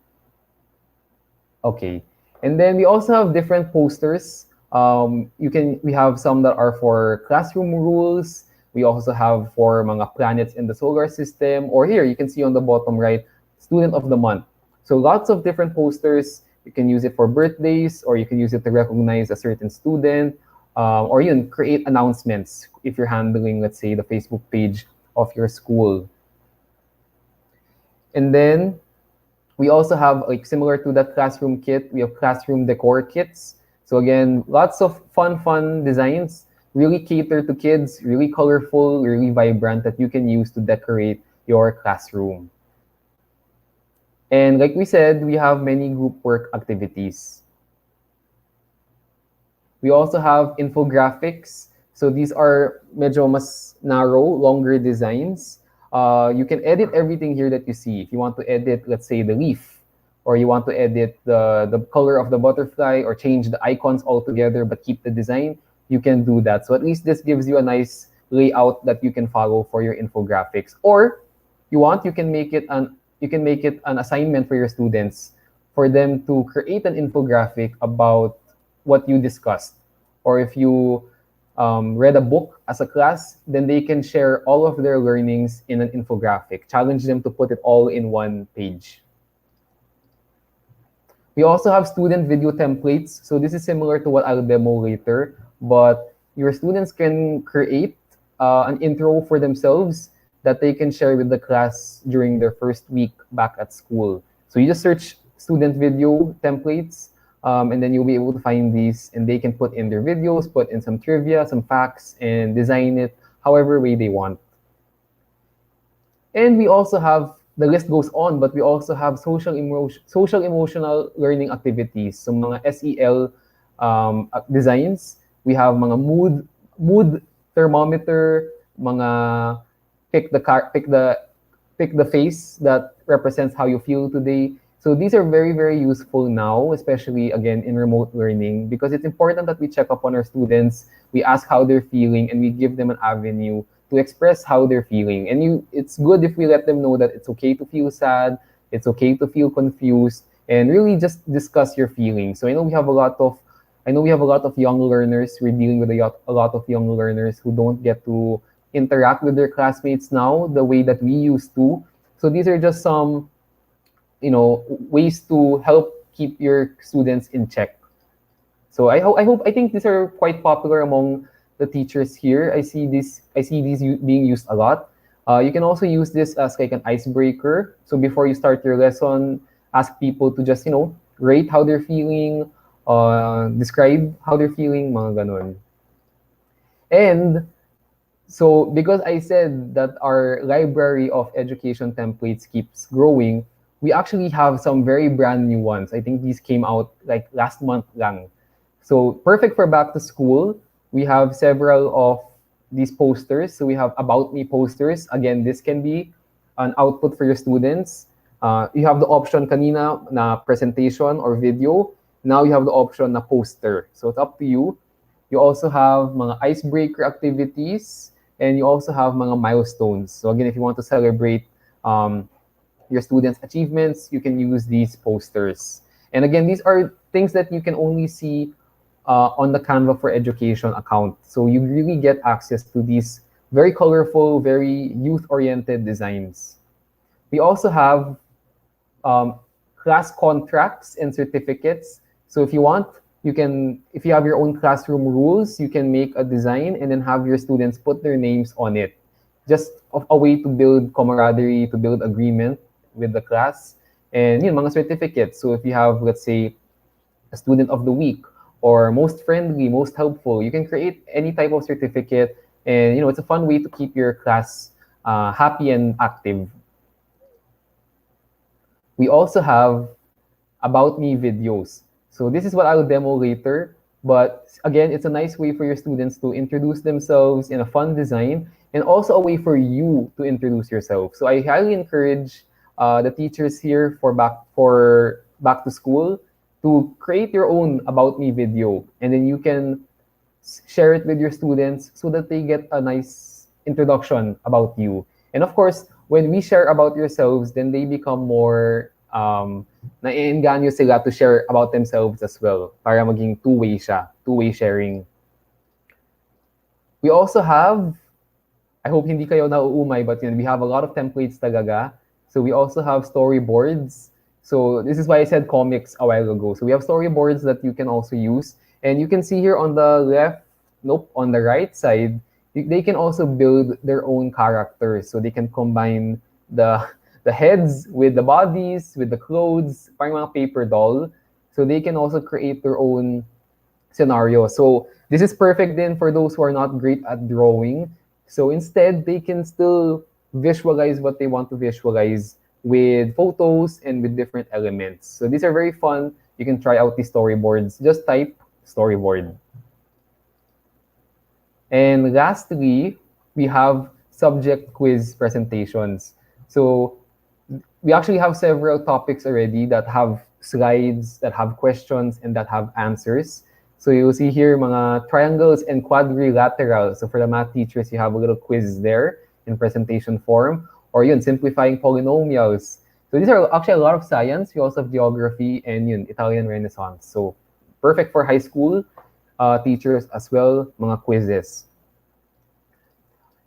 Okay. And then we also have different posters. We have some that are for classroom rules. We also have for mga planets in the solar system. Or here, you can see on the bottom right, Student of the Month. So lots of different posters. You can use it for birthdays, or you can use it to recognize a certain student, or even create announcements if you're handling, let's say, the Facebook page of your school. And then we also have, like, similar to that classroom kit, we have classroom decor kits. So again, lots of fun designs, really cater to kids, really colorful, really vibrant, that you can use to decorate your classroom. And like we said, we have many group work activities. We also have infographics. So these are medyo mas narrow, longer designs. You can edit everything here that you see. If you want to edit, let's say, the leaf, or you want to edit the color of the butterfly, or change the icons altogether but keep the design, you can do that. So at least this gives you a nice layout that you can follow for your infographics. Or you can make it you can make it an assignment for your students for them to create an infographic about what you discussed. Or if you read a book as a class, then they can share all of their learnings in an infographic. Challenge them to put it all in one page. We also have student video templates. So this is similar to what I'll demo later, but your students can create an intro for themselves that they can share with the class during their first week back at school. So you just search student video templates, and then you'll be able to find these, and they can put in their videos, put in some trivia, some facts, and design it however way they want. And we also have, the list goes on, but we also have social emotional learning activities. So mga SEL designs, we have mga mood thermometer, mga pick the face that represents how you feel today. So these are very, very useful now, especially again in remote learning, because it's important that we check up on our students, we ask how they're feeling, and we give them an avenue to express how they're feeling. And it's good if we let them know that it's okay to feel sad, it's okay to feel confused, and really just discuss your feelings. So I know we have a lot of young learners. We're dealing with a lot of young learners who don't get to interact with their classmates now the way that we used to. So these are just some ways to help keep your students in check. So I think these are quite popular among the teachers here. I see these being used a lot. You can also use this as like an icebreaker. So before you start your lesson, ask people to just rate how they're feeling, describe how they're feeling, mga ganon. And so because I said that our library of education templates keeps growing, we actually have some very brand new ones. I think these came out like last month lang. So perfect for back to school. We have several of these posters. So we have About Me posters. Again, this can be an output for your students. You have the option kanina na presentation or video. Now you have the option na poster. So it's up to you. You also have mga icebreaker activities, and you also have mga milestones. So again, if you want to celebrate your students' achievements, you can use these posters. And again, these are things that you can only see on the Canva for Education account. So you really get access to these very colorful, very youth-oriented designs. We also have class contracts and certificates. So if you want, if you have your own classroom rules, you can make a design and then have your students put their names on it. Just a way to build camaraderie, to build agreement with the class. And mga certificates. So if you have, let's say, a student of the week, or most friendly, most helpful, you can create any type of certificate. And it's a fun way to keep your class happy and active. We also have About Me videos. So this is what I'll demo later. But again, it's a nice way for your students to introduce themselves in a fun design, and also a way for you to introduce yourself. So I highly encourage the teachers here for back to school to create your own About Me video, and then you can share it with your students so that they get a nice introduction about you. And of course, when we share about yourselves, then they become more naiengganyo sila to share about themselves as well, para maging two-way sharing. We also have, I hope hindi kayo nauumay, but we have a lot of templates talaga. So we also have storyboards. So this is why I said comics a while ago. So we have storyboards that you can also use. And you can see here on the on the right side, they can also build their own characters. So they can combine the heads with the bodies, with the clothes, parang mga paper doll. So they can also create their own scenario. So this is perfect then for those who are not great at drawing. So instead, they can still visualize what they want to visualize with photos and with different elements. So these are very fun. You can try out these storyboards. Just type storyboard. And lastly, we have subject quiz presentations. So we actually have several topics already that have slides, that have questions, and that have answers. So you'll see here mga triangles and quadrilaterals. So for the math teachers, you have a little quiz there in presentation form. Or simplifying polynomials. So these are actually a lot of science. We also have geography and yun, Italian Renaissance. So perfect for high school teachers as well, mga quizzes.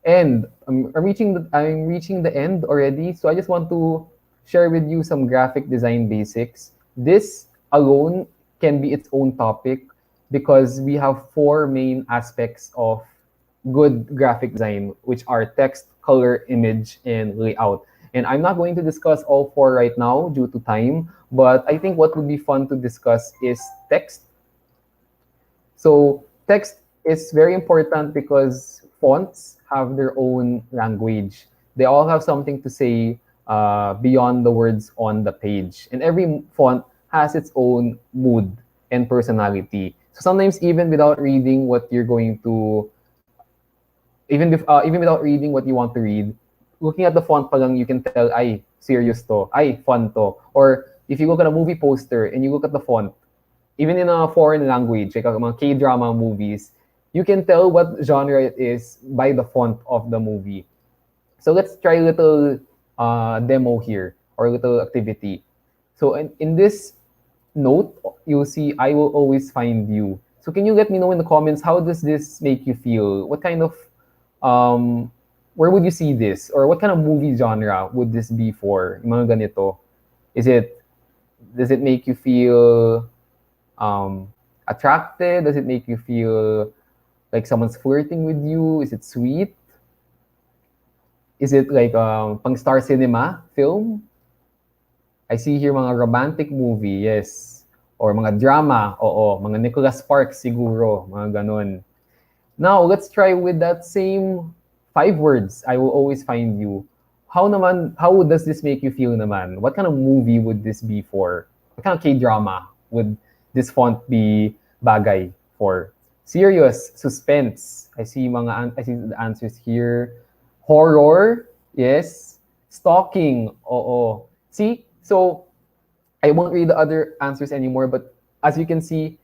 And I'm reaching the end already. So I just want to share with you some graphic design basics. This alone can be its own topic because we have four main aspects of good graphic design, which are text, color, image, and layout. And I'm not going to discuss all four right now due to time, but I think what would be fun to discuss is text. So text is very important because fonts have their own language. They all have something to say beyond the words on the page. And every font has its own mood and personality. So sometimes even without reading what you're going to, even without reading what you want to read, looking at the font pa lang, you can tell, ay, serious to, ay, fun to. Or if you look at a movie poster and you look at the font, even in a foreign language, like mga K-drama movies, you can tell what genre it is by the font of the movie. So let's try a little demo here, or a little activity. So in this note, you'll see, I will always find you. So can you let me know in the comments, how does this make you feel? What kind of, where would you see this? Or what kind of movie genre would this be for? Yung mga ganito. Does it make you feel attracted? Does it make you feel like someone's flirting with you? Is it sweet? Is it like pang star cinema film? I see here mga romantic movie, yes. Or mga drama, oo. Mga Nicholas Sparks siguro, mga ganon. Now, let's try with that same 5 words, I will always find you. How does this make you feel naman? What kind of movie would this be for? What kind of K-drama would this font be bagay for? Serious, suspense. I see the answers here. Horror, yes. Stalking, oo. See, so I won't read the other answers anymore, but as you can see,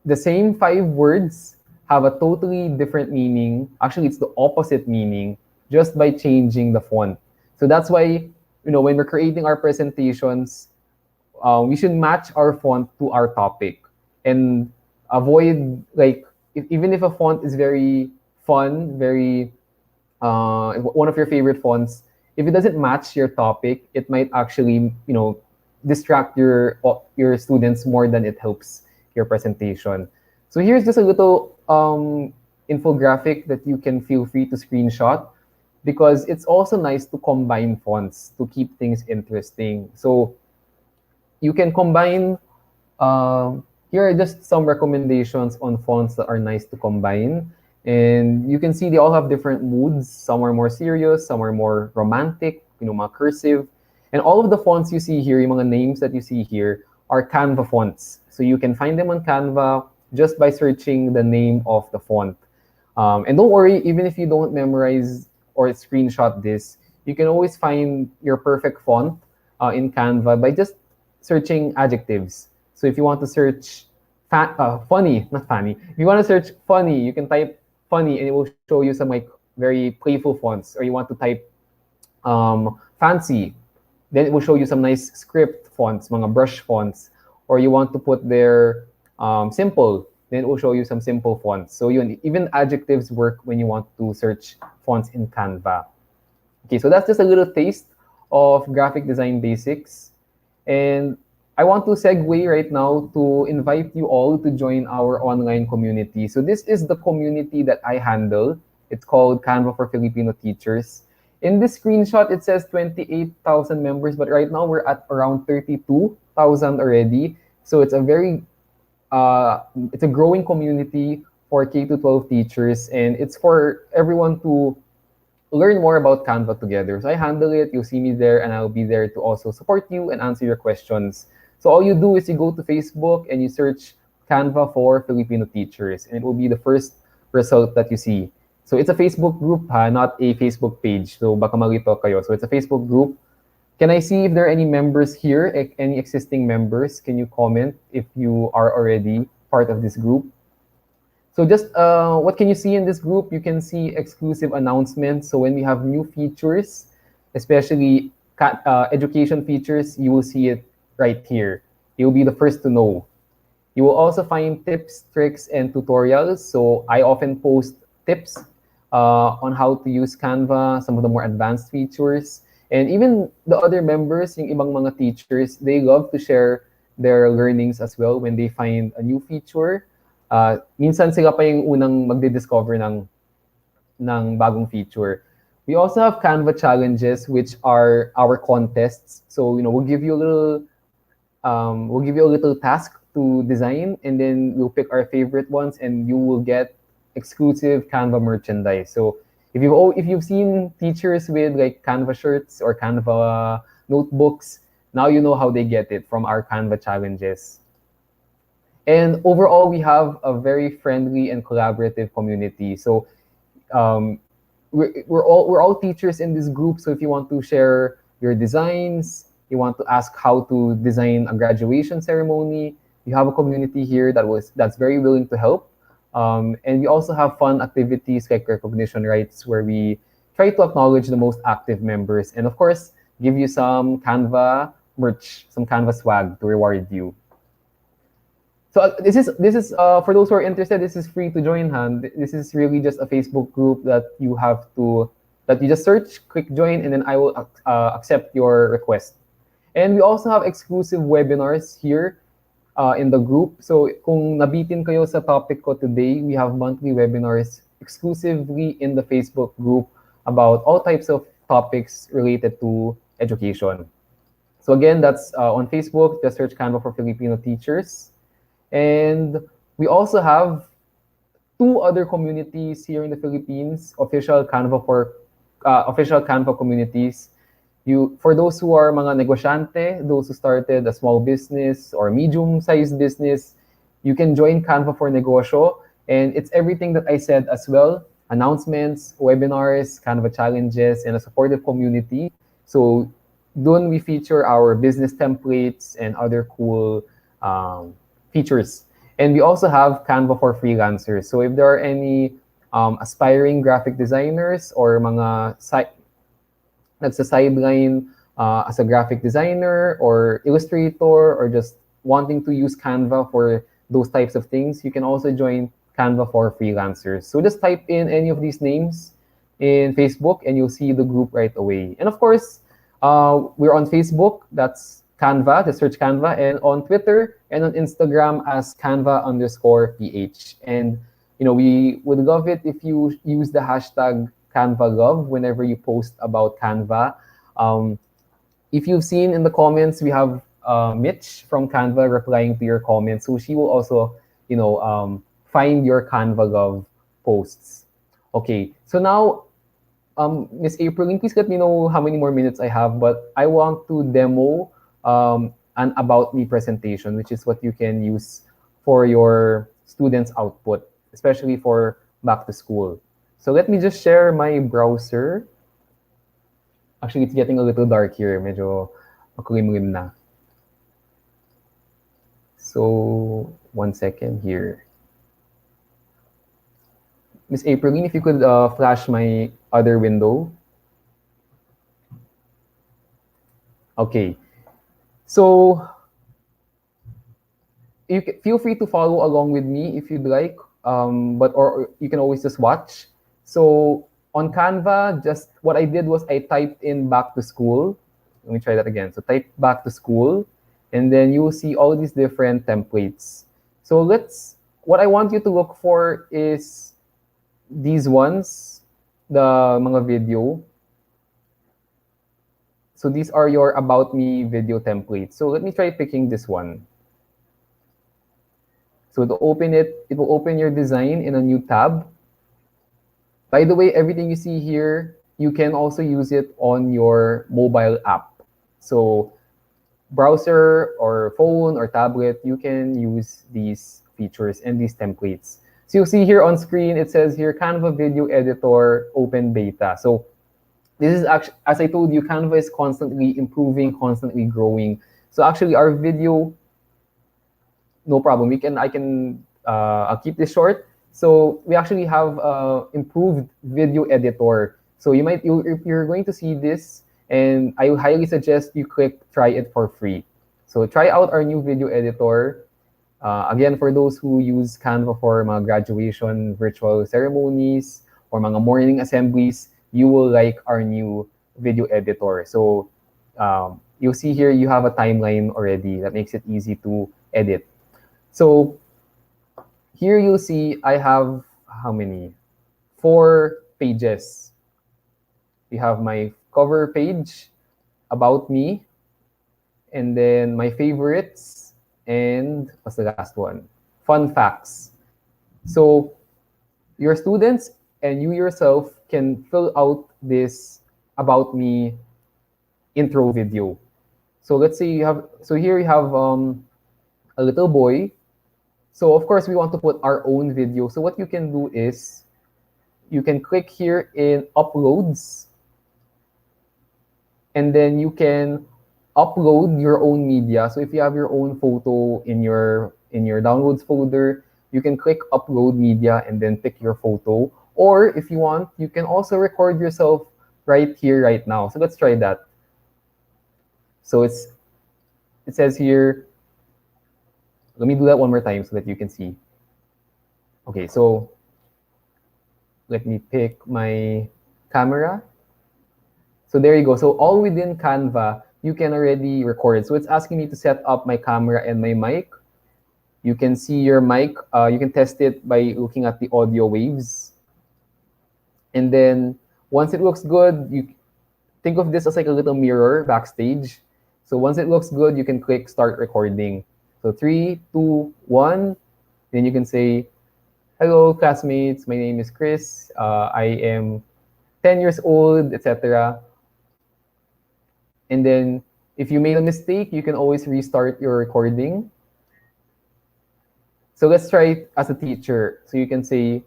the same 5 words have a totally different meaning. Actually, it's the opposite meaning just by changing the font. So that's why, when we're creating our presentations, we should match our font to our topic and avoid, like, even if a font is very fun, very one of your favorite fonts, if it doesn't match your topic, it might actually, distract your students more than it helps your presentation. So here's just a little infographic that you can feel free to screenshot, because it's also nice to combine fonts to keep things interesting. So you can combine, here are just some recommendations on fonts that are nice to combine. And you can see they all have different moods. Some are more serious, some are more romantic, mga cursive. And all of the fonts you see here, yung mga names that you see here, are Canva fonts. So you can find them on Canva just by searching the name of the font. And don't worry, even if you don't memorize or screenshot this, you can always find your perfect font in Canva by just searching adjectives. So if you want to search funny, not funny. If you want to search funny, you can type funny and it will show you some like very playful fonts. Or you want to type fancy, then it will show you some nice script fonts, mga brush fonts. Or you want to put there simple, then it will show you some simple fonts. So even adjectives work when you want to search fonts in Canva. Okay, so that's just a little taste of graphic design basics. And I want to segue right now to invite you all to join our online community. So this is the community that I handle. It's called Canva for Filipino Teachers. In this screenshot, it says 28,000 members, but right now we're at around 32,000 already. So it's a growing community for K-12 teachers, and it's for everyone to learn more about Canva together. So I handle it, you'll see me there, and I'll be there to also support you and answer your questions. So all you do is you go to Facebook and you search Canva for Filipino Teachers, and it will be the first result that you see. So it's a Facebook group, not a Facebook page. So baka malito kayo. So it's a Facebook group. Can I see if there are any members here, any existing members? Can you comment if you are already part of this group? So just what can you see in this group? You can see exclusive announcements. So when we have new features, especially education features, you will see it right here. You'll be the first to know. You will also find tips, tricks, and tutorials. So I often post tips on how to use Canva, some of the more advanced features. And even the other members, yung ibang mga teachers, they love to share their learnings as well when they find a new feature. Minsan sila pa yung unang magdi-discover ng bagong feature. We also have Canva challenges, which are our contests. So, we'll give you a little task to design, and then we'll pick our favorite ones, and you will get exclusive Canva merchandise. So if you've seen teachers with like Canva shirts or Canva notebooks, now you know how they get it from our Canva challenges. And overall, we have a very friendly and collaborative community. So we're all teachers in this group. So if you want to share your designs, you want to ask how to design a graduation ceremony, you have a community here that's very willing to help. And we also have fun activities like recognition rights, where we try to acknowledge the most active members, and of course, give you some Canva merch, some Canva swag to reward you. So this is for those who are interested. This is free to join. This is really just a Facebook group that you just search, click join, and then I will accept your request. And we also have exclusive webinars here in the group. So kung nabitin kayo sa topic ko today, we have monthly webinars exclusively in the Facebook group about all types of topics related to education. So again, that's on Facebook. Just search Canva for Filipino teachers. And we also have 2 other communities here in the Philippines, official Canva communities. For those who are mga negosyante, those who started a small business or medium-sized business, you can join Canva for Negosyo. And it's everything that I said as well: announcements, webinars, Canva challenges, and a supportive community. So dun we feature our business templates and other cool features. And we also have Canva for freelancers. So if there are any aspiring graphic designers or mga nagsa-sideline as a graphic designer or illustrator, or just wanting to use Canva for those types of things, you can also join Canva for freelancers. So just type in any of these names in Facebook and you'll see the group right away. And of course, we're on Facebook, that's Canva, just search Canva, and on Twitter and on Instagram as Canva_PH. And we would love it if you use the hashtag CanvaLove whenever you post about Canva. If you've seen in the comments, we have Mitch from Canva replying to your comments. So she will also, find your CanvaLove posts. Okay, so now, Miss April, please let me know how many more minutes I have, but I want to demo an About Me presentation, which is what you can use for your students' output, especially for back to school. So let me just share my browser. Actually, it's getting a little dark here. Medyo makulimlim na. So, 1 second here. Miss Aprilline, if you could flash my other window. Okay. So, feel free to follow along with me if you'd like, or you can always just watch. So on Canva, just what I did was I typed in back to school. Let me try that again. So type back to school, and then you will see all these different templates. So what I want you to look for is these ones, the mga video. So these are your About Me video templates. So let me try picking this one. So to open it will open your design in a new tab. By the way, everything you see here, you can also use it on your mobile app. So browser or phone or tablet, you can use these features and these templates. So you'll see here on screen, it says here, Canva Video Editor Open Beta. So this is actually, as I told you, Canva is constantly improving, constantly growing. So actually our video, no problem. I'll keep this short. So we actually have improved video editor. So you're going to see this. And I highly suggest you click try it for free. So try out our new video editor. Again, for those who use Canva for mga graduation virtual ceremonies or mga morning assemblies, you will like our new video editor. So you'll see here you have a timeline already that makes it easy to edit. So here you'll see I have how many? 4 pages. You have my cover page, about me, and then my favorites, and what's the last one? Fun facts. So your students and you yourself can fill out this about me intro video. So let's say you have, so here you have a little boy. So of course we want to put our own video. So what you can do is you can click here in uploads, and then you can upload your own media. So if you have your own photo in your downloads folder, you can click upload media and then pick your photo. Or if you want, you can also record yourself right here, right now. So let's try that. So it says here, let me do that one more time so that you can see. Okay, so let me pick my camera. So there you go. So all within Canva, you can already record it. So it's asking me to set up my camera and my mic. You can see your mic. You can test it by looking at the audio waves. And then once it looks good, you think of this as like a little mirror backstage. So once it looks good, you can click start recording. So 3, 2, 1. Then you can say, hello, classmates. My name is Chris. I am 10 years old, etc. And then if you made a mistake, you can always restart your recording. So let's try it as a teacher. So you can say,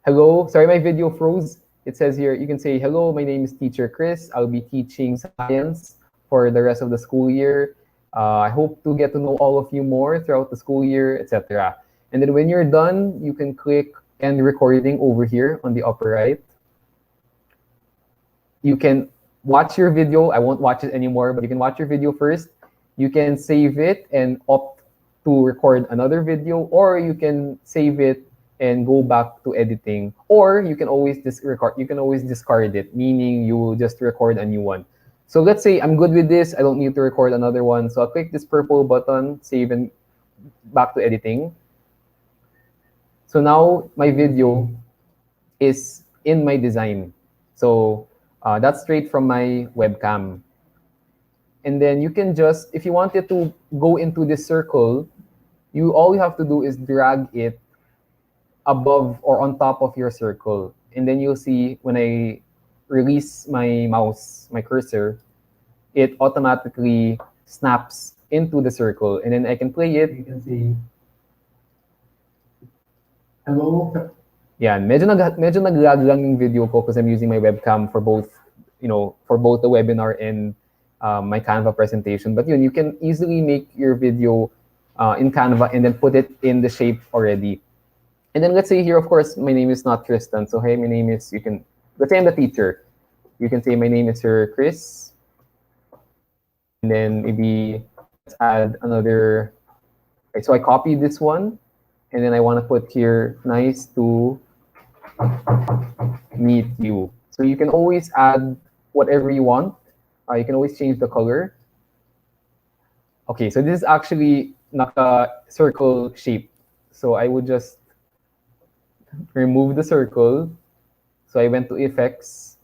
hello, sorry, my video froze. It says here, you can say, hello, my name is Teacher Chris. I'll be teaching science for the rest of the school year. I hope to get to know all of you more throughout the school year, etc. And then when you're done, you can click end recording over here on the upper right. You can watch your video. I won't watch it anymore, but you can watch your video first. You can save it and opt to record another video, or you can save it and go back to editing, or you can always discard it, meaning you will just record a new one. So let's say I'm good with this, I don't need to record another one. So I'll click this purple button, save, and back to editing. So now my video is in my design. So that's straight from my webcam. And then you can just, if you wanted to go into this circle, all you have to do is drag it above or on top of your circle. And then you'll see when I release my mouse, my cursor, it automatically snaps into the circle. And then I can play it. You can see, hello. Yeah, medyo nag-lag lang yung video ko because I'm using my webcam for both, for both the webinar and my Canva presentation. But you can easily make your video in Canva and then put it in the shape already. And then let's say here, of course, my name is not Tristan. So hey, my name is, let's say I'm the teacher. You can say my name is Sir Chris. And then maybe let's add another. Okay, so I copied this one. And then I want to put here, nice to meet you. So you can always add whatever you want. You can always change the color. Okay, so this is actually not a circle shape. So I would just remove the circle. So I went to effects,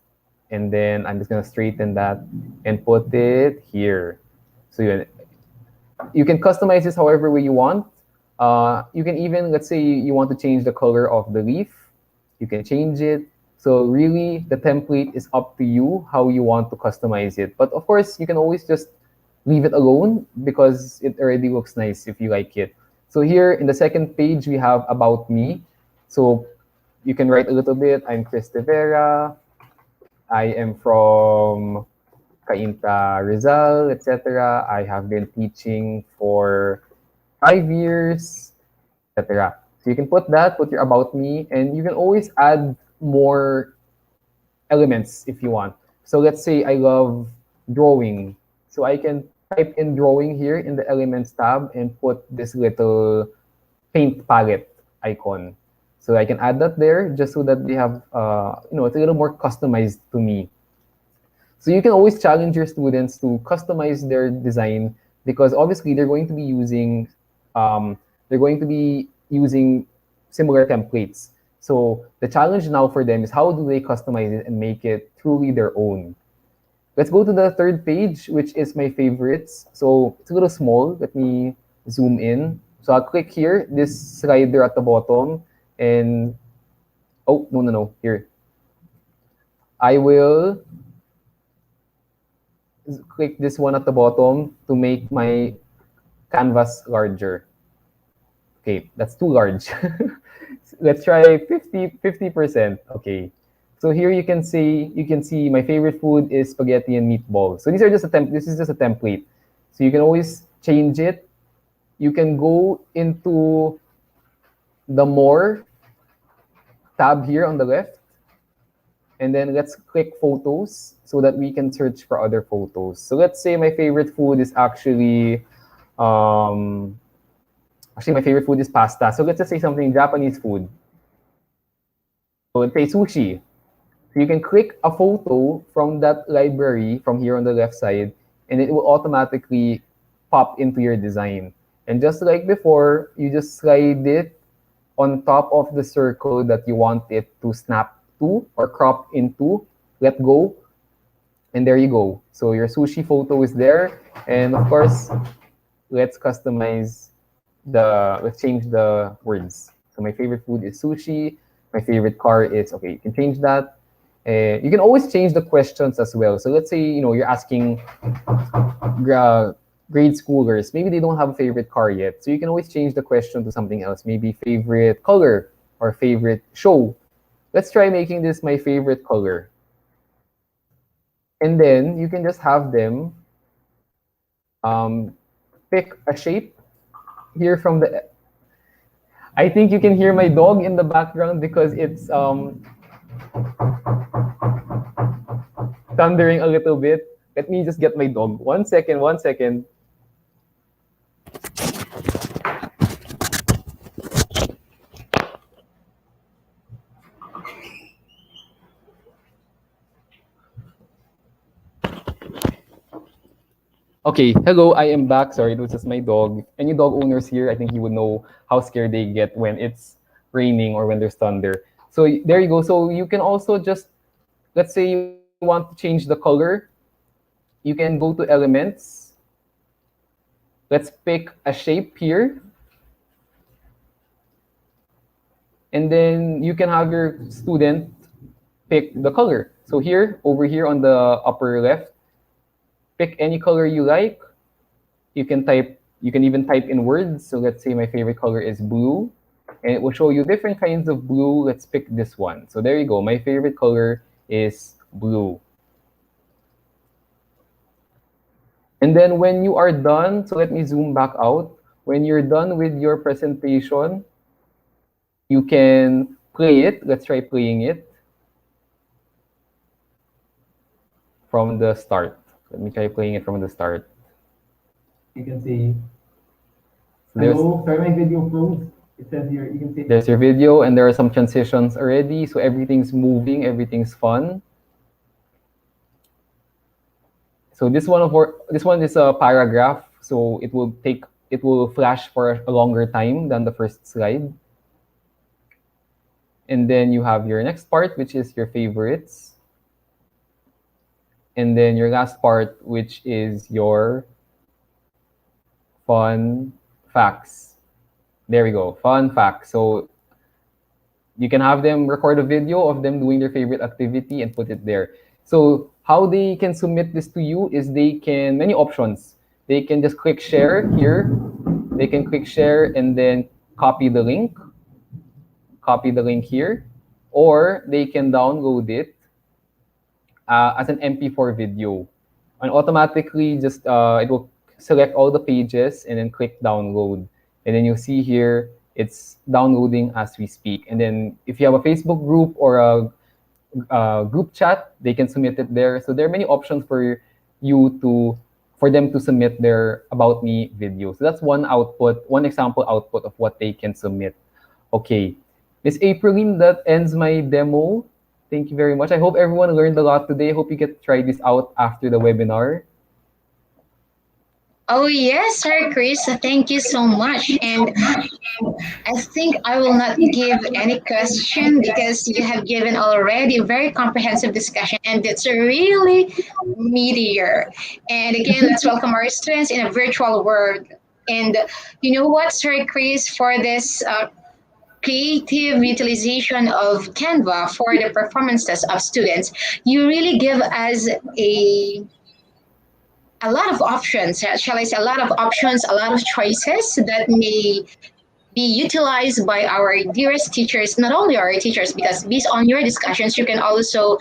and then I'm just gonna straighten that and put it here. So you can customize this however way you want. You can even, let's say you want to change the color of the leaf, you can change it. So really the template is up to you how you want to customize it. But of course, you can always just leave it alone because it already looks nice if you like it. So here in the second page, we have about me. So you can write a little bit. I'm Chris Tevera. I am from Cainta, Rizal, etc. I have been teaching for 5 years, etc. So you can put that, put your about me, and you can always add more elements if you want. So let's say I love drawing. So I can type in drawing here in the Elements tab and put this little paint palette icon. So I can add that there just so that they have, it's a little more customized to me. So you can always challenge your students to customize their design because obviously they're going to be using similar templates. So the challenge now for them is how do they customize it and make it truly their own. Let's go to the third page, which is my favorites. So it's a little small. Let me zoom in. So I'll click here, this slider at the bottom, and oh, no, here. I will click this one at the bottom to make my canvas larger. Okay, that's too large. Let's try 50%. Okay. So here you can see my favorite food is spaghetti and meatballs. So these are just this is just a template. So you can always change it. You can go into the more tab here on the left. And then let's click photos so that we can search for other photos. So let's say my favorite food is actually my favorite food is pasta. So let's just say something Japanese food. So let's say sushi. So you can click a photo from that library from here on the left side, and it will automatically pop into your design. And just like before, you just slide it on top of the circle that you want it to snap to or crop into, let go, and there you go. So your sushi photo is there, and of course, let's change the words. So my favorite food is sushi. My favorite car is, okay, you can change that. You can always change the questions as well. So let's say, you're asking grade schoolers, maybe they don't have a favorite car yet. So you can always change the question to something else, maybe favorite color or favorite show. Let's try making this my favorite color. And then you can just have them pick a shape here from the... I think you can hear my dog in the background because it's thundering a little bit. Let me just get my dog. One second. Okay, hello, I am back. Sorry, this is my dog. Any dog owners here, I think you would know how scared they get when it's raining or when there's thunder. So there you go. So you can also just, let's say you want to change the color. You can go to elements. Let's pick a shape here. And then you can have your student pick the color. So here, over here on the upper left, pick any color you like. You can even type in words. So let's say my favorite color is blue, and it will show you different kinds of blue. Let's pick this one. So there you go. My favorite color is blue. And then when you are done, so let me zoom back out. When you're done with your presentation, you can play it. Let's try playing it from the start. Let me try playing it from the start. You can see, hello, sorry, my video froze. It says here, you can see. There's your video, and there are some transitions already. So everything's moving, everything's fun. So this one is a paragraph. So it will flash for a longer time than the first slide. And then you have your next part, which is your favorites. And then your last part, which is your fun facts. There we go, fun facts. So you can have them record a video of them doing their favorite activity and put it there. So how they can submit this to you is many options. They can just click share here. They can click share and then copy the link here, or they can download it as an MP4 video, and automatically just it will select all the pages and then click download, and then you'll see here it's downloading as we speak. And then if you have a Facebook group or group chat, they can submit it there. So there are many options for them to submit their About Me video. So that's one example output of what they can submit. Okay, Miss Aprilline, that ends my demo. Thank you very much. I hope everyone learned a lot today. I hope you get to try this out after the webinar. Oh yes, Sir Chris, thank you so much. And I think I will not give any question because you have given already a very comprehensive discussion and it's really meatier. And again, let's welcome our students in a virtual world. And you know what, Sir Chris, for this creative utilization of Canva for the performances of students, you really give us a lot of options, shall I say, a lot of options, a lot of choices that may be utilized by our dearest teachers, not only our teachers, because based on your discussions, you can also,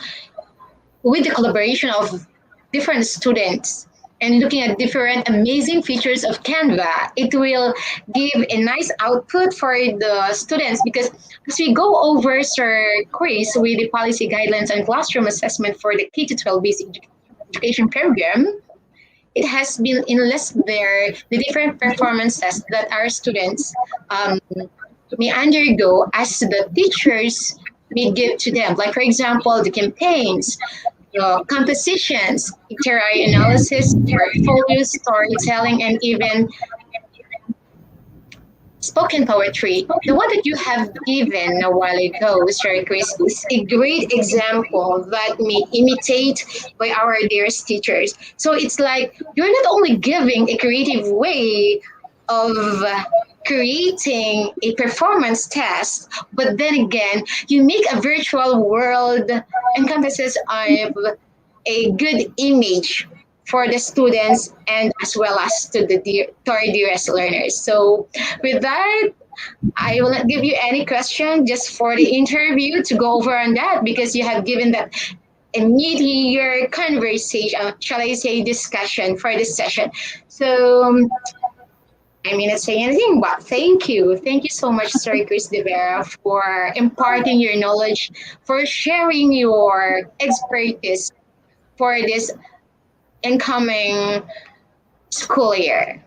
with the collaboration of different students and looking at different amazing features of Canva, it will give a nice output for the students because as we go over, Sir Chris, with the policy guidelines and classroom assessment for the K-12 basic education program, it has been enlisted there the different performances that our students may undergo as the teachers may give to them. Like, for example, the campaigns, compositions, literary analysis, portfolio, storytelling, and even spoken poetry. The one that you have given a while ago, Mr. Chris, is a great example that may imitate by our dearest teachers. So it's like you're not only giving a creative way of creating a performance test, but then again, you make a virtual world encompasses of a good image for the students and as well as to our dearest learners. So with that, I will not give you any question just for the interview to go over on that because you have given that a meatier conversation, shall I say, discussion for this session. So I mean, not saying anything, but thank you. Thank you so much, Sir Chris De Vera, for imparting your knowledge, for sharing your expertise for this incoming school year.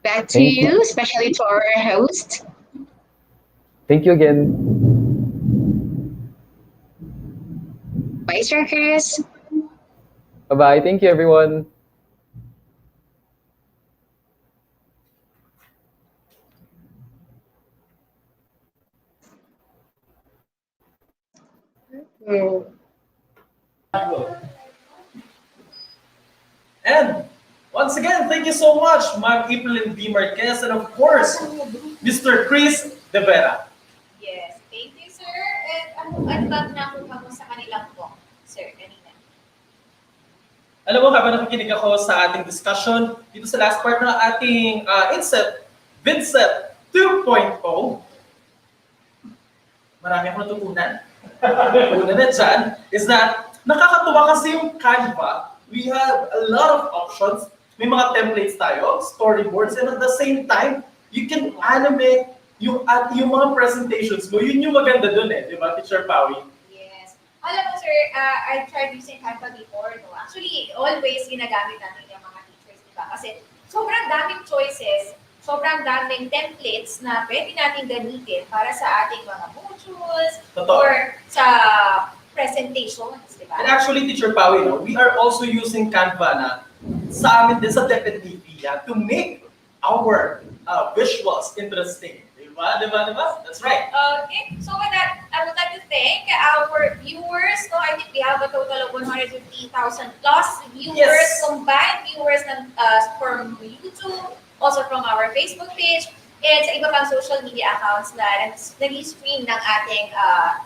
Back to Thank you, especially to our host. Thank you again. Bye, Sir Chris. Bye-bye. Thank you, everyone. And once again, thank you so much, Ma'am Evelyn D. Marquez, and of course, Mr. Chris De Vera. Yes, thank you, sir. And ano ba nakuha mo sa kanilang po, sir, kanina? Alam mo, habang nakikinig ako sa ating discussion, dito sa last part ng ating INSET, VINSET 2.0, marami akong natutunan. Una na dyan is that nakakatuwa kasi yung Canva. We have a lot of options. May mga templates tayo, storyboards, and at the same time, you can animate yung mga presentations mo. Yun yung maganda dun di ba, Teacher Pawi? Yes. Alam mo, sir, I tried using Canva before, no? Actually, always ginagamit natin yung mga teachers, di ba? Kasi sobrang daming choices, sobrang daming templates na pwede natin gamitin para sa ating mga modules or sa presentations, di ba? And actually, Teacher Pawi, no, we are also using Canva na sa amin din sa DepEd TV to make our visuals interesting. Diba? That's right. Okay, so with that, I would like to thank our viewers. So I think we have a total of 150,000 plus viewers, combined viewers from YouTube, also from our Facebook page, and sa iba pang social media accounts na nag-stream ng ating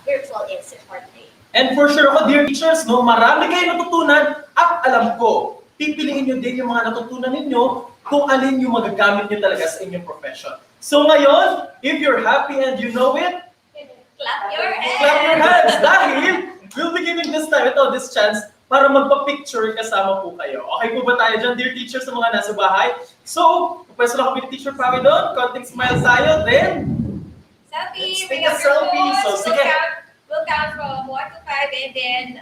virtual INSET for today. And for sure ako, dear teachers, no, marami kayo natutunan at alam ko, pipiliin nyo din yung mga natutunan ninyo kung alin yung magagamit nyo talaga sa inyong profession. So ngayon, if you're happy and you know it, clap your hands! Clap your hands! Dahil we'll be giving this chance para magpa-picture kasama po kayo. Okay po ba tayo dyan, dear teachers, sa mga nasa bahay? So, pwesto lang kami ni Teacher Pawi doon, konting smile tayo, then Selfie! let's take a selfie. So, sige. We'll count from 1 to 5 and then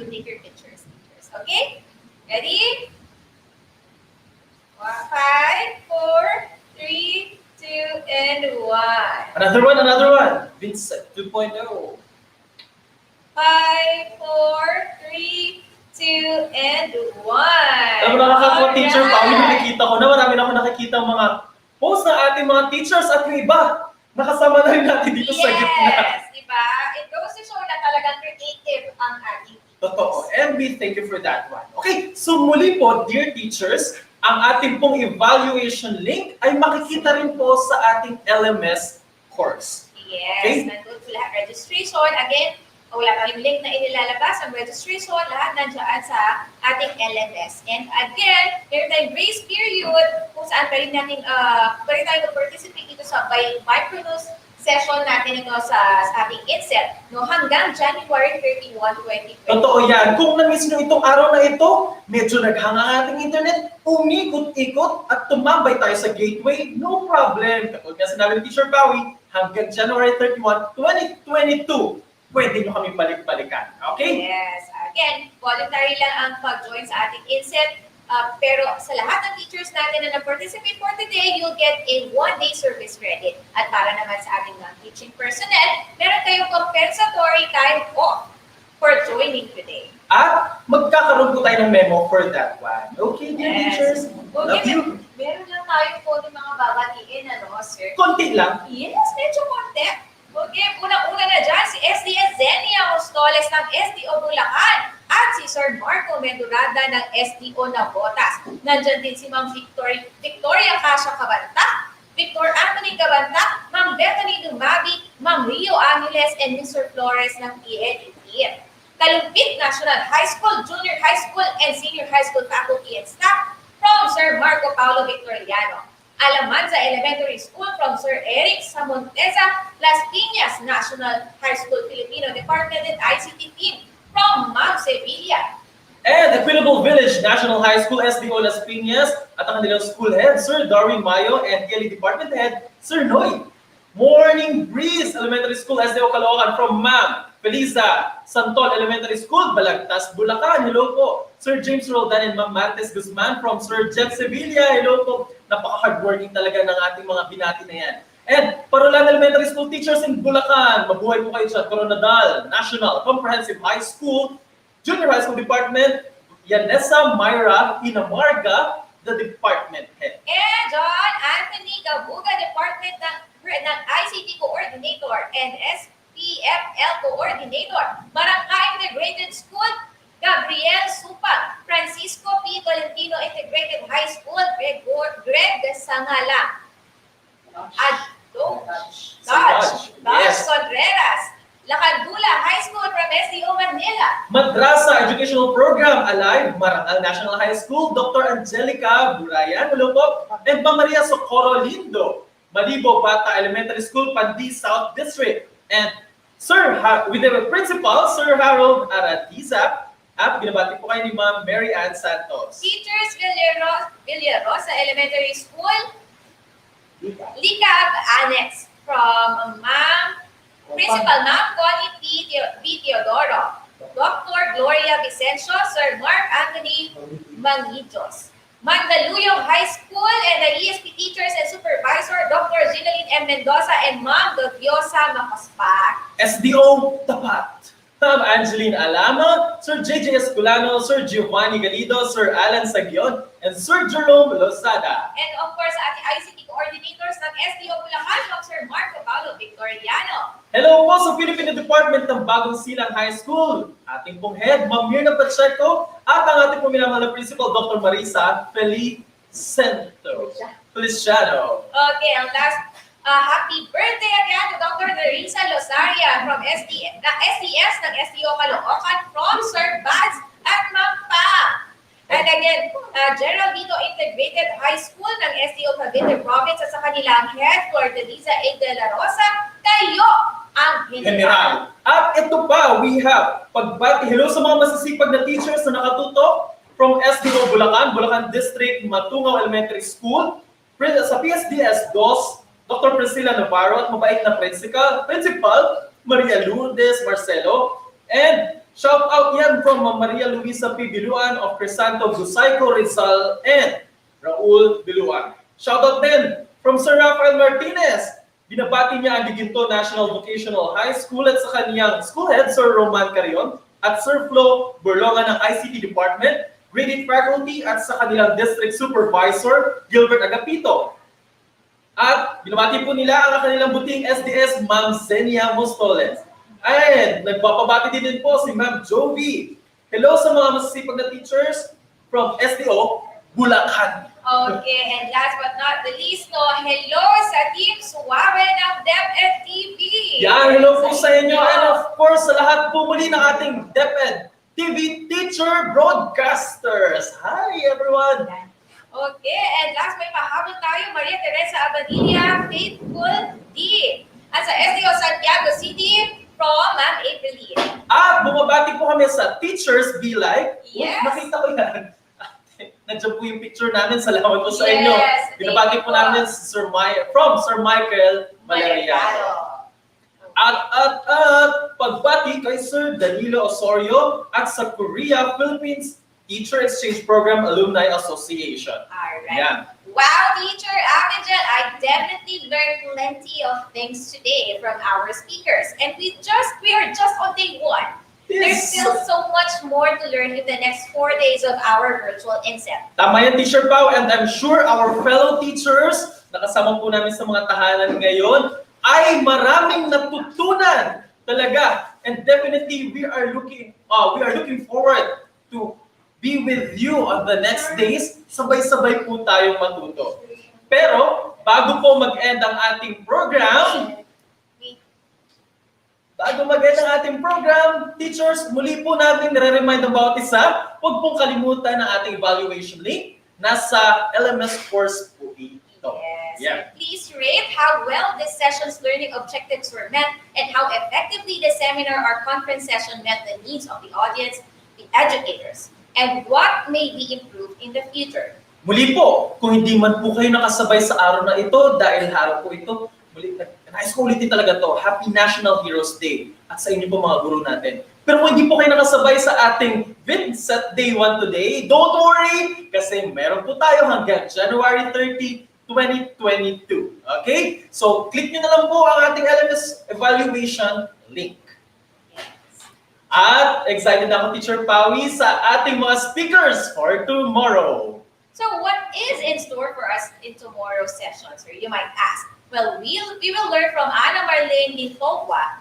you take your pictures. Okay? Ready? 5, 4, 3, 2, and 1. Another one. VINSET 2.0. 5, 4, 3, 2, and 1. Alam mo, nakakatawa, teacher, Pao, nakikita ko na marami na ako nakikita mga post ng ating mga teachers at yung iba. Nakasama na rin natin dito sa gitna. Yes, diba? It goes to show na talagang creative ang ating teachers. Totoo. And we thank you for that one. Okay, so muli po, dear teachers, ang ating pong evaluation link ay makikita rin po sa ating LMS course. Yes, Okay. nandun po lahat. Registration, again, wala pa yung link na inilalabas. Ang registration, lahat nandiyan sa ating LMS. And again, meron tayong grace period kung saan pa rin natin, pwede tayo mag-participate dito sa synchronous session natin ito sa ating INSET no, hanggang January 31, 2020. Totoo yan. Kung na-miss nyo itong araw na ito, medyo naghanga ang ating internet, umikot-ikot at tumambay tayo sa gateway, no problem. Kapag nga sinabi ni Teacher Bowie, hanggang January 31, 2022, pwede nyo kami balik-balikan. Okay? Yes. Again, voluntary lang ang pag-join sa ating INSET. Pero sa lahat ng teachers natin na nag-participate for today, you'll get a 1-day service credit. At para naman sa ating non-teaching personnel, meron kayong compensatory time off for joining today. At magkakaroon po tayo ng memo for that one. Okay, dear teachers? Love Okay, you. meron lang tayo po ng mga babatiin, ano, sir? Konti lang. Yes, medyo konti. Okay, unang-una na dyan, si SDS Zenia Mostoles ng SDO Bulacan at si Sir Marco Mendurada ng SDO Navotas. Nandyan din si Ma'am Victoria Casha Cabanta, Victor Anthony Cabanta, Ma'am Bethany Dumabi, Ma'am Rio Angeles, and Mr. Flores ng PNET. Kalumpit National High School, Junior High School, and Senior High School faculty and staff from Sir Marco Paulo Victoriano. Alamanza Elementary School from Sir Eric Samonteza, Las Piñas National High School Filipino Department and ICT team from Ma'am Sevilla. And Equitable Village National High School, SDO Las Piñas, at ang kanilang school head, Sir Darwin Mayo, and Kelly Department Head, Sir Noy. Morning Breeze Elementary School, SDO Caloocan from Ma'am Felisa Santol Elementary School, Balagtas, Bulacan. Hello po. Sir James Roldan and Ma'am Martes Guzman from Sir Jeff Sevilla. Hello po. Napaka-hardworking talaga ng ating mga binati na yan. And Parolan Elementary School teachers in Bulacan. Mabuhay po kayo sa Coronadal National Comprehensive High School, Junior High School Department, Yanessa Myra Inamarga, the Department Head. And John Anthony Gabuga, Department ng ICT Coordinator and SPFL Coordinator. Barangay Integrated School, Gabriel Supag, Francisco P. Tolentino Integrated High School, Greg Sangala. Dodge Contreras, Lacandula High School from SDO Manila. Madrasa Educational Program, Alive, Marangal National High School, Dr. Angelica Burayan, hello po. And Maria Socorro Lindo, Malibo Bata Elementary School, Pandi South District. And with the principal, Sir Harold Aratiza, at binabati po kayo ni Ma'am Mary Ann Santos. Teachers Villarosa Elementary School, Licab Annex from Principal Ma'am Connie P. Teodoro, Dr. Gloria Vicencio, Sir Mark Anthony Mangidos. Mandaluyong High School and the ESP teachers and supervisor, Dr. Ginaline M. Mendoza and Ma'am Dodiosa Macospac. SDO Tapat, Ma'am Angeline Alama, Sir JJ Esculano, Sir Giovanni Galido, Sir Alan Sagion, and Sir Jerome Lozada. And of course, ating ICT coordinators ng SDO Bulacan, Sir Marco Paulo Victoriano. Hello po sa Philippine Department ng Bagong Silang High School. Ating pong head, Ma'am Mirna Pacheco, at ang ating pong minamahal na principal, Dr. Marisa Feliciano. Okay, ang last, happy birthday again to Dr. Teresa Losaria from SDS ng SDO Caloocan from Sir Baz at Ma'am Pa. And again, General Vito Integrated High School ng SDO Cavite Province at sa kanilang head, Flordelisa A. De La Rosa, kayo ang general. At ito pa, we have pagbati. Hello sa mga masisipag na teachers na nakatuto from SDO Bulacan, Bulacan District, Matungaw Elementary School, sa PSDS DOS, Dr. Priscilla Navarro at mabait na principal, Maria Lourdes Marcelo, and shout out yan from Maria Luisa P. Biluan of Crisanto Busayco Rizal and Raul Biluan. Shout out din from Sir Rafael Martinez. Binabati niya ang Giginto National Vocational High School at sa kaniyang school head, Sir Roman Carion, at Sir Flo Burlonga ng ICT Department, Grade 8 faculty at sa kanilang district supervisor, Gilbert Agapito. At binabati po nila ang kanilang buting SDS, Ma'am Zenia Mostoles. And nagpapabati din po si Ma'am Jovi. Hello sa mga masisipag na teachers from SDO, Bulacan. Okay, and last but not the least, no, hello sa Team Suave ng DepEd TV. Yan, hello po sa inyo. And of course, sa lahat po muli ng ating DepEd TV teacher broadcasters. Hi, everyone. Okay, and last may pahabol tayo, Maria Teresa Abadilla, Faithful D. At sa SDO Santiago City, from Ma'am April Lee. At bumabati po kami sa Teachers Be Like. Yes. Nakita ko yan. Nandiyan po yung picture namin. Salamat po sa inyo. Yes, Binabati po namin si from Sir Michael Valeriano. At pagbati kay Sir Danilo Osorio at sa Korea Philippines Teacher Exchange Program Alumni Association. Alright. Yeah. Wow, Teacher Avengel, I definitely learned plenty of things today from our speakers. And we are just on day 1. There's still so much more to learn in the next 4 days of our virtual INSET. Tama yan, Teacher Pao, and I'm sure our fellow teachers na kasama po namin sa mga tahanan ngayon ay maraming natutunan talaga. And definitely we are looking forward to be with you on the next days. Sabay-sabay po tayong matuto. Pero bago po mag-end ang ating program, teachers, muli po natin nare-remind ang bawat isa, huwag pong kalimutan ang ating evaluation link. Nasa LMS course po ito. Yes. Yeah. Please rate how well this session's learning objectives were met and how effectively the seminar or conference session met the needs of the audience, the educators, and what may be improved in the future. Muli po, kung hindi man po kayo nakasabay sa araw na ito, dahil araw po ito, muli, nais ko ulitin talaga to, Happy National Heroes Day at sa inyo po mga guru natin. Pero kung hindi po kayo nakasabay sa ating VINSET Day 1 today, don't worry, kasi meron po tayo hanggang January 30, 2022. Okay? So, click nyo na lang po ang ating LMS evaluation link. At excited na ako, Teacher Pawi, sa ating mga speakers for tomorrow. So what is in store for us in tomorrow's session, sir? You might ask. Well, we will learn from Ana Marlene Linfogua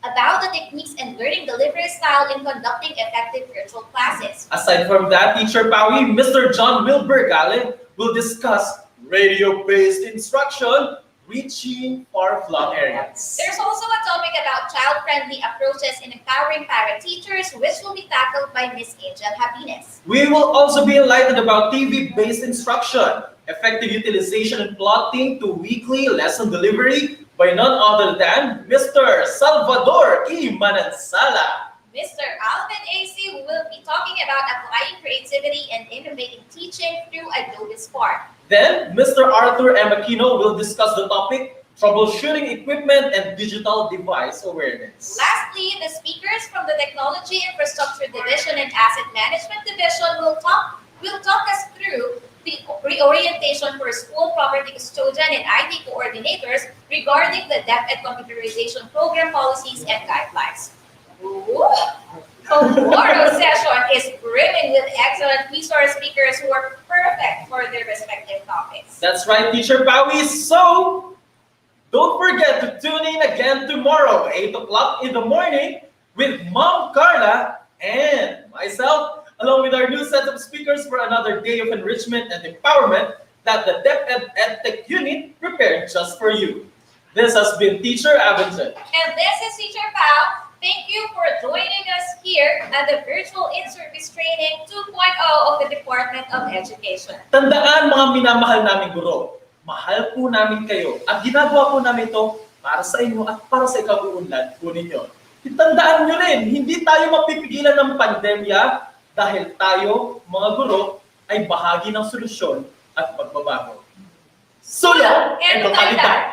about the techniques and learning delivery style in conducting effective virtual classes. Aside from that, Teacher Pawi, Mr. John Wilbur Galen will discuss radio-based instruction reaching far-flung areas. There's also a topic about child-friendly approaches in empowering para-teachers, which will be tackled by Ms. Angel Habines. We will also be enlightened about TV-based instruction, effective utilization and plotting to weekly lesson delivery by none other than Mr. Salvador E. Manansala. Mr. Alvin AC will be talking about applying creativity and innovating teaching through Adobe Spark. Then, Mr. Arthur M. Aquino will discuss the topic, troubleshooting equipment and digital device awareness. Lastly, the speakers from the Technology Infrastructure Division and Asset Management Division will talk us through the reorientation for school property custodian and IT coordinators regarding the DepEd computerization program policies and guidelines. Ooh. Tomorrow's session is brimming with excellent resource speakers who are perfect for their respective topics. That's right, Teacher Pawi. So, don't forget to tune in again tomorrow, 8 o'clock in the morning, with Mom Carla and myself, along with our new set of speakers for another day of enrichment and empowerment that the DepEd EdTech unit prepared just for you. This has been Teacher Avengel. And this is Teacher Pao. Thank you for joining us here at the Virtual In-Service Training 2.0 of the Department of Education. Tandaan, mga minamahal namin guro, mahal po namin kayo at ginagawa po namin ito para sa inyo at para sa ikabuunlad po ninyo. Tandaan nyo rin, hindi tayo mapipigilan ng pandemya dahil tayo, mga guro, ay bahagi ng solusyon at pagbabago. Sulong and totalidad!